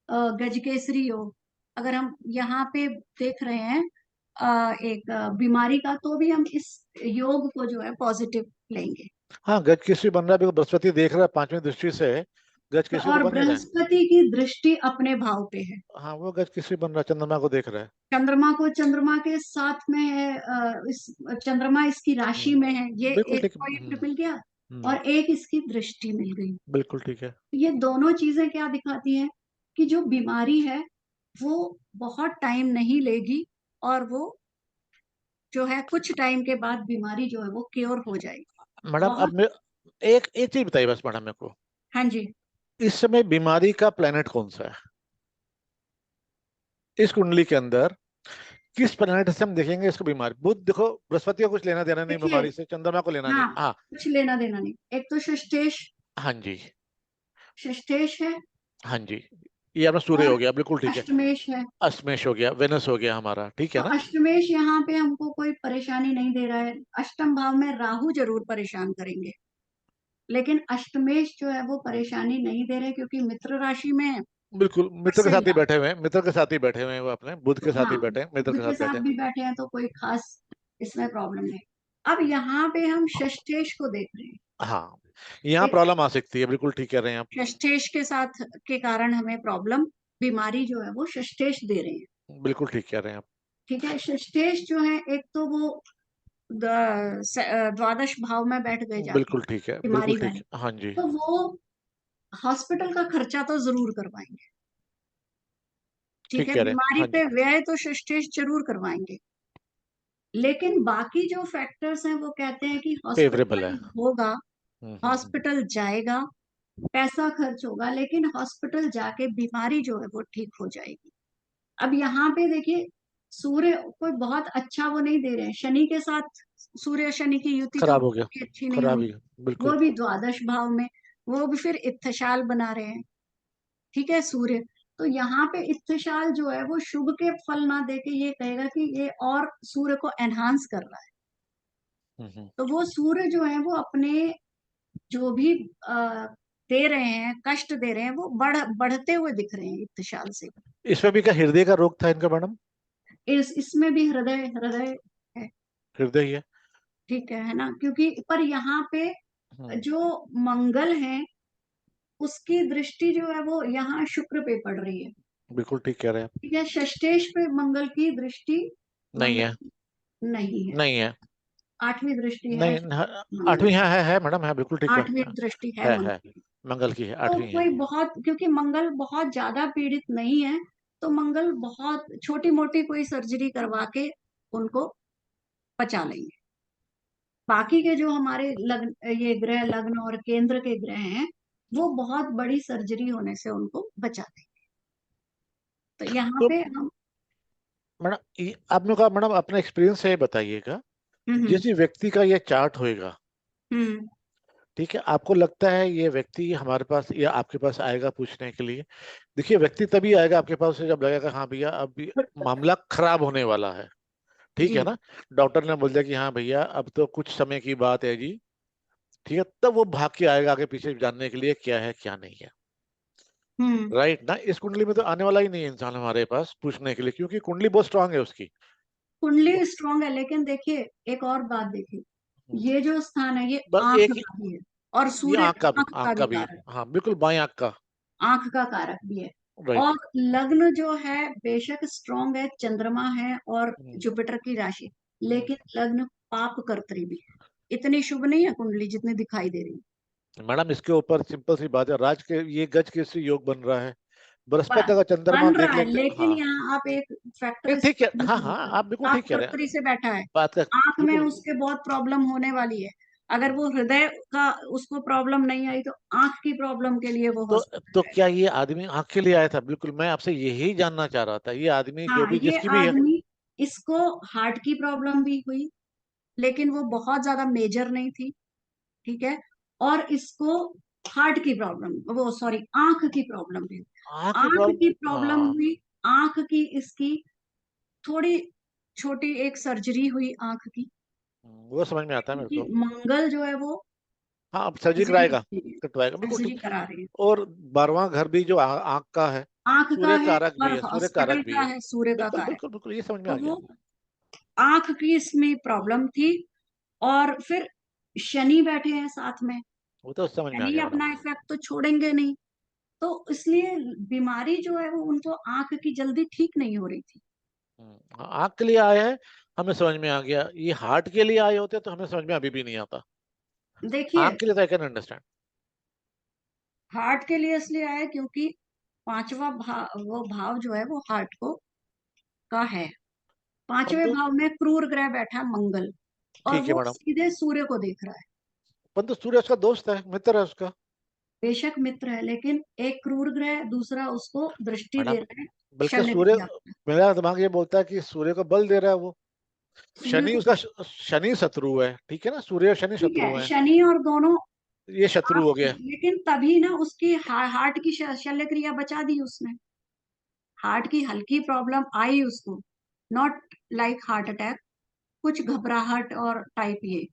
गजकेसरी योग। अगर हम यहाँ पे देख रहे हैं एक बीमारी का, तो भी हम इस योग को जो है पॉजिटिव लेंगे। हाँ गज केसरी बन रहा है बिकॉज़ बृहस्पति देख रहा है 5वीं दृष्टि से, गज केसरी तो और बन ही रहे हैं। बृहस्पति की दृष्टि अपने भाव पे है। हाँ वो गज केसरी बन रहा है, चंद्रमा को देख रहा है। चंद्रमा के साथ में है, इस चंद्रमा इसकी राशि में है, ये बिल्कुल एक ठीक। पॉइंट मिल गया। हम्म, और एक इसकी दृष्टि मिल गई। बिल्कुल ठीक है। ये दोनों चीजें क्या दिखाती हैं कि जो बीमारी है वो बहुत टाइम नहीं लेगी, और वो जो है कुछ टाइम के बाद बीमारी जो है वो क्योर हो जाएगी। मैडम बहुत। अब मैं एक एक चीज बताइए बस मैडम मेरे को, हाँ जी। इस समय बीमारी का प्लेनेट कौन सा है इस कुंडली के अंदर, किस प्लेनेट से हम देखेंगे इसको बीमारी। बुध देखो, बृहस्पति का कुछ लेना देना नहीं देखिए, बीमारी से, चंद्रमा को लेना नहीं, हाँ, हाँ। कुछ लेना देना नहीं। एक तो षष्ठेश, हाँ जी। षष्ठेश है। हाँ जी, ये अपना सूर्य और हो गया, बिल्कुल ठीक है। अष्टमेश है। अष्टमेश हो गया, वेनस हो गया हमारा, ठीक तो है ना। अष्टमेश यहाँ पे हमको कोई परेशानी नहीं दे रहा है। अष्टम भाव में राहु जरूर परेशान करेंगे, लेकिन अष्टमेश जो है वो परेशानी नहीं दे रहे क्योंकि मित्र राशि में है। बिल्कुल, मित्र के सही साथ ही है। बैठे हुए हैं, मित्र के साथ ही बैठे हुए हैं वो, अपने बुध के साथ ही हाँ, बैठे हैं, मित्र बुध के के साथ बैठे साथ हैं। भी बैठे हैं तो कोई खास इसमें प्रॉब्लम नहीं। अब यहाँ पे हम षष्ठेश को देख रहे हैं। हाँ यहाँ एक प्रॉब्लम आ सकती है, बिल्कुल ठीक कह रहे हैं आप। षष्ठेश के साथ के कारण हमें प्रॉब्लम, बीमारी जो है वो षष्ठेश दे रहे हैं। बिल्कुल ठीक कह रहे हैं आप। ठीक है, षष्ठेश जो है एक तो वो द्वादश भाव में बैठ गए जाके बिल्कुल ठीक है, बिल्कुल बीमारी ठीक वाले। है, हाँ जी। तो वो हॉस्पिटल का खर्चा तो जरूर करवाएंगे। ठीक ठीक है, कह रहे हैं, बीमारी हाँ जी। पे व्यय तो षष्ठेश जरूर करवाएंगे। लेकिन बाकी जो फैक्टर्स हैं वो कहते हैं कि फेवरेबल है। हॉस्पिटलाइज होगा, हम्म। हॉस्पिटल जाएगा, पैसा खर्च होगा, लेकिन हॉस्पिटल जाके बीमारी जो है वो ठीक हो जाएगी। अब यहाँ पे देखिए, सूर्य कोई बहुत अच्छा वो नहीं दे रहे हैं। शनि के साथ सूर्य शनि की युति तो खराब हो गया, भी अच्छी नहीं खराब हुई, ही, वो बिल्कुल। भी द्वादश भाव में, वो भी फिर इत्थशाल बना रहे हैं। ठीक है, सूर्य तो यहाँ पे इत्थशाल जो है वो शुभ के फल ना देके ये कहेगा कि ये और सूर्य को एनहांस कर रहा है। हम्म। तो वो सूर्य जो है वो अपने जो भी दे रहे हैं, कष्ट दे रहे हैं, वो बढ़ते हुए दिख रहे हैं इत्तिशाल से। इसमें भी क्या हृदय का रोग था इनका मैडम। इसमें भी हृदय हृदय है। हृदय ही है। ठीक है ना, क्योंकि पर यहाँ पे जो मंगल है उसकी दृष्टि जो है वो यहाँ शुक्र पे पड़ रही है। बिल्कुल ठीक कह रहे हैं। ठीक है, षष्ठेश पे मंगल की दृष्टि नहीं मंगल है, की नहीं है। नहीं है, 8वीं दृष्टि है नहीं मंगल 8वीं की। है मैडम, है बिल्कुल ठीक 8वीं दृष्टि है है, मंगल की। मंगल की है, तो 8वीं है। कोई बहुत, क्योंकि मंगल बहुत ज्यादा पीड़ित नहीं है, तो मंगल बहुत छोटी मोटी कोई सर्जरी करवा के उनको बचा लेंगे। बाकी के जो हमारे लग्न, ये ग्रह लग्न और केंद्र के ग्रह हैं, वो बहुत बड़ी सर्जरी होने से उनको बचा देंगे। तो यहाँ तो पे हम मैडम आप मेरे को मैडम अपने एक्सपीरियंस से बताइएगा, हम्म जिस व्यक्ति का ये चार्ट होएगा, हम्म ठीक है, आपको लगता है ये व्यक्ति हमारे पास या आपके पास आएगा पूछने के लिए? देखिए, व्यक्ति तभी आएगा आपके पास से जब लगेगा हाँ भैया अब मामला खराब होने वाला है, ठीक है जी ना, डॉक्टर ने बोल दिया कि हाँ भैया अब तो कुछ समय की बात है जी, ठीक है, तब वो भाग के आएगा आगे पीछे जानने के लिए क्या है क्या नहीं है। हम्म राइट ना? इस कुंडली में तो आने वाला ही नहीं है इंसान हमारे पास पूछने के लिए, क्योंकि कुंडली बहुत स्ट्रांग है उसकी। कुंडली स्ट्रांग है, लेकिन देखिए एक और बात देखिए, ये जो स्थान है ये बस आंख एक का भी है और ये सूर्य आंख आंख का का भी भी है, कारक, हाँ बिल्कुल बाएं आंख का। आंख का कारक भी है। राइट। और लग्न जो है बेशक स्ट्रांग है, चंद्रमा है और जुपिटर की राशि, लेकिन लग्न पाप कर्त्री भी है। इतनी शुभ नहीं है कुंडली जितनी दिखाई दे रही मैडम इसके ऊपर सिंपल सी बात है, राज के ये गज केसरी योग बन रहा है, है। बृहस्पति का चंद्रमा बन रहा देख है, लेंगे। लेकिन हाँ यहाँ आप एक फैक्टर नहीं इस ठीक है, हाँ हाँ पर आप बिल्कुल पाप ठीक कह रहे हैं, कर्त्री से बैठा है, बात का आंख में बिल्कुल। उसके बहुत प्रॉब्लम होने वाली है। अगर वो हृदय का उसको प्रॉब्लम नहीं आई, तो आंख की प्रॉब्लम के लिए वो तो हॉस्पिटल। क्या ये आदमी आंख के लिए आया था? बिल्कुल, मैं आपसे यही जानना चाह रहा था, ये आदमी जो हाँ, भी ये जिसकी भी है। आदमी, इसको हार्ट की प्रॉब्लम भी हुई, लेकिन वो बहुत ज्यादा मेजर नहीं थी। ठीक है, और इसको हार्ट की प्रॉब्लम, वो सॉरी आंख की प्रॉब्लम भी हुई। आंख की आंख की प्रॉब्लम, प्रॉब्लम हाँ हुई, आंख की इसकी थोड़ी छोटी एक सर्जरी हुई आंख की, वो समझ में आता है मेरे क्योंकि को। मंगल जो है वो हाँ अब सर्जरी सर्जरी कराएगा, कटवाएगा बिल्कुल सर्जरी ठीक। करा रही है। और 12वां घर भी जो आंख का है, आंख का सूर्य है कारक भी और है, सूर्य हॉस्पिटल कारक भी का है। है सूर्य का बिल्कुल कारक। बिल्कुल बिल्कुल, ये समझ में तो आ गया। वो आंख की इसमें प्रॉब्लम थी, और फिर शनि बैठे हैं साथ में, वो तो समझ में आ शनि गया मैडम। अपना इफेक्ट तो छोड़ेंगे नहीं। तो इसलिए बीमारी जो है वो उनको आंख की जल्दी ठीक नहीं हो रही थी। हाँ, आंख के लिए आया है, हमें समझ में आ गया। ये हार्ट के लिए आए होते तो हमें समझ में अभी भी नहीं आता। देखिए, आंख के लिए तो आई कैन अंडरस्टैंड। हार्ट के लिए इसलिए आया क्योंकि पांचवा भाव, वो भाव जो है वो हार्ट को का है। पांचवें परंतु भाव में क्रूर ग्रह बैठा है मंगल, और ठीक है वो मैडम, सीधे सूर्य को देख रहा है। परंतु सूर्य उसका दोस्त है, मित्र है उसका। बेशक मित्र है, लेकिन एक क्रूर ग्रह दूसरा उसको दृष्टि दे मैडम रहा है, बल्कि शल्य सूर्य, क्रिया। मेरा दिमाग ये बोलता है कि सूर्य को बल दे रहा है वो। सूर्य शनि को, उसका शनि शत्रु है, ठीक है ना, सूर्य और शनि ठीक शत्रु है, है, शनि और दोनों ये शत्रु आप, हो गया। लेकिन तभी ना उसकी हार्ट की शल्य क्रिया बचा दी उसने। हार्ट की हल्की प्रॉब्लम आई उसको, नॉट लाइक हार्ट अटैक, कुछ घबराहट और टाइप ये,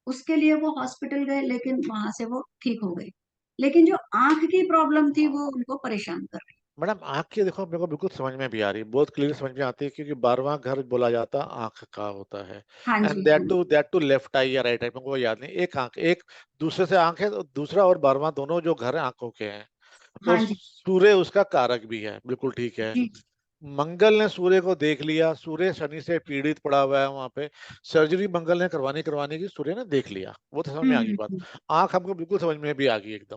उसके लिए वो हॉस्पिटल गए, लेकिन वहां से वो ठीक हो गए। लेकिन जो आंख की प्रॉब्लम थी हाँ वो उनको परेशान कर रही। मैडम, आंख की देखो मेरे को बिल्कुल समझ में भी आ रही है, बहुत क्लियर समझ में आती है, क्योंकि 12वां घर बोला जाता आंख का होता है। हाँ एंड जी, हाँ जी, दैट टू लेफ्ट आई या राइट आई, मेरे को याद नहीं, एक आंख एक दूसरे से आंख है, दूसरा और 12वां दोनों जो घर है आंखों के हैं। और हाँ जी, सूर्य उसका कारक भी है, बिल्कुल ठीक है। जी, मंगल ने सूर्य को देख लिया, सूर्य शनि से पीड़ित पड़ा हुआ है वहां पे, सर्जरी मंगल ने करवानी की, सूर्य ने देख लिया, वो तो समझ में आ गई बात। हम्म। आंख हमको बिल्कुल समझ में भी आ गई एकदम।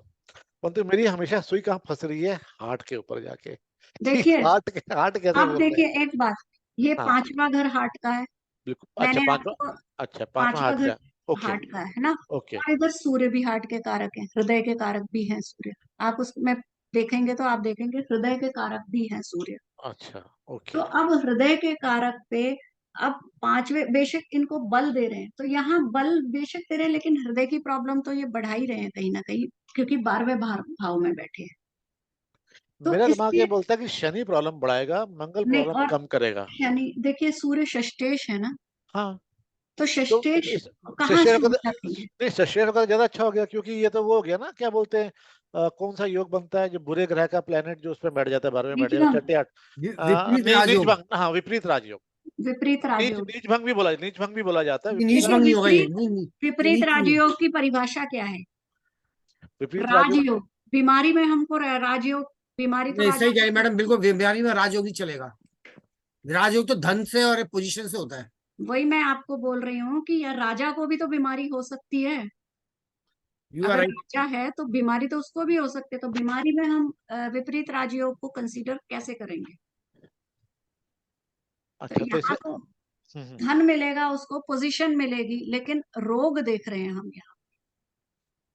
परंतु मेरी हमेशा सुई कहाँ फंस रही है? हार्ट के ऊपर जाके, कि देखिए, हार्ट कैसे अब बोलते हैं? देखिए एक बात, ये हाँ पांचवा घर हार्ट का है। बिल्कुल, अच्छा मैंने पांचवा, आपको अच्छा पांचवा पांचवा हार्ट घर का। ओके हार्ट का है ना, ओके। और इधर सूर्य भी हार्ट के कारक है, हृदय के कारक भी है सूर्य। आप उसमें देखेंगे तो आप देखेंगे हृदय के कारक भी है सूर्य। अच्छा तो ओके। अब हृदय के कारक पे, अब पांचवे बेशक इनको बल दे रहे हैं, तो यहाँ बल बेशक दे रहे हैं, लेकिन हृदय की प्रॉब्लम तो ये बढ़ा ही रहे हैं कहीं ना कहीं, क्योंकि 12वें भाव में बैठे हैं। तो मेरा दिमाग ये इसलिए बोलता है कि शनि प्रॉब्लम बढ़ाएगा, मंगल नहीं, प्रॉब्लम और कम करेगा। शनि देखिए सूर्य षष्ठेश है ना, हाँ तो तो षष्ठेश इस कहाँ शशि शुभ का रखेंगे। नहीं, शशि का ज्यादा अच्छा हो गया, क्योंकि ये तो वो हो गया ना, क्या बोलते हैं, कौन सा योग बनता है जो बुरे ग्रह का प्लेनेट जो उस पर बैठ जाता है, 12वें बैठ जाता विक्रम, है, छठे आठ, विपरीत नीच राजयोग। भंग, हाँ विपरीत राजयोग। विपरीत राजयोग। नीच भंग भी बोला जाता है। नीच देखिए भंग नहीं होगा ये, विपरीत नहीं विपरीत नीच नहीं। राजयोग की परिभाषा क्या है? विपरीत राजयोग राजयोग, बीमारी में हमको राजयोग, बीमारी तो नहीं सही कह रही राजयोग। मैडम, बिल्कुल बीमारी में राजयोग चलेगा। राजयोग तो धन से और पोजीशन से होता है। वही मैं आपको बोल रही हूँ कि यार राजा को भी तो बीमारी हो सकती है। यू आर अगर राइट। राजा है तो बीमारी तो उसको भी हो सकती है, तो बीमारी में हम विपरीत राजयोग को कंसीडर कैसे करेंगे? तो अच्छा, तो यहाँ इसे तो धन मिलेगा उसको, पोजीशन मिलेगी, लेकिन रोग देख रहे हैं हम यहाँ।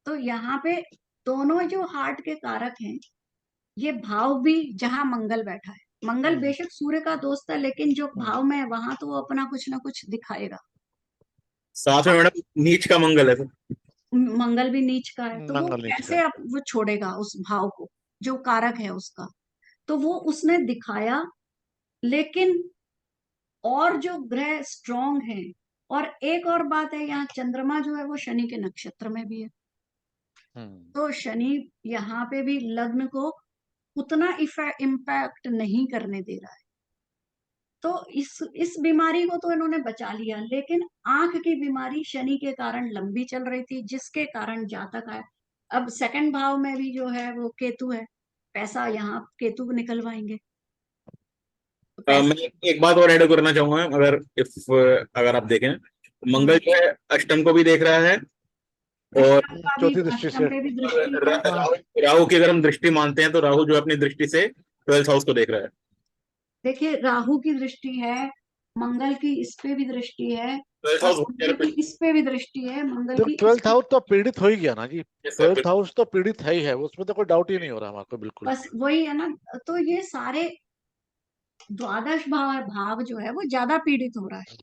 तो यहाँ पे दोनों जो हार्ट के कारक हैं, ये भाव भी जहाँ मंगल बैठा है, मंगल बेशक सूर्य का दोस्त है, लेकिन जो भाव में है वहां तो वो अपना कुछ ना कुछ दिखाएगा। साथ में मैडम नीच का मंगल है। मंगल भी नीच का है, तो वो मंगल नीच का कैसे अब वो छोड़ेगा उस भाव को जो कारक है उसका? तो वो उसने दिखाया, लेकिन और जो ग्रह स्ट्रांग है। और एक और बात है, यहाँ चंद्रमा जो है वो शनि के नक्षत्र में भी है, तो शनि यहाँ पे भी लग्न को उतना इम्पैक्ट नहीं करने दे रहा है। तो इस बीमारी को तो इन्होंने बचा लिया, लेकिन आंख की बीमारी शनि के कारण लंबी चल रही थी, जिसके कारण जातक आया। अब सेकंड भाव में भी जो है वो केतु है, पैसा यहाँ केतु निकलवाएंगे, तो पैसा। मैं एक बात और ऐड करना चाहूंगा, अगर आप देखें, मंगल जो है अष्टम को भी देख रहा है, और अष्टम का भी, चौथी दृष्टि अष्टम से। पे भी दृष्टि है। राहु की अगर हम दृष्टि मानते हैं तो राहु जो है अपनी दृष्टि से 12th हाउस को देख रहा है। देखिए राहु की दृष्टि है, मंगल की इस पे भी दृष्टि है, 12th और हाउस मंगल की इस पे भी दृष्टि है, मंगल तो की इस 12th हाउस तो पीड़ित हो ही गया ना जी। Yes, sir, 12th हाउस तो पीड़ित है ही है, उसमें तो कोई डाउट ही नहीं हो रहा हमारे को बिल्कुल। बस वही है ना। तो ये सारे द्वादश भाव जो है वो ज्यादा पीड़ित हो रहा है,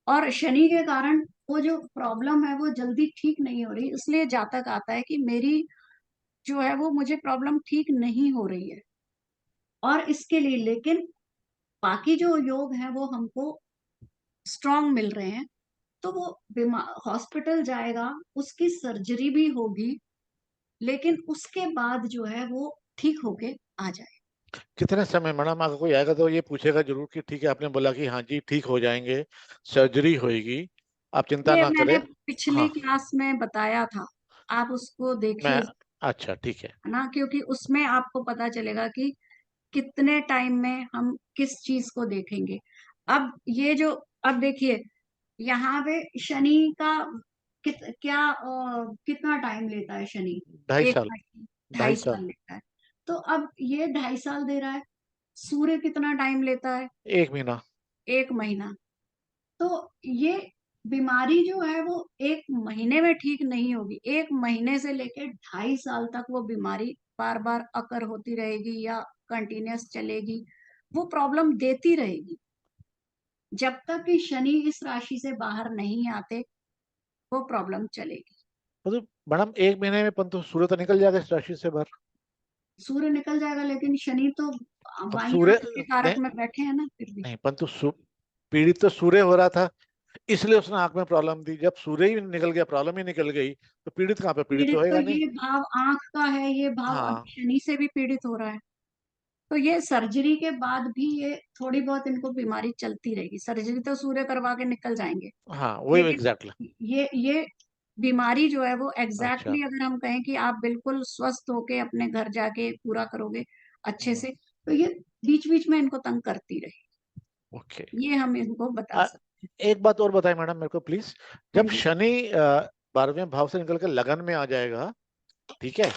और शनि के कारण वो जो प्रॉब्लम है वो जल्दी ठीक नहीं हो रही, इसलिए जातक आता है कि मेरी जो है वो मुझे प्रॉब्लम ठीक नहीं हो रही है। और इसके लिए लेकिन बाकी जो योग है वो हमको स्ट्रांग मिल रहे हैं, तो वो बीमार हॉस्पिटल जाएगा, उसकी सर्जरी भी होगी, लेकिन उसके बाद जो है वो ठीक होके आ जाए। कितने समय मैडम, अगर कोई आएगा तो ये पूछेगा जरूर कि ठीक है आपने बोला कि हाँ जी ठीक हो जाएंगे, सर्जरी होएगी, आप चिंता ये ना मैंने करें। पिछली हाँ, क्लास में बताया था, आप उसको मैं, देखिए, अच्छा ठीक है। है ना, क्योंकि उसमें आपको पता चलेगा कि कितने टाइम में हम किस चीज को देखेंगे। अब ये जो, अब देखिए यहाँ पे शनि का कितना टाइम लेता है शनि? 2.5 एक साल। महीने, ढाई 2.5 साल साल लेता है। तो अब ये 2.5 साल दे रहा है। सूर्य कितना टाइम लेता है? 1 महीना। 1 महीना। तो ये बीमारी जो है वो 1 महीने में ठीक नहीं होगी, 1 महीने से लेकर 2.5 साल तक वो बीमारी बार बार अकर होती रहेगी या कंटिन्यूस चलेगी, वो प्रॉब्लम देती रहेगी जब तक कि शनि इस राशि से बाहर नहीं आते, वो प्रॉब्लम चलेगी। तो मैडम 1 महीने में परंतु सूर्य तो निकल जाएगा इस राशि से बाहर। सूर्य निकल जाएगा, लेकिन शनि तो अब बाई सूर्य आंख के कारक नहीं, में बैठे हैं ना फिर भी। नहीं परंतु पीड़ित तो सूर्य हो रहा था, इसलिए उसने आंख में प्रॉब्लम दी। जब सूर्य ही निकल गया, प्रॉब्लम ही निकल गई, तो पीड़ित कहाँ पे, पीड़ित तो पीड़ित तो होएगा नहीं। ये भाव आंख का है, ये भाव हाँ अभी शनि से भी पीड़ित हो रहा है। तो ये सर्जरी के बाद भी ये थोड़ी बहुत इनको बीमारी चलती रहेगी, सर्जरी तो सूर्य करवा के निकल जाएंगे, हाँ, वही लेकिन एग्जैक्टली। ये बीमारी जो है वो अच्छा। एग्जैक्टली अगर हम कहें कि आप बिल्कुल स्वस्थ होके अपने घर जाके पूरा करोगे अच्छे से, तो ये बीच बीच में इनको तंग करती रहे, ओके। ये हम इनको बता सकते एक बात और बताएं मैडम मेरे को प्लीज। हैं। जब हाँ जी। शनि 12वें भाव से निकल कर लगन में आ जाएगा, ठीक है,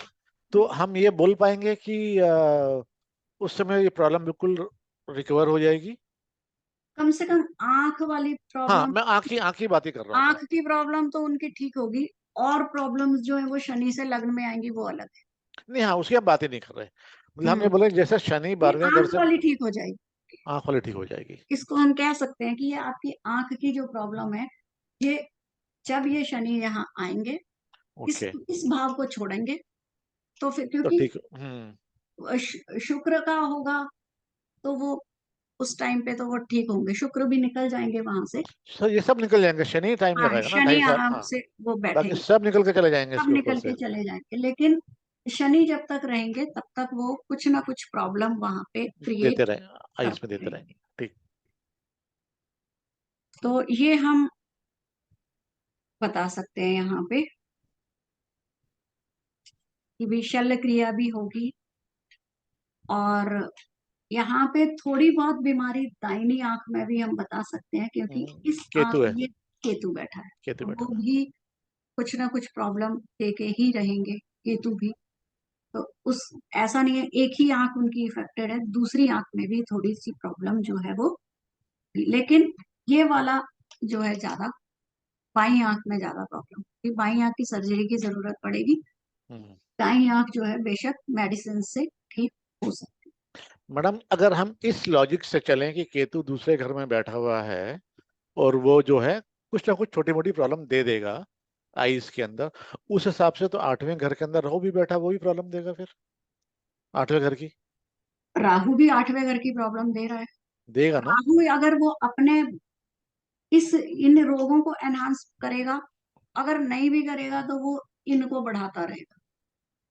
तो हम ये बोल पाएंगे कि उस समय ये प्रॉब्लम बिल्कुल रिकवर हो जाएगी। कम से कम आंख वाली हाँ, प्रॉब्लम, मैं आंख की बात ही कर रहा हूँ आंख मैडम। की प्रॉब्लम तो उनकी ठीक होगी, और प्रॉब्लम्स जो है वो शनि से लग्न में आएंगी, वो अलग है। नहीं, हाँ उसकी हम बात ही नहीं कर रहे, मतलब हम ये हम्म। बोले जैसे शनि ये 12वें घर आंख से। वाली ठीक हो जाएगी, आंख वाली ठीक हो जाएगी। इसको हम कह सकते हैं कि ये आपकी आंख की जो प्रॉब्लम है, ये जब ये शनि यहाँ आएंगे, ओके। इस भाव को छोड़ेंगे, तो फिर तो क्योंकि ठीक। शुक्र का होगा, तो वो उस टाइम पे तो वो ठीक होंगे, शुक्र भी निकल जाएंगे वहां से। सर ये सब निकल जाएंगे, शनि टाइम हाँ, लगाएगा ना शनि 2.5 साल। आराम हाँ, से वो बाकी बैठेंगे, सब निकल के चले जाएंगे सब इसके ऊपर निकल से। के चले जाएंगे, लेकिन शनि जब तक रहेंगे तब तक वो कुछ ना कुछ प्रॉब्लम वहां पे देते क्रिएट रहे, आइस में करते देते रहेंगे। रहेंगे। ठीक। तो ये हम बता सकते हैं यहाँ पे कि भी शल्य क्रिया भी होगी। और यहाँ पे थोड़ी बहुत बीमारी दाहिनी आंख में भी हम बता सकते हैं, क्योंकि इस केतु आंख है, में केतु बैठा है, केतु तो बैठा वो है। भी कुछ ना कुछ प्रॉब्लम देके ही रहेंगे, केतु भी। तो उस ऐसा नहीं है एक ही आंख उनकी इफेक्टेड है, दूसरी आंख में भी थोड़ी सी प्रॉब्लम जो है वो, लेकिन ये वाला जो है ज्यादा, बाई आंख में ज्यादा प्रॉब्लम, कि बाई आंख की सर्जरी की जरूरत पड़ेगी। हम्म। दाई आंख जो है बेशक मेडिसिन से ठीक हो सकती मैडम अगर हम इस लॉजिक से चलें कि केतु दूसरे घर में बैठा हुआ है और वो जो है कुछ ना कुछ छोटी मोटी प्रॉब्लम दे देगा आईज के अंदर, उस हिसाब से तो 8वें घर के अंदर राहु भी बैठा, वो भी प्रॉब्लम देगा फिर 8वें घर की, है। राहु भी 8वें घर की प्रॉब्लम दे रहा है। देगा ना। राहु अगर वो अपने इन रोगों को एनहांस करेगा, अगर नहीं भी करेगा तो वो इनको बढ़ाता रहेगा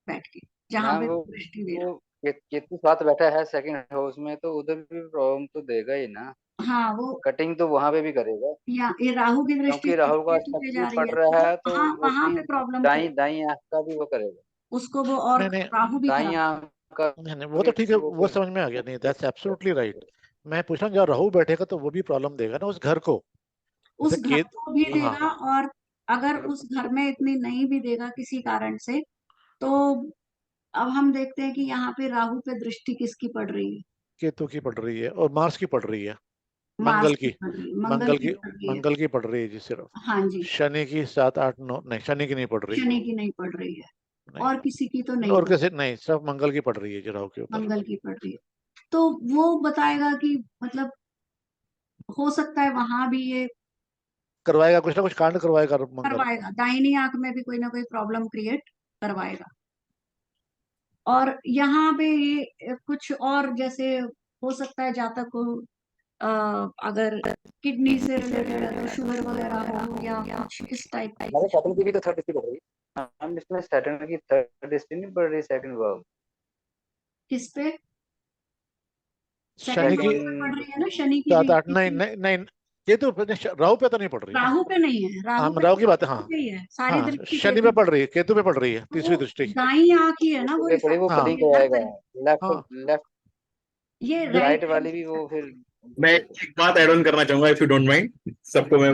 बैठ के, जहां मैम पे वो दृष्टि दे वो रहा केतु साथ बैठा है सेकंड हाउस में, तो उधर भी प्रॉब्लम तो देगा ही ना। है। हाँ, वो कटिंग तो वहां पे भी करेगा, या ये राहु की दृष्टि क्योंकि राहु का केतु पे जा तकलीफ रही पड़ है, रहा तो है तो वहां वो वहां भी पे प्रॉब्लम दाई करेगा दाई आंख का भी वो करेगा। उसको वो, और नहीं नहीं राहु भी दाई खराब। आंख का नहीं नहीं, वो तो भी ठीक है, वो वो फिर समझ में आ गया। नहीं, दैट्स एब्सोल्युटली राइट। करेगा। मैं पूछ रहा हूँ जब राहु बैठेगा तो वो भी प्रॉब्लम देगा ना उस घर को, जैसे उस घर को भी जी हाँ, देगा, और अगर और उस घर में इतनी नहीं भी देगा किसी कारण से, तो अब हम देखते हैं कि यहाँ पे राहु पे दृष्टि किसकी पड़ रही है। केतु की पड़ रही है और मार्स की पड़ रही है, मार्स मंगल की की, पड़ रही है, मंगल मंगल की की, पड़ रही है। मंगल की पड़ रही है जी सिर्फ। हाँ जी, शनि की 7 8 9 नहीं, शनि की नहीं पड़ रही। शनि की नहीं पड़ रही है, नहीं, और किसी की तो नहीं और पड़, किसी नहीं, सिर्फ मंगल की पड़ रही है जी राहु के ऊपर। मंगल की पड़ रही है। तो वो बताएगा कि मतलब हो सकता है वहां भी ये करवाएगा, कुछ ना कुछ कांड करवाएगा मंगल। करवाएगा, दाहिनी आंख में भी कोई ना कोई प्रॉब्लम क्रिएट करवाएगा। और यहाँ पे ये कुछ और जैसे हो सकता है जातक को अगर किडनी से रिलेटेड अगर शुगर वगैरह हो या कुछ इस टाइप की, हमारे सैटर्न की भी तो थर्ड डिस्ट्रिक्ट पड़ रही है। हम इसमें सैटर्न की थर्ड डिस्ट्रिक्ट नहीं पड़ रही, सेकंड भाव। किस पे शनि सेकंड की हाउस में पड़ रही है ना, शनि की भी 7 8 नहीं नहीं नहीं, केतु पे नहीं, राहु पे तो नहीं पड़ रही ना। राहु पे नहीं है, राहु हाँ पे राहु तो की बात है, केतु हाँ। पे ही है, सारी हाँ दृष्टि शनि केतु पे पे। पड़ रही है, केतु पे पड़ रही है, तो वो तीसरी दृष्टि। दाई आंख ही है ना, वो पे पड़ी वो इफेक्ट हाँ कटिंग करेगी हर कराएगा। तरीके। लेफ्ट हाँ लेफ्ट ये राइट राइट वाली भी वो फिर मैं एक बात ऐड ऑन करना चाहूंगा, इफ यू डोंट माइंड। सबको मैं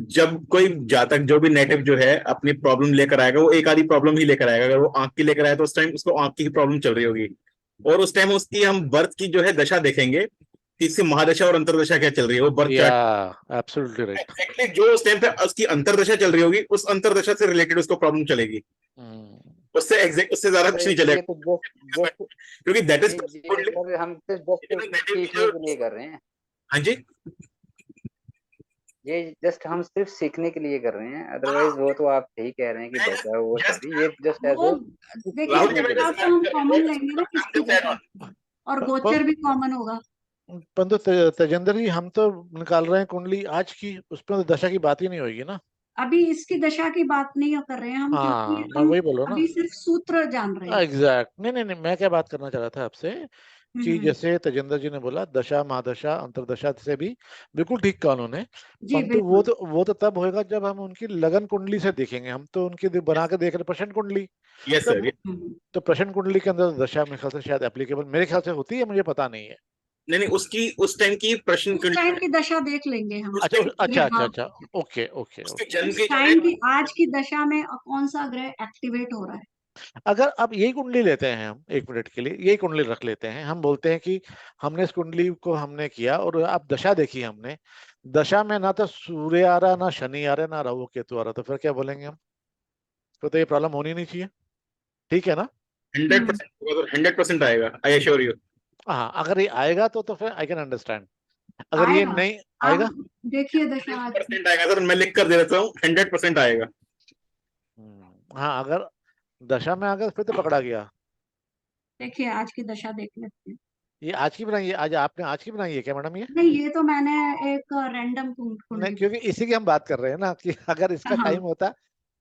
जब कोई जातक जो भी नेटिव जो है अपनी प्रॉब्लम लेकर आएगा, वो एक आधी प्रॉब्लम ही लेकर आएगा। अगर वो आंख की लेकर आया तो उस टाइम उसको आंख की ही प्रॉब्लम चल रही होगी, और उस टाइम उसकी हम बर्थ की जो है दशा देखेंगे कि इसकी महादशा और अंतरदशा क्या चल रही है, वो बर्थ या चार्ट एब्सोल्युटली राइट। एग्जैक्टली जो उस टाइम पे उसकी अंतरदशा चल रही होगी, उस अंतरदशा से रिलेटेड उसको प्रॉब्लम चलेगी। उससे एग्जैक्ट उससे ज्यादा कुछ नहीं ये चलेगा, तो जस्ट जस्ट क्योंकि दैट इज ये सर हम तो जस्ट सीखने के लिए कर रहे हैं। हाँ जी। ये जस्ट हम सिर्फ सीखने के लिए कर रहे हैं, अदरवाइज वो तो आप सही कह रहे हैं कि बचा वो जस्ट सभी, ये जस्ट एज वो ए देखिए, राहुल जी, सीखने के दशा लिए। तो हम कॉमन लेंगे ना किसकी दशा, और गोचर भी कॉमन होगा। परंतु तेजेंद्र जी, हम तो निकाल रहे हैं कुंडली आज की, उसमें तो दशा की बात ही नहीं होगी ना। अभी इसकी दशा की बात नहीं कर रहे हैं हम, हाँ, क्योंकि मैं हम वही बोल रहा हूँ अभी सिर्फ सूत्र जान रहे ना, हैं। एग्जैक्ट। नहीं नहीं नहीं, मैं क्या बात करना चाह रहा था आपसे कि हम्म, जैसे तेजेंद्र जी ने बोला दशा महादशा अंतरदशा से भी बिल्कुल ठीक कहा उन्होंने। जी परंतु बिल्कुल। वो तो तब होएगा जब हम उनकी लगन कुंडली से देखेंगे। हम तो उनकी बना के देख रहे प्रश्न कुंडली, यस तो सर। तो प्रश्न कुंडली के अंदर दशा मेरे ख्याल से शायद एप्लीकेबल, मेरे ख्याल से होती है, मुझे पता नहीं है। नहीं नहीं, उसकी उस टाइम की प्रश्न उस टाइम की दशा देख लेंगे हम। उस अच्छा टाइम अच्छा अच्छा हाँ, अच्छा, ओके ओके उसके ओके। जन्म उस की जो है टाइम की आज की दशा में कौन सा ग्रह एक्टिवेट हो रहा है। अगर आप यही कुंडली लेते हैं, हम 1 मिनट के लिए यही कुंडली रख लेते हैं, हम बोलते हैं कि हमने इस कुंडली को हमने किया और आप दशा देखी हमने, दशा में ना तो सूर्य आ रहा, ना शनि आ रहा, ना राहु केतु आ रहा, तो फिर क्या बोलेंगे हम? तो ये प्रॉब्लम होनी नहीं चाहिए, ठीक है ना। 100% होगा, तो 100% आएगा, आई एश्योर यू। हाँ, अगर ये आएगा तो फिर आई कैन अंडरस्टैंड। अगर ये आएगा, नहीं आप आएगा, देखिए दशा आज की। 100% आएगा सर, मैं लिख कर दे देता हूँ, 100% आएगा। हाँ अगर दशा में आ गया फिर तो पकड़ा गया। देखिए आज की दशा देख लेते हैं। ये आज की बनाई है, आज आपने आज की बनाई है क्या मैडम ये? नहीं, ये तो मैंने एक रैंडम नहीं, कुंडली। क्योंकि इसी की हम बात कर रहे हैं ना कि अगर इसका हाँ टाइम होता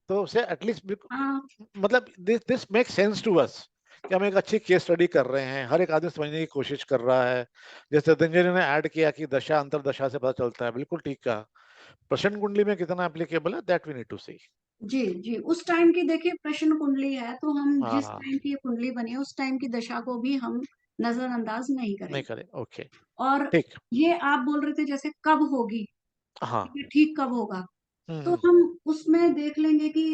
तो उसे एटलीस्ट, हाँ, मतलब this this make sense to us कि हम एक अच्छी केस स्टडी कर रहे हैं, हर एक आदमी समझने की कोशिश कर रहा है। जैसे दिनचर्या ने ऐड किया कि दशा अंतरदशा से पता चलता है, बिल्कुल ठीक कहा। प्रश्न कुंडली में कितना एप्लीकेबल है, दैट वी नीड टू सी। जी जी, उस टाइम की देखिए प्रश्न कुंडली है, तो हम जिस हाँ, टाइम की ये कुंडली बनी है उस टाइम की दशा को भी हम नजरअंदाज नहीं नहीं करेंगे। करे, ओके, और ठीक। ये आप बोल रहे थे जैसे कब होगी, हाँ, ये ठीक कब होगा, तो हम्म, हम उसमें देख लेंगे कि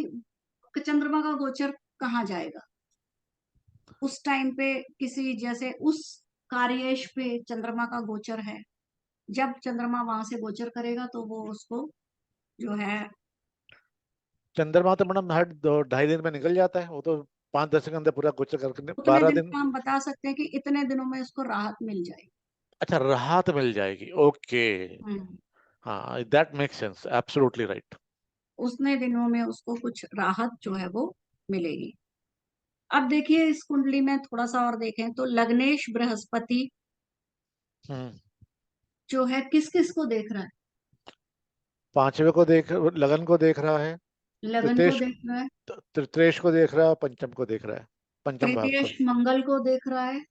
चंद्रमा का गोचर कहाँ जाएगा। उस टाइम पे किसी जैसे उस कार्येश पे चंद्रमा का गोचर है, जब चंद्रमा वहां से गोचर करेगा तो वो उसको जो है चंद्रमा तो मैडम हर 2-2.5 दिन में निकल जाता है, वो तो 5-10 के अंदर पूरा गोचर करके उतने 12 दिन दिन। में हम बता सकते हैं कि इतने दिनों में उसको राहत मिल जाएगी। अच्छा, राहत मिल जाएगी, ओके। हम्म, हाँ, that makes sense, absolutely right. उतने दिनों में उसको कुछ राहत जो है वो मिलेगी। अब देखिए इस कुंडली में थोड़ा सा और देखें तो लग्नेश बृहस्पति हम्म, जो है किस किस को देख रहा है। 5वें को देख, लगन को देख रहा है, लगन को तृतीयेश, देख रहा है, तृतीयेश को देख रहा है, पंचम को देख रहा है, पंचम भाव को। तृतीयेश मंगल को देख रहा है,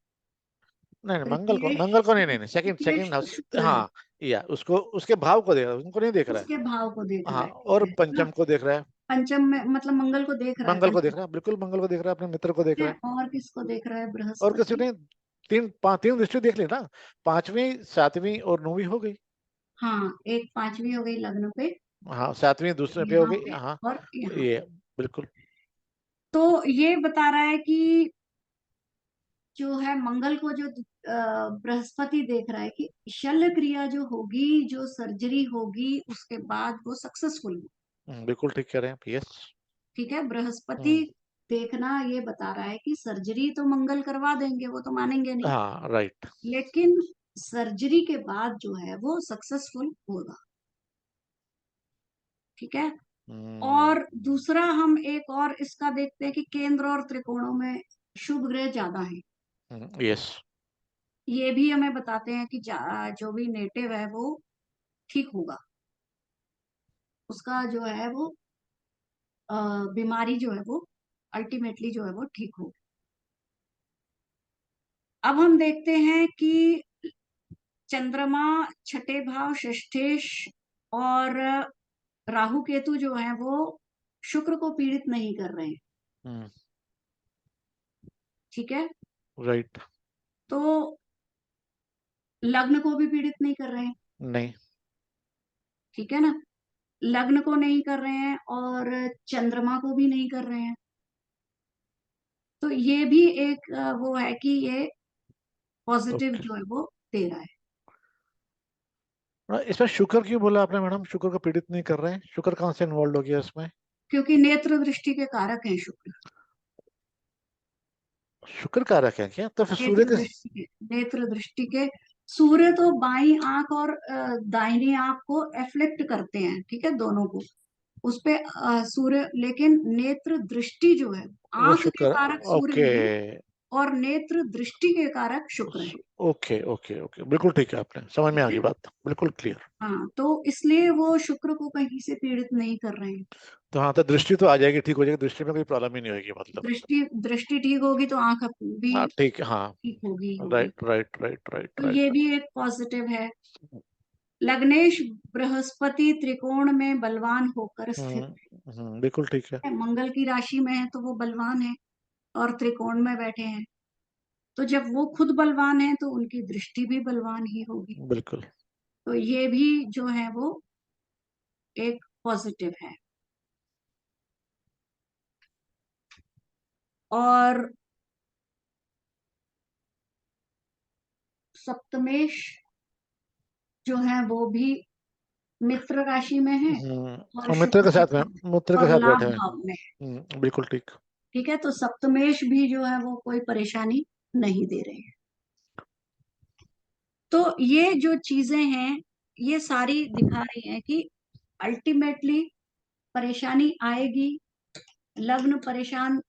नहीं नहीं, तृतीयेश मंगल को नहीं, नहीं नहीं, सेकंड तृतीयेश सेकंड तो हाउस। शुक्र है, हाँ, या उसको, उसके भाव को देख रहा है, उनको नहीं देख रहा है। उसके भाव को देख रहा हाँ, है, और ठीक है ना। पंचम को देख रहा है, पंचम में मतलब मंगल को देख रहा है, मंगल को देख पंचम रहा है, बिल्कुल मंगल को देख रहा है, अपने मित्र को देख रहा में। है। और किसको देख रहा है, और किसी बृहस्पति। ने तीन दृष्टि देख ली ना, 5वीं 7वीं और 9वीं हो गई। हाँ, एक पांचवी हो गई लग्न पे, हाँ, 7वीं दूसरे पे हो यहाँ गई, पे हाँ। और यहाँ ये पे। बिल्कुल। तो ये बता रहा है कि जो है मंगल को जो बृहस्पति देख रहा है कि शल्य क्रिया जो होगी, जो सर्जरी होगी उसके बाद वो सक्सेसफुल हो। बिल्कुल ठीक कह रहे हैं, यस। ठीक है, बृहस्पति हम्म, देखना ये बता रहा है कि सर्जरी तो मंगल करवा देंगे, वो तो मानेंगे नहीं, हाँ, राइट। लेकिन सर्जरी के बाद जो है वो सक्सेसफुल होगा। ठीक है। हम्म, और दूसरा हम एक और इसका देखते हैं कि केंद्र और त्रिकोणों में शुभ ग्रह ज्यादा है। यस। ये भी हमें बताते हैं कि जो भी नेटिव है वो ठीक होगा, उसका जो है वो बीमारी जो है वो अल्टीमेटली जो है वो ठीक हो। अब हम देखते हैं कि चंद्रमा छठे भाव षष्ठेश और राहु केतु जो है वो शुक्र को पीड़ित नहीं कर रहे हैं। ठीक है, राइट। तो लग्न को भी पीड़ित नहीं कर रहे हैं। नहीं। ठीक है ना, लग्न को नहीं कर रहे हैं और चंद्रमा को भी नहीं कर रहे हैं। तो ये भी एक वो है कि ये पॉजिटिव ओके, जो है वो दे रहा है। इसमें शुक्र क्यों बोला आपने मैडम, शुक्र को पीड़ित नहीं कर रहे हैं, शुक्र कहाँ से इन्वॉल्व हो गया इसमें? क्योंकि नेत्र दृष्टि के कारक हैं शुक्र। शुक्र कारक है क्या, तो फिर सूर्य नेत्र के? दृष्टि के, नेत्र दृष्टि के सूर्य तो बाई आंख और दाहिनी आंख को एफ्लेक्ट करते हैं, ठीक है, दोनों को उस पे सूर्य, लेकिन नेत्र दृष्टि जो है वो आंख के शुक्र, कारक सूर्य ओके। है और नेत्र दृष्टि के कारक शुक्र है। ओके ओके ओके, बिल्कुल ठीक है, आपने समझ में ठीक आ है, गई बात, बिल्कुल क्लियर। हाँ, तो इसलिए वो शुक्र को कहीं से पीड़ित नहीं कर रहे हैं। तो हाँ, तो दृष्टि तो आ जाएगी, ठीक हो जाएगी, दृष्टि में कोई प्रॉब्लम ही नहीं होगी मतलब। दृष्टि दृष्टि ठीक होगी तो आंख भी हाँ, ठीक है, हाँ। ठीक होगी। राइट राइट राइट राइट तो ये राइट। भी एक पॉजिटिव है। लग्नेश बृहस्पति त्रिकोण में बलवान होकर स्थित बिल्कुल ठीक है। है, मंगल की राशि में है तो वो बलवान है और त्रिकोण में बैठे हैं, तो जब वो खुद बलवान है तो उनकी दृष्टि भी बलवान ही होगी। बिल्कुल। तो ये भी जो है वो एक पॉजिटिव है। और सप्तमेश जो है वो भी मित्र राशि में है और और मित्र शुक्र के के साथ में, साथ मित्र के और साथ लाभ बैठे हैं। भाव में। बिल्कुल ठीक। ठीक है, तो सप्तमेश भी जो है वो कोई परेशानी नहीं दे रहे हैं। तो ये जो चीजें हैं ये सारी दिखा रही हैं कि अल्टीमेटली परेशानी आएगी, लग्न परेशान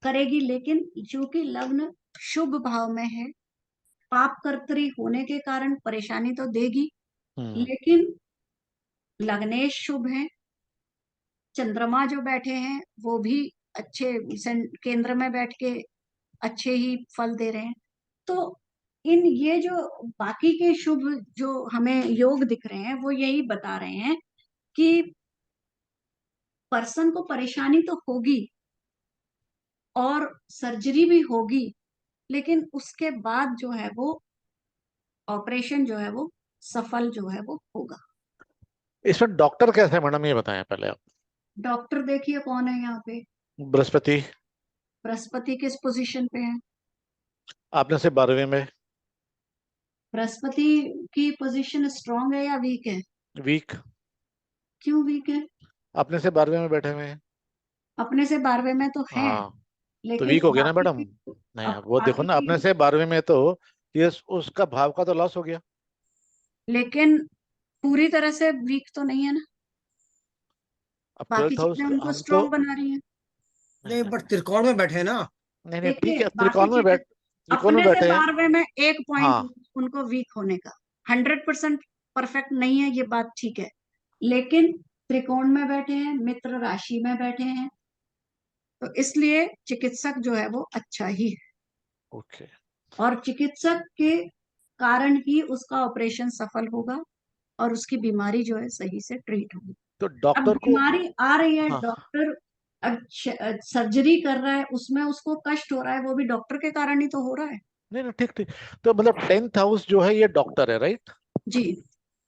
करेगी, लेकिन चूंकि लग्न शुभ भाव में है, पाप कर्तरी होने के कारण परेशानी तो देगी, हम्म लेकिन लग्नेश शुभ है, चंद्रमा जो बैठे हैं वो भी अच्छे केंद्र में बैठ के अच्छे ही फल दे रहे हैं। तो इन ये जो बाकी के शुभ जो हमें योग दिख रहे हैं वो यही बता रहे हैं कि पर्सन को परेशानी तो होगी और सर्जरी भी होगी, लेकिन उसके बाद जो है वो ऑपरेशन जो है वो सफल जो है वो होगा। इसमें डॉक्टर कैसे है मैडम, ये बताएं पहले आप। डॉक्टर देखिए कौन है यहाँ पे। बृहस्पति। बृहस्पति किस पोजीशन पे है? आपने से 12वें में। बृहस्पति की पोजीशन स्ट्रांग है या वीक है? वीक। क्यों वीक है? अपने से 12वें में बैठे हुए हैं। अपने से 12वें में तो है, हाँ तो लेकिन वीक हो गया ना बाकी मैडम। की नहीं वो देखो बाकी ना, अपने की से 12वें में तो ये उसका भाव का तो लॉस हो गया। लेकिन पूरी तरह से वीक तो नहीं है ना, अब बाकी 12th हाउस चीजें उनको हम तो स्ट्रांग बना रही हैं। नहीं बट त्रिकोण में बैठे हैं ना। नहीं नहीं ठीक देखिए है, बाकी चीजें त्रिकोण में अपने से बैठे हैं। 12वें में एक पॉइंट हाँ उनको वीक होने का, 100% परफेक्ट नहीं है ये बात, ठीक है, लेकिन त्रिकोण में बैठे हैं, मित्र राशि में बैठे हैं, तो इसलिए चिकित्सक जो है वो अच्छा ही है, ओके। और चिकित्सक के कारण ही उसका ऑपरेशन सफल होगा और उसकी बीमारी जो है सही से ट्रीट होगी। तो अब डॉक्टर को। बीमारी आ रही है, हाँ डॉक्टर सर्जरी कर रहा है, उसमें उसको कष्ट हो रहा है, वो भी डॉक्टर के कारण ही तो हो रहा है। नहीं नहीं ठीक ठीक। तो मतलब 10th हाउस जो है ये डॉक्टर है, राइट। जी।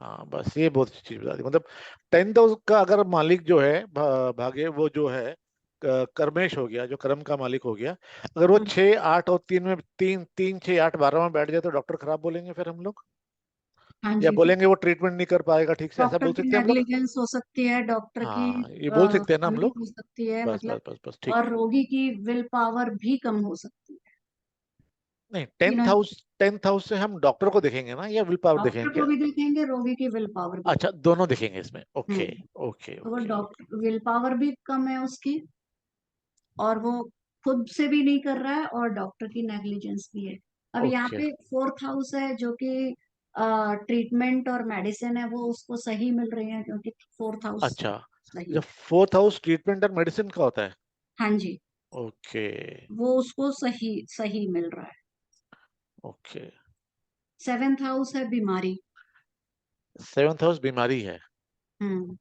हाँ बस ये बहुत अच्छी चीज बता दी। मतलब 10th हाउस का अगर मालिक जो है भाग्य वो जो है कर्मेश हो गया, जो कर्म का मालिक हो गया। अगर वो 6 8 और 3 में 3 3 6 8 12 में बैठ जाए तो डॉक्टर खराब बोलेंगे फिर हम लोग, हाँ या जी, बोलेंगे वो ट्रीटमेंट नहीं कर पाएगा ठीक से, ऐसा डॉक्टर बोल की सकते हैं हम लोग। नेग्लिजेंस हो सकती है, डॉक्टर की हाँ ये बोल सकते हैं ना हम कमी लोग। हो सकती है, बस मतलब, बस बस बस ठीक। और रोगी की विल पावर भी कम हो सकती है। नहीं 10th हाउस से हम डॉक्टर को देखेंगे ना या विल पावर डॉक्टर देखेंगे को क्या? भी देखेंगे, रोगी की विल पावर भी। अच्छा दोनों देखेंगे इसमें, ओके हम्म ओके तो वो okay okay. Doctor will power भी कम है उसकी, और वो खुद से भी नहीं कर रहा है, और डॉक्टर की नेग्लिजेंस भी है। अब यहाँ ओके पे 4th हाउस है जो कि ट्रीटमेंट और मेडिसिन है, वो उसको सही मिल रही है क्योंकि 4th हाउस अच्छा। सही जब है। 4th हाउस ट्रीटमेंट और मेडिसिन का होता है। हाँ जी, ओके वो उसको सही सही मिल रहा है। ओके। 7th हाउस है बीमारी। 7th हाउस बीमारी है। हम्म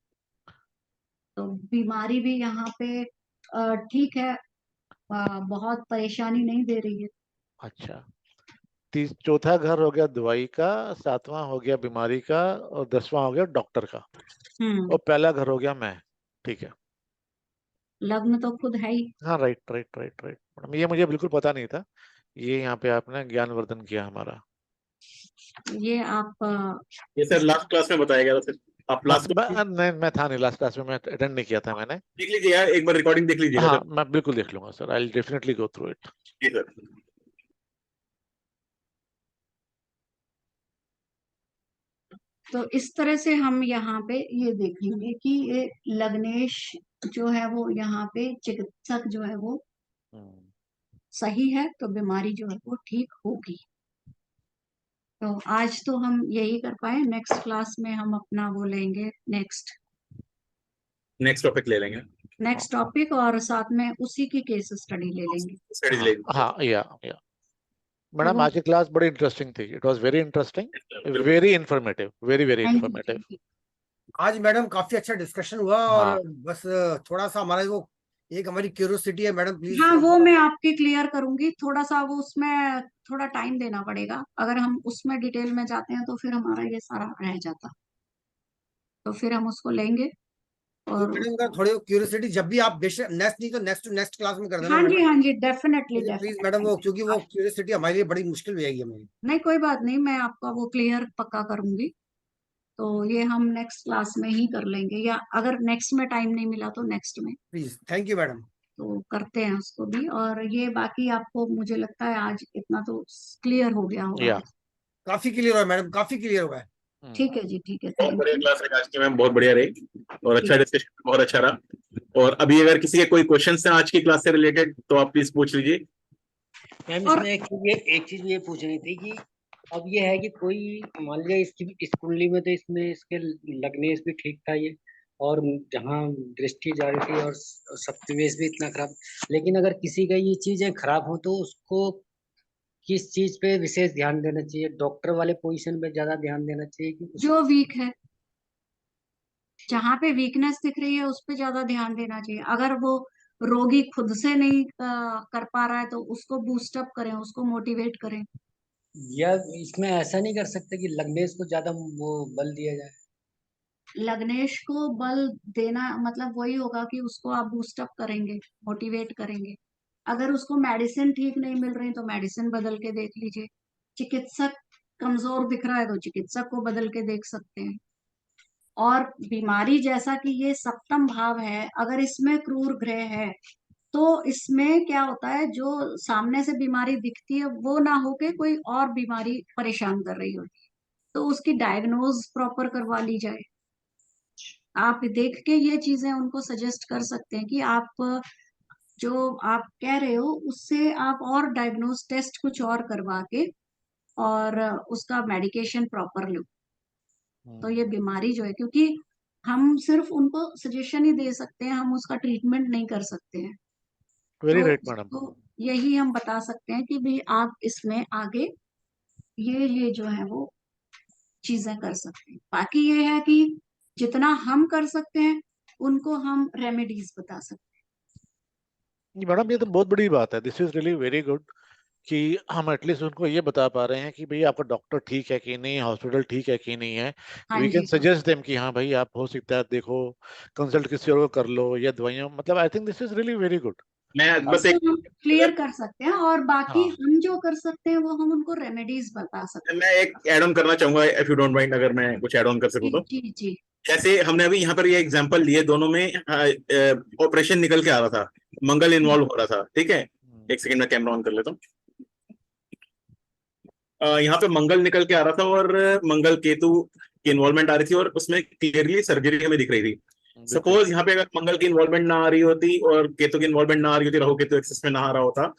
तो बीमारी भी यहाँ पे ठीक है, बहुत परेशानी नहीं दे रही है। अच्छा। चौथा घर हो गया दवाई का, 7वां हो गया बीमारी का, और 10वां हो गया डॉक्टर का, हम्म और पहला घर हो गया मैं। ठीक है। लग्न तो खुद है ही। हाँ right right right right madam, ये मुझे बिल्कुल पता नहीं था। ये यहाँ पे आपने ज्ञानवर्धन किया हमारा। ये आप ये सर लास्ट क्लास में बताया गया था सर। आप हाँ लास्ट क्लास मैं था नहीं लास्ट क्लास में, मैं अटेंड नहीं किया था मैंने। देख लीजिए यार, एक बार रिकॉर्डिंग देख लीजिएगा हाँ सर। मैं बिल्कुल देख लूंगा sir, I definitely go through it. जी सर। तो इस तरह से हम यहाँ पे ये देखेंगे कि ये लग्नेश जो है वो यहाँ पे चिकित्सक जो है वो सही है, तो बीमारी जो है वो ठीक होगी। तो आज तो हम यही कर पाए, नेक्स्ट क्लास में हम अपना वो लेंगे, नेक्स्ट टॉपिक ले लेंगे। नेक्स्ट टॉपिक, और साथ में उसी की केस स्टडी ले लेंगे। स्टडीज हाँ लेंगे। हाँ या तो मैडम वो आज की क्लास बड़ी इंटरेस्टिंग थी, इट वाज वेरी इंटरेस्टिंग, बिल्कुल। Very informative, very very thank you, informative. Thank you. आज मैडम काफी अच्छा डिस्कशन हुआ, और हाँ बस थोड़ा सा हमारा वो एक हमारी क्यूरियोसिटी है मैडम, प्लीज। हाँ, वो मैं आपकी क्लियर करूंगी, थोड़ा सा वो उसमें थोड़ा टाइम देना पड़ेगा, अगर हम उसमें डिटेल में जाते हैं तो फिर हमारा ये सारा रह जाता, तो फिर हम उसको लेंगे। तो और मैडम का थोड़ी क्यूरियोसिटी जब भी आप बेशक नेक्स्ट नहीं तो नेक्स्ट टू नेक्स्ट क्लास में कर देना हाँ जी, मैडम। हाँ जी, डेफिनेटली मुझे प्लीज मैडम, वो क्योंकि डेफिनेटली। वो क्यूरियोसिटी हमारे लिए बड़ी मुश्किल हो जाएगी हमें। नहीं, कोई बात नहीं, मैं आपका वो क्लियर पक्का करूंगी। तो ये हम नेक्स्ट क्लास में ही कर लेंगे, या अगर नेक्स्ट में टाइम नहीं मिला तो नेक्स्ट में प्लीज, थैंक यू मैडम। तो करते हैं उसको भी। और ये बाकी आपको मुझे लगता है आज इतना तो क्लियर हो गया होगा। या काफी क्लियर हुआ है मैडम, काफी क्लियर हुआ है। ठीक है जी, ठीक है, बहुत थैंक बढ़िया यू। क्लास है आज की मैम, बहुत बढ़िया रही और अच्छा ठीक। डिस्कशन, बहुत अच्छा रहा। और अभी अगर किसी के कोई क्वेश्चंस हैं आज की क्लास से रिलेटेड तो आप प्लीज पूछ लीजिए। मैम और इसमें एक चीज ये पूछनी थी कि अब ये है कि कोई मान लिया इसकी इस कुंडली में तो इसमें इसके लग्नेश भी ठीक था ये, और जहाँ दृष्टि जा रही थी और सप्तमेश भी इतना खराब, लेकिन अगर किसी का ये चीजें खराब हो तो उसको किस चीज पे विशेष ध्यान देना चाहिए? डॉक्टर वाले पोजीशन पे ज्यादा ध्यान देना चाहिए कि जो वीक है, जहाँ पे वीकनेस दिख रही है उस पे ज्यादा ध्यान देना चाहिए। अगर वो रोगी खुद से नहीं कर पा रहा है तो उसको बूस्ट अप करें, उसको मोटिवेट करें। या इसमें ऐसा नहीं कर सकते कि लग्नेश को ज्यादा वो बल दिया जाए? लग्नेश को बल देना मतलब वही होगा कि उसको आप बूस्ट अप करेंगे, मोटिवेट करेंगे। अगर उसको मेडिसिन ठीक नहीं मिल रही तो मेडिसिन बदल के देख लीजिए। चिकित्सक कमजोर दिख रहा है तो चिकित्सक को बदल के देख सकते हैं। और बीमारी जैसा कि ये सप्तम भाव है, अगर इसमें क्रूर ग्रह है तो इसमें क्या होता है, जो सामने से बीमारी दिखती है वो ना होके कोई और बीमारी परेशान कर रही होती है, तो उसकी डायग्नोज प्रॉपर करवा ली जाए। आप देख के ये चीजें उनको सजेस्ट कर सकते हैं कि आप जो आप कह रहे हो उससे आप और डायग्नोज टेस्ट कुछ और करवा के और उसका मेडिकेशन प्रॉपर लो। तो ये बीमारी जो है, क्योंकि हम सिर्फ उनको सजेशन ही दे सकते हैं, हम उसका ट्रीटमेंट नहीं कर सकते हैं। वेरी तो राइट मैडम। उसको यही हम बता सकते हैं कि भाई आप इसमें आगे ये जो है वो चीजें कर सकते हैं। बाकी ये है कि जितना हम कर सकते हैं उनको हम रेमेडीज बता सकते मैडम ये तो बहुत बड़ी बात है, this is really very good कि हम एटलीस्ट उनको ये बता पा रहे हैं कि भाई आपका डॉक्टर ठीक है कि नहीं, हॉस्पिटल ठीक है कि नहीं है। हैं। हाँ वी कैन जी। सजेस्ट देम कि हाँ भाई आप हो सकता है देखो, कंसल्ट किसी और को कर लो या दवाइयाँ, मतलब I think this is really very good. मैं बस तो एक हम क्लियर कर सकते हैं और बाकी हाँ हम जो कर सकते हैं वो हम उनको रेमेडीज बता सकते मैं एक एड ऑन करना चाहूंगा, इफ यू डोंट माइंड, अगर मैं कुछ एड ऑन कर सकूं हैं। तो। जी जी जी। जैसे हमने अभी यहाँ पर ये एग्जांपल लिए, दोनों में ऑपरेशन निकल के आ रहा था, मंगल इन्वॉल्व हो रहा था, ठीक है। एक सेकंड में कैमरा ऑन कर लेता हूँ। यहाँ पे मंगल निकल के आ रहा था और मंगल केतु की इन्वॉल्वमेंट आ रही थी और उसमें क्लियरली सर्जरी हमें दिख रही थी। बिल्कुल। सपोज यहाँ पे अगर मंगल की इन्वॉल्वमेंट ना आ रही होती और केतु की इन्वॉल्वमेंट ना आ रही होती, राहु केतु एक्सिस में ना आ रहा होता,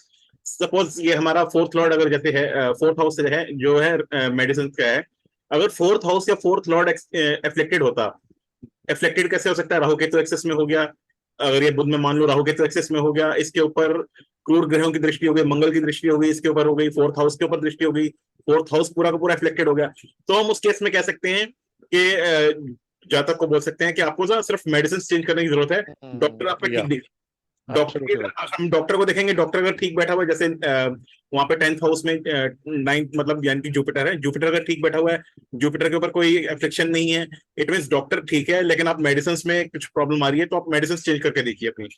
सपोज ये हमारा फोर्थ लॉर्ड अगर जैसे है, फोर्थ हाउस है जो है मेडिसिन का है, अगर फोर्थ हाउस या फोर्थ लॉर्ड एफ्लेक्टेड होता, एफ्लेक्टेड कैसे हो सकता है, राहु केतु एक्सेस में हो गया। अगर ये बुध में मान लो राहु केतु एक्सेस में हो गया, इसके ऊपर क्रूर ग्रहों की दृष्टि हो गई, मंगल की दृष्टि हो गई, इसके ऊपर हो गई, फोर्थ हाउस के ऊपर दृष्टि हो गई, फोर्थ हाउस पूरा का पूरा एफ्लेक्टेड हो गया। तो हम उस केस में कह सकते हैं कि जातक को बोल सकते हैं कि आपको ना सिर्फ मेडिसिन चेंज करने की जरूरत है, डॉक्टर आपका या ठीक दिख। डॉक्टर की एब्सोल्युटली हम डॉक्टर को देखेंगे, डॉक्टर अगर ठीक बैठा हुआ है, जैसे वहां पे 10th हाउस में 9th मतलब यानी कि जुपिटर है, जुपिटर अगर ठीक बैठा हुआ है, जुपिटर के ऊपर कोई एफ्लिक्शन नहीं है, इट मीन डॉक्टर ठीक है। लेकिन आप मेडिसिन में कुछ प्रॉब्लम आ रही है तो आप मेडिसिन चेंज करके देखिए अपनी।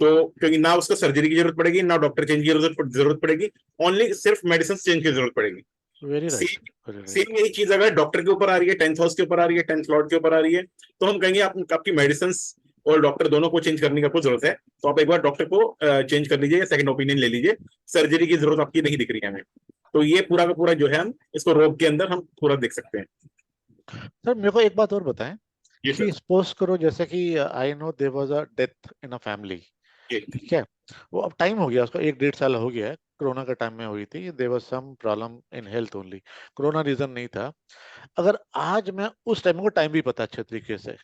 तो क्योंकि ना उसको सर्जरी की जरूरत पड़ेगी, ना डॉक्टर चेंज की जरूरत पड़ेगी, ओनली सिर्फ मेडिसिन चेंज की जरूरत पड़ेगी। Very right, same very right. Same यही चीज अगर डॉक्टर के ऊपर आ रही है, 10th हाउस के ऊपर आ रही है, 10th लॉर्ड के ऊपर आ रही है, तो हम कहेंगे आपकी मेडिसिन और डॉक्टर दोनों को चेंज करने की आपको जरूरत है, तो आप एक बार डॉक्टर को चेंज कर लीजिए या सेकंड ओपिनियन ले लीजिए। सर्जरी की जरूरत आपकी नहीं दिख रही है हमें। तो ये पूरा का पूरा जो है हम इसको रोग के अंदर हम पूरा देख सकते हैं। सर मेरे को एक बात और बताएं ये कि सर। सपोज करो जैसे कि I know there was a death in a family, ये ठीक है, वो अब टाइम हो गया उसको, 1-1.5 साल हो गया है, कोरोना के टाइम में हुई थी, there was some problem in health only, corona reason नहीं था। अगर आज मैं उस टाइम को टाइम भी पता अच्छे तरीके से,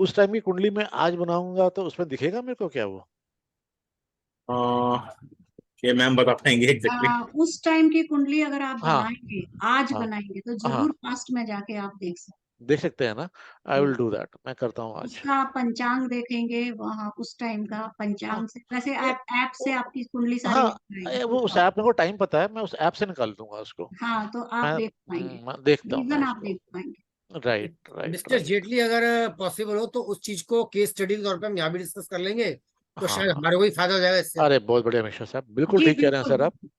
उस टाइम की कुंडली में आज बनाऊंगा तो उसमें दिखेगा मेरे को क्या वो? अ, ये मैम बता पाएंगे एग्जैक्टली। उस टाइम की कुंडली अगर आप हाँ बनाएंगे, आज हाँ बनाएंगे तो हाँ, जरूर पास्ट में जाके आप देख सकते देख सकते हैं ना। आई हैं। विल डू दैट, मैं करता हूँ आज। उसका पंचांग देखेंगे वहाँ, उस टाइम का हाँ पंचांग से, वैसे ये ऐप से आपकी कुंडली सारी हाँ, निकल आएगी, वो कोई उस ऐप प्रॉब्लम। में को टाइम पता है, मैं उस ऐप से निकाल दूंगा उसको। हाँ तो आप मैं देख पाएंगे, मैं देखता हूँ मैं रीजन आप उसको। देख पाएंगे। Right right mister right. Jaitley, अगर पॉसिबल हो तो उस चीज को केस स्टडी के तौर पे हम यहाँ भी डिस्कस कर लेंगे, तो हाँ शायद हाँ, हमारे को ही फायदा हो जाएगा इससे। अरे बहुत बढ़िया मिश्रा साहब, बिल्कुल जी ठीक कह रहे हैं बिल्कुल। सर आप।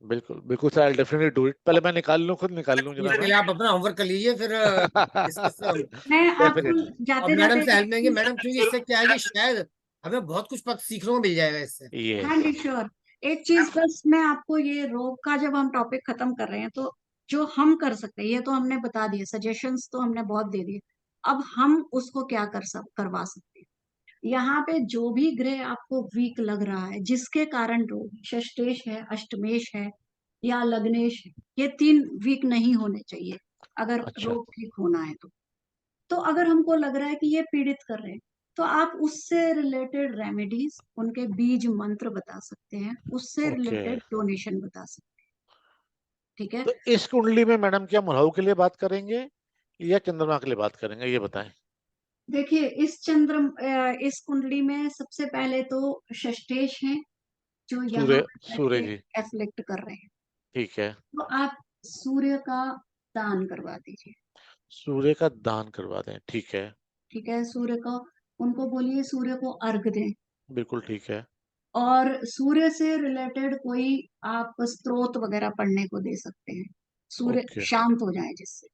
बिल्कुल बिल्कुल sir, I definitely do it, पहले मैं निकाल लूँ, खुद निकाल लूँ ये जरा मैं। पहले आप अपना होमवर्क कर लीजिए, फिर डिस्कस। मैं आपको डेफिनेटली। और जाते मैडम जाते से एक हेल्प लेंगे चीज, मैडम, क्योंकि इससे क्या है कि शायद हमें बहुत कुछ पता सीखने को मिल जाएगा इससे। हाँ यस। जी श्योर, एक चीज बस मैं आपको, ये रोग का जब हम टॉपिक खत्म कर रहे हैं तो जो हम कर सकते हैं ये तो हमने बता दिए, सजेशंस तो हमने बहुत दे दिए। अब हम उसको क्या करवा सकते हैं। यहाँ पे जो भी ग्रह आपको वीक लग रहा है, जिसके कारण रोग, षष्टेश है, अष्टमेश है या लग्नेश है, ये तीन वीक नहीं होने चाहिए अगर अच्छा। रोग ठीक होना है तो। तो अगर हमको लग रहा है कि ये पीड़ित कर रहे हैं, तो आप उससे रिलेटेड रेमेडीज, उनके बीज मंत्र बता सकते हैं, उससे ओके। रिलेटेड डोनेशन बता सकते हैं। ठीक है। तो इस कुंडली में मैडम क्या हम राहु के लिए बात करेंगे या चंद्रमा के लिए बात करेंगे, ये बताएं। देखिए, इस कुंडली में सबसे पहले तो षष्ठेश है जो यहाँ सूर्य, पर सूर्य बैठे जी। एफ्लिक्ट कर रहे हैं। ठीक है। तो आप सूर्य का दान करवा दीजिए। सूर्य का दान करवा दें, ठीक है। ठीक है, सूर्य को, उनको बोलिए सूर्य को अर्घ दें। बिल्कुल ठीक है। और सूर्य से रिलेटेड कोई आप स्तोत्र वगैरह पढ़ने को दे सकते हैं, सूर्य ओके। शांत हो जाए जिससे,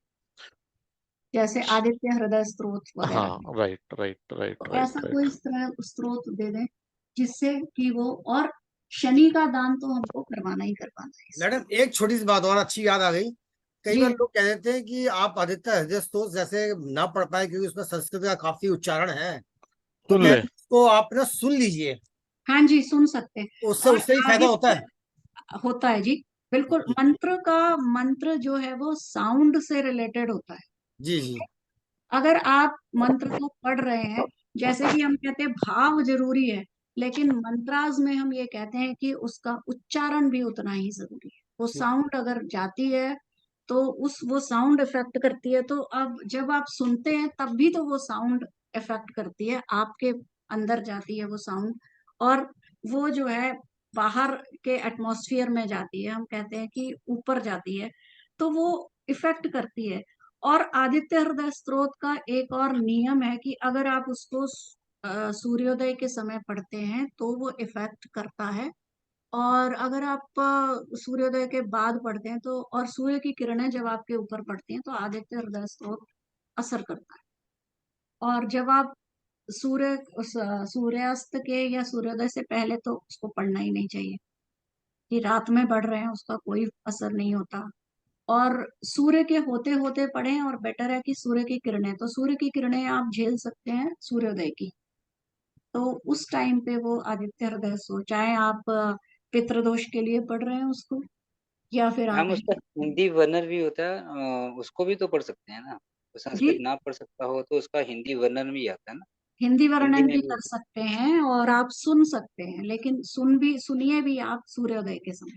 जैसे आदित्य हृदय स्तोत्र वगैरह। हाँ, राइट राइट राइट तो राइट ऐसा राइट। कोई इस तरह स्तोत्र दे दें जिससे कि वो, और शनि का दान तो हमको करवाना ही करवाना है इसमें। मैडम एक छोटी सी बात और अच्छी याद आ गई। कई जी बार लोग कह देते हैं कि आप आदित्य हृदय स्तोत्र जैसे ना पढ़ पाए क्योंकि उसमें संस्कृत का काफी उच्चारण है, तो सुन कह ले। उसको आप ना सुन लीजिए, हाँ जी, सुन सकते हैं। उससे और उससे ही फायदा होता है। आदित्य होता है जी, बिल्कुल। मंत्र जो है वो साउंड से रिलेटेड होता है। जी जी। अगर आप मंत्र को पढ़ रहे हैं, जैसे कि हम कहते हैं भाव जरूरी है, लेकिन मंत्राज में हम ये कहते हैं कि उसका उच्चारण भी उतना ही जरूरी है। वो साउंड अगर जाती है तो वो साउंड इफेक्ट करती है। तो अब जब आप सुनते हैं तब भी तो वो साउंड इफेक्ट करती है, आपके अंदर जाती है वो साउंड, और वो जो है बाहर के एटमॉस्फेयर में जाती है, हम कहते हैं कि ऊपर जाती है, तो वो इफेक्ट करती है। और आदित्य हृदय स्तोत्र का एक और नियम है कि अगर आप उसको सूर्योदय के समय पढ़ते हैं तो वो इफेक्ट करता है, और अगर आप सूर्योदय के बाद पढ़ते हैं तो, और सूर्य की किरणें जब आपके ऊपर पड़ती हैं तो आदित्य हृदय स्तोत्र असर करता है। और जब आप सूर्य सूर्यास्त के या सूर्योदय से पहले तो उसको पढ़ना ही नहीं चाहिए, कि रात में पढ़ रहे हैं उसका कोई असर नहीं होता। और सूर्य के होते होते पढ़ें, और बेटर है कि सूर्य की किरणें, तो सूर्य की किरणें आप झेल सकते हैं सूर्योदय की, तो उस टाइम पे वो आदित्य हृदय सो, चाहे आप पितृदोष के लिए पढ़ रहे हैं उसको, या फिर आप, मैम उसका हिंदी वर्णन भी होता है, उसको भी तो पढ़ सकते हैं ना। तो जी, संस्कृत ना पढ़ सकता हो तो उसका हिंदी वर्णन भी आता है ना। हिंदी हिंदी वर्णन में भी भी कर सकते हैं और आप सुन सकते हैं, लेकिन सुनिए भी आप सूर्योदय के समय,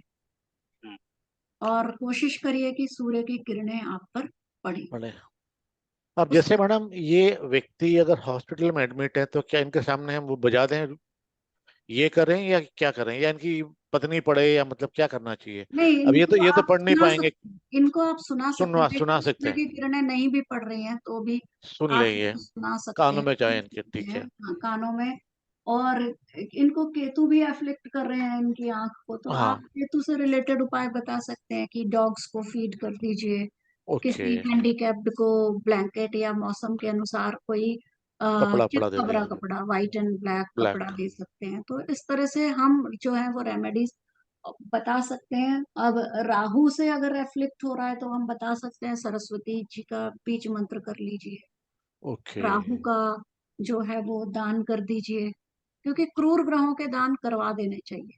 हम्म, और कोशिश करिए कि सूर्य की किरणें आप पर पड़े। बड़े। अब उस जैसे मैडम ये व्यक्ति अगर हॉस्पिटल में एडमिट है तो क्या इनके सामने हम वो बजा दें, ये करें या क्या करें, या इनकी पत्नी पढ़े, या मतलब क्या करना चाहिए। नहीं, अब ये तो इनको आप पढ़ नहीं सुना पाएंगे। सकते हैं, इनको आप सुना सकते हैं, सुना लेकिन सकते सूर्य हैं। की किरणें नहीं भी पड़ रही हैं तो भी सुन आप लेंगे। इनको सुना सकते कानों हैं, में जाए सुन इनके, सकते ठीक हैं, है। हाँ, कानों में। और इनको केतु भी अफ्लिक्ट कर रहे हैं इनकी आंख को, तो आप हाँ। केतु से रिलेटेड उपाय बता सकते हैं कि डॉग्स को फीड कर दीजिए, ओके। किसी हैंडीकैप्ड को ब्लैंकेट, या मौसम के अनुसार कोई कपड़ा पड़ा दे चितकबरा दीजिए। कपड़ा, व्हाइट एंड ब्लैक कपड़ा ब्लैक। दे सकते हैं। तो इस तरह से हम जो है वो रेमेडीज बता सकते हैं। अब राहु से अगर एफ्लिक्ट हो रहा है तो हम बता सकते हैं सरस्वती जी का बीज मंत्र कर लीजिए, ओके। राहु का जो है वो दान कर दीजिए, क्योंकि क्रूर ग्रहों के दान करवा देने चाहिए,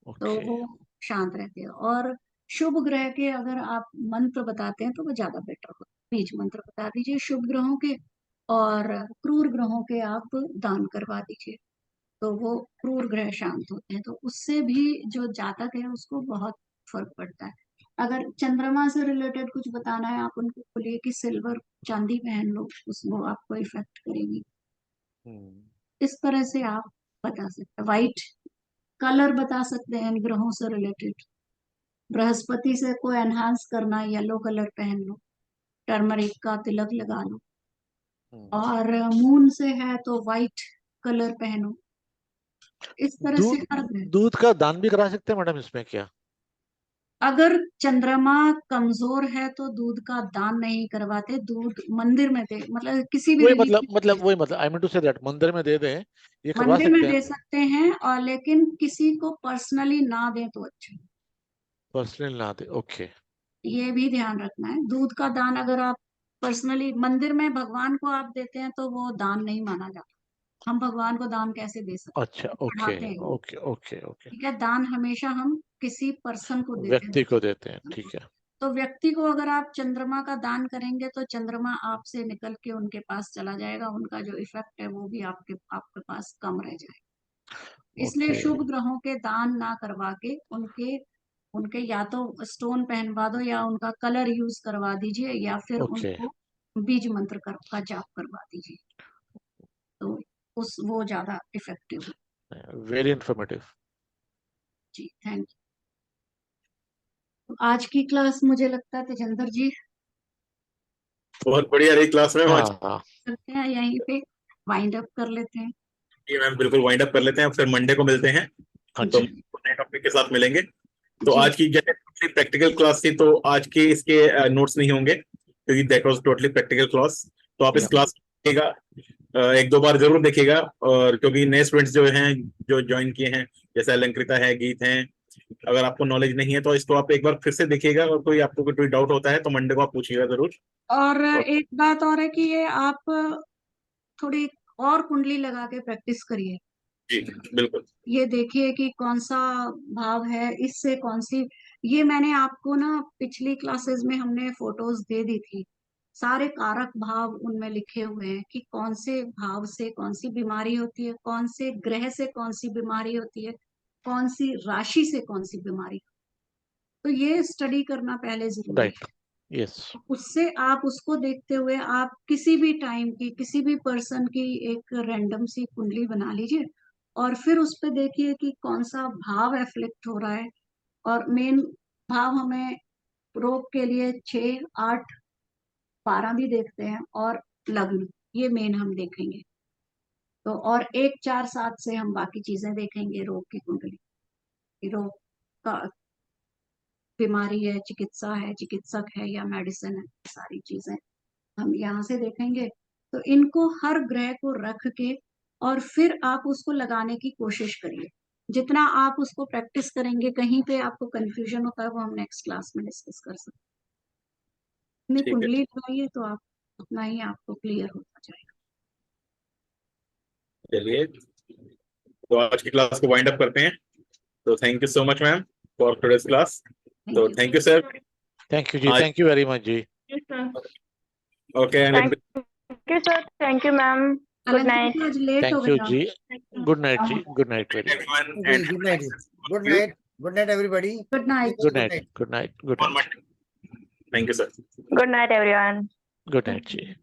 तो ओके। वो शांत रहते हैं। और शुभ ग्रह के अगर आप मंत्र बताते हैं तो वो ज्यादा बेटर होता है, बीज मंत्र बता दीजिए शुभ ग्रहों के, और क्रूर ग्रहों के आप दान करवा दीजिए, तो वो क्रूर ग्रह शांत होते हैं, तो उससे भी जो जातक है उसको बहुत फर्क पड़ता है। अगर चंद्रमा से रिलेटेड कुछ बताना है, आप उनको बोलिए कि सिल्वर चांदी पहन लो, उसको आपको इफेक्ट करेगी। हम्म। इस तरह से आप बता सकते हैं। व्हाइट कलर बता सकते हैं इन ग्रहों से रिलेटेड। बृहस्पति से को एनहांस करना, येलो कलर पहन लो, टर्मरिक का तिलक लगा लो। हम्म। और मून से है तो व्हाइट कलर पहनो। इस तरह से दूध, हर ग्रह, दूध का दान भी करा सकते हैं मैडम इसमें क्या। अगर चंद्रमा कमजोर है तो दूध का दान नहीं करवाते, दूध मंदिर में दे, मतलब किसी भी वही रिलीजियस, वही मतलब I mean to say that मंदिर में दे दें, ये करवा मंदिर में सकते हैं। दे सकते हैं, और लेकिन किसी को पर्सनली ना दें तो अच्छा। पर्सनल ना दे, ओके। ये भी ध्यान रखना है, दूध का दान अगर आप पर्सनली मंदिर में भगवान को आप देते हैं तो वो दान नहीं माना जाता। हम भगवान को दान कैसे दे अच्छा, सकते हैं, ओके पढ़ाते हैं। Okay okay okay. ठीक है, दान हमेशा हम किसी पर्सन को देते हैं, व्यक्ति को देते हैं, ठीक है। तो व्यक्ति को अगर आप चंद्रमा का दान करेंगे तो चंद्रमा आपसे निकल के उनके पास चला जाएगा, उनका जो इफेक्ट है वो भी आपके आपके पास कम रह जाएगा। इसलिए ओके शुभ ग्रहों के दान ना करवा के उनके उनके या तो स्टोन पहनवा दो या उनका कलर यूज करवा दीजिए या फिर ओके उनको बीज मंत्र का जाप करवा दीजिए, तो वो ज्यादा इफेक्टिव है। Very informative. जी थैंक यू। तो आज की क्लास मुझे लगता है तेजेंद्र जी बहुत बढ़िया रही क्लास में। हाँ हाँ करते हैं यहीं पे वाइंड अप कर लेते हैं। जी मैम, बिल्कुल वाइंड अप कर लेते हैं, फिर मंडे को मिलते हैं, हाँ तो जी नए टॉपिक के साथ मिलेंगे। तो जी आज की जैसे प्रैक्टिकल क्लास थी, तो आज के इसके नोट्स नहीं होंगे क्योंकि that was totally practical class. तो आप इस Yeah. क्लास देखिएगा, एक दो बार जरूर देखिएगा, और क्योंकि नए स्टूडेंट्स जो हैं जो ज्वाइन किए हैं, जैसे अलंकृता है, गीत हैं, अगर आपको नॉलेज नहीं है तो इसको आप एक बार फिर से देखिएगा, और कोई आपको कोई डाउट होता है तो मंडे को आप पूछिएगा जरूर। और एक बात और है कि ये आप थोड़ी और कुंडली लगा के प्रैक्टिस करिए। जी बिल्कुल। ये देखिए कि कौन सा भाव है, इससे कौन सी, ये मैंने आपको ना पिछली क्लासेस में हमने फोटोज दे दी थी, सारे कारक भाव उनमें लिखे हुए हैं कि कौन से भाव से कौन सी बीमारी होती है, कौन से ग्रह से कौन सी बीमारी होती है, कौन सी राशि से कौन सी बीमारी। तो ये स्टडी करना पहले जरूरी है। राइट यस उससे आप उसको देखते हुए आप किसी भी टाइम की किसी भी पर्सन की एक रैंडम सी कुंडली बना लीजिए और फिर उस पे देखिए कि कौन सा भाव एफ्लिक्ट हो रहा है। और मेन भाव हमें रोग के लिए 6, 8, 12 भी देखते हैं, और लग्न, ये मेन हम देखेंगे। तो और 1, 4, 7 से हम बाकी चीजें देखेंगे, रोग की कुंडली, रोग का बीमारी है, चिकित्सा है, चिकित्सक है या मेडिसिन है, सारी चीजें हम यहाँ से देखेंगे। तो इनको हर ग्रह को रख के और फिर आप उसको लगाने की कोशिश करिए। जितना आप उसको प्रैक्टिस करेंगे, कहीं पे आपको कंफ्यूजन होता है वो हम नेक्स्ट क्लास में डिस्कस कर सकते हैं। ठीक है, कुंडली लगाइए तो आप उतना ही आपको क्लियर होता जाएगा। चलिए तो आज की क्लास को वाइंड अप करते हैं। तो thank you so much ma'am for today's class. तो thank you sir. Thank you जी आज थैंक यू वेरी मच जी okay, Thank you, sir. Thank you, ma'am. Good night. आज लेट हो थैंक यू गया। जी गुड नाइट जी good night very everyone good night, good night, good night everybody, good night. Good night good night good night thank you sir. Good night, everyone. Good night ji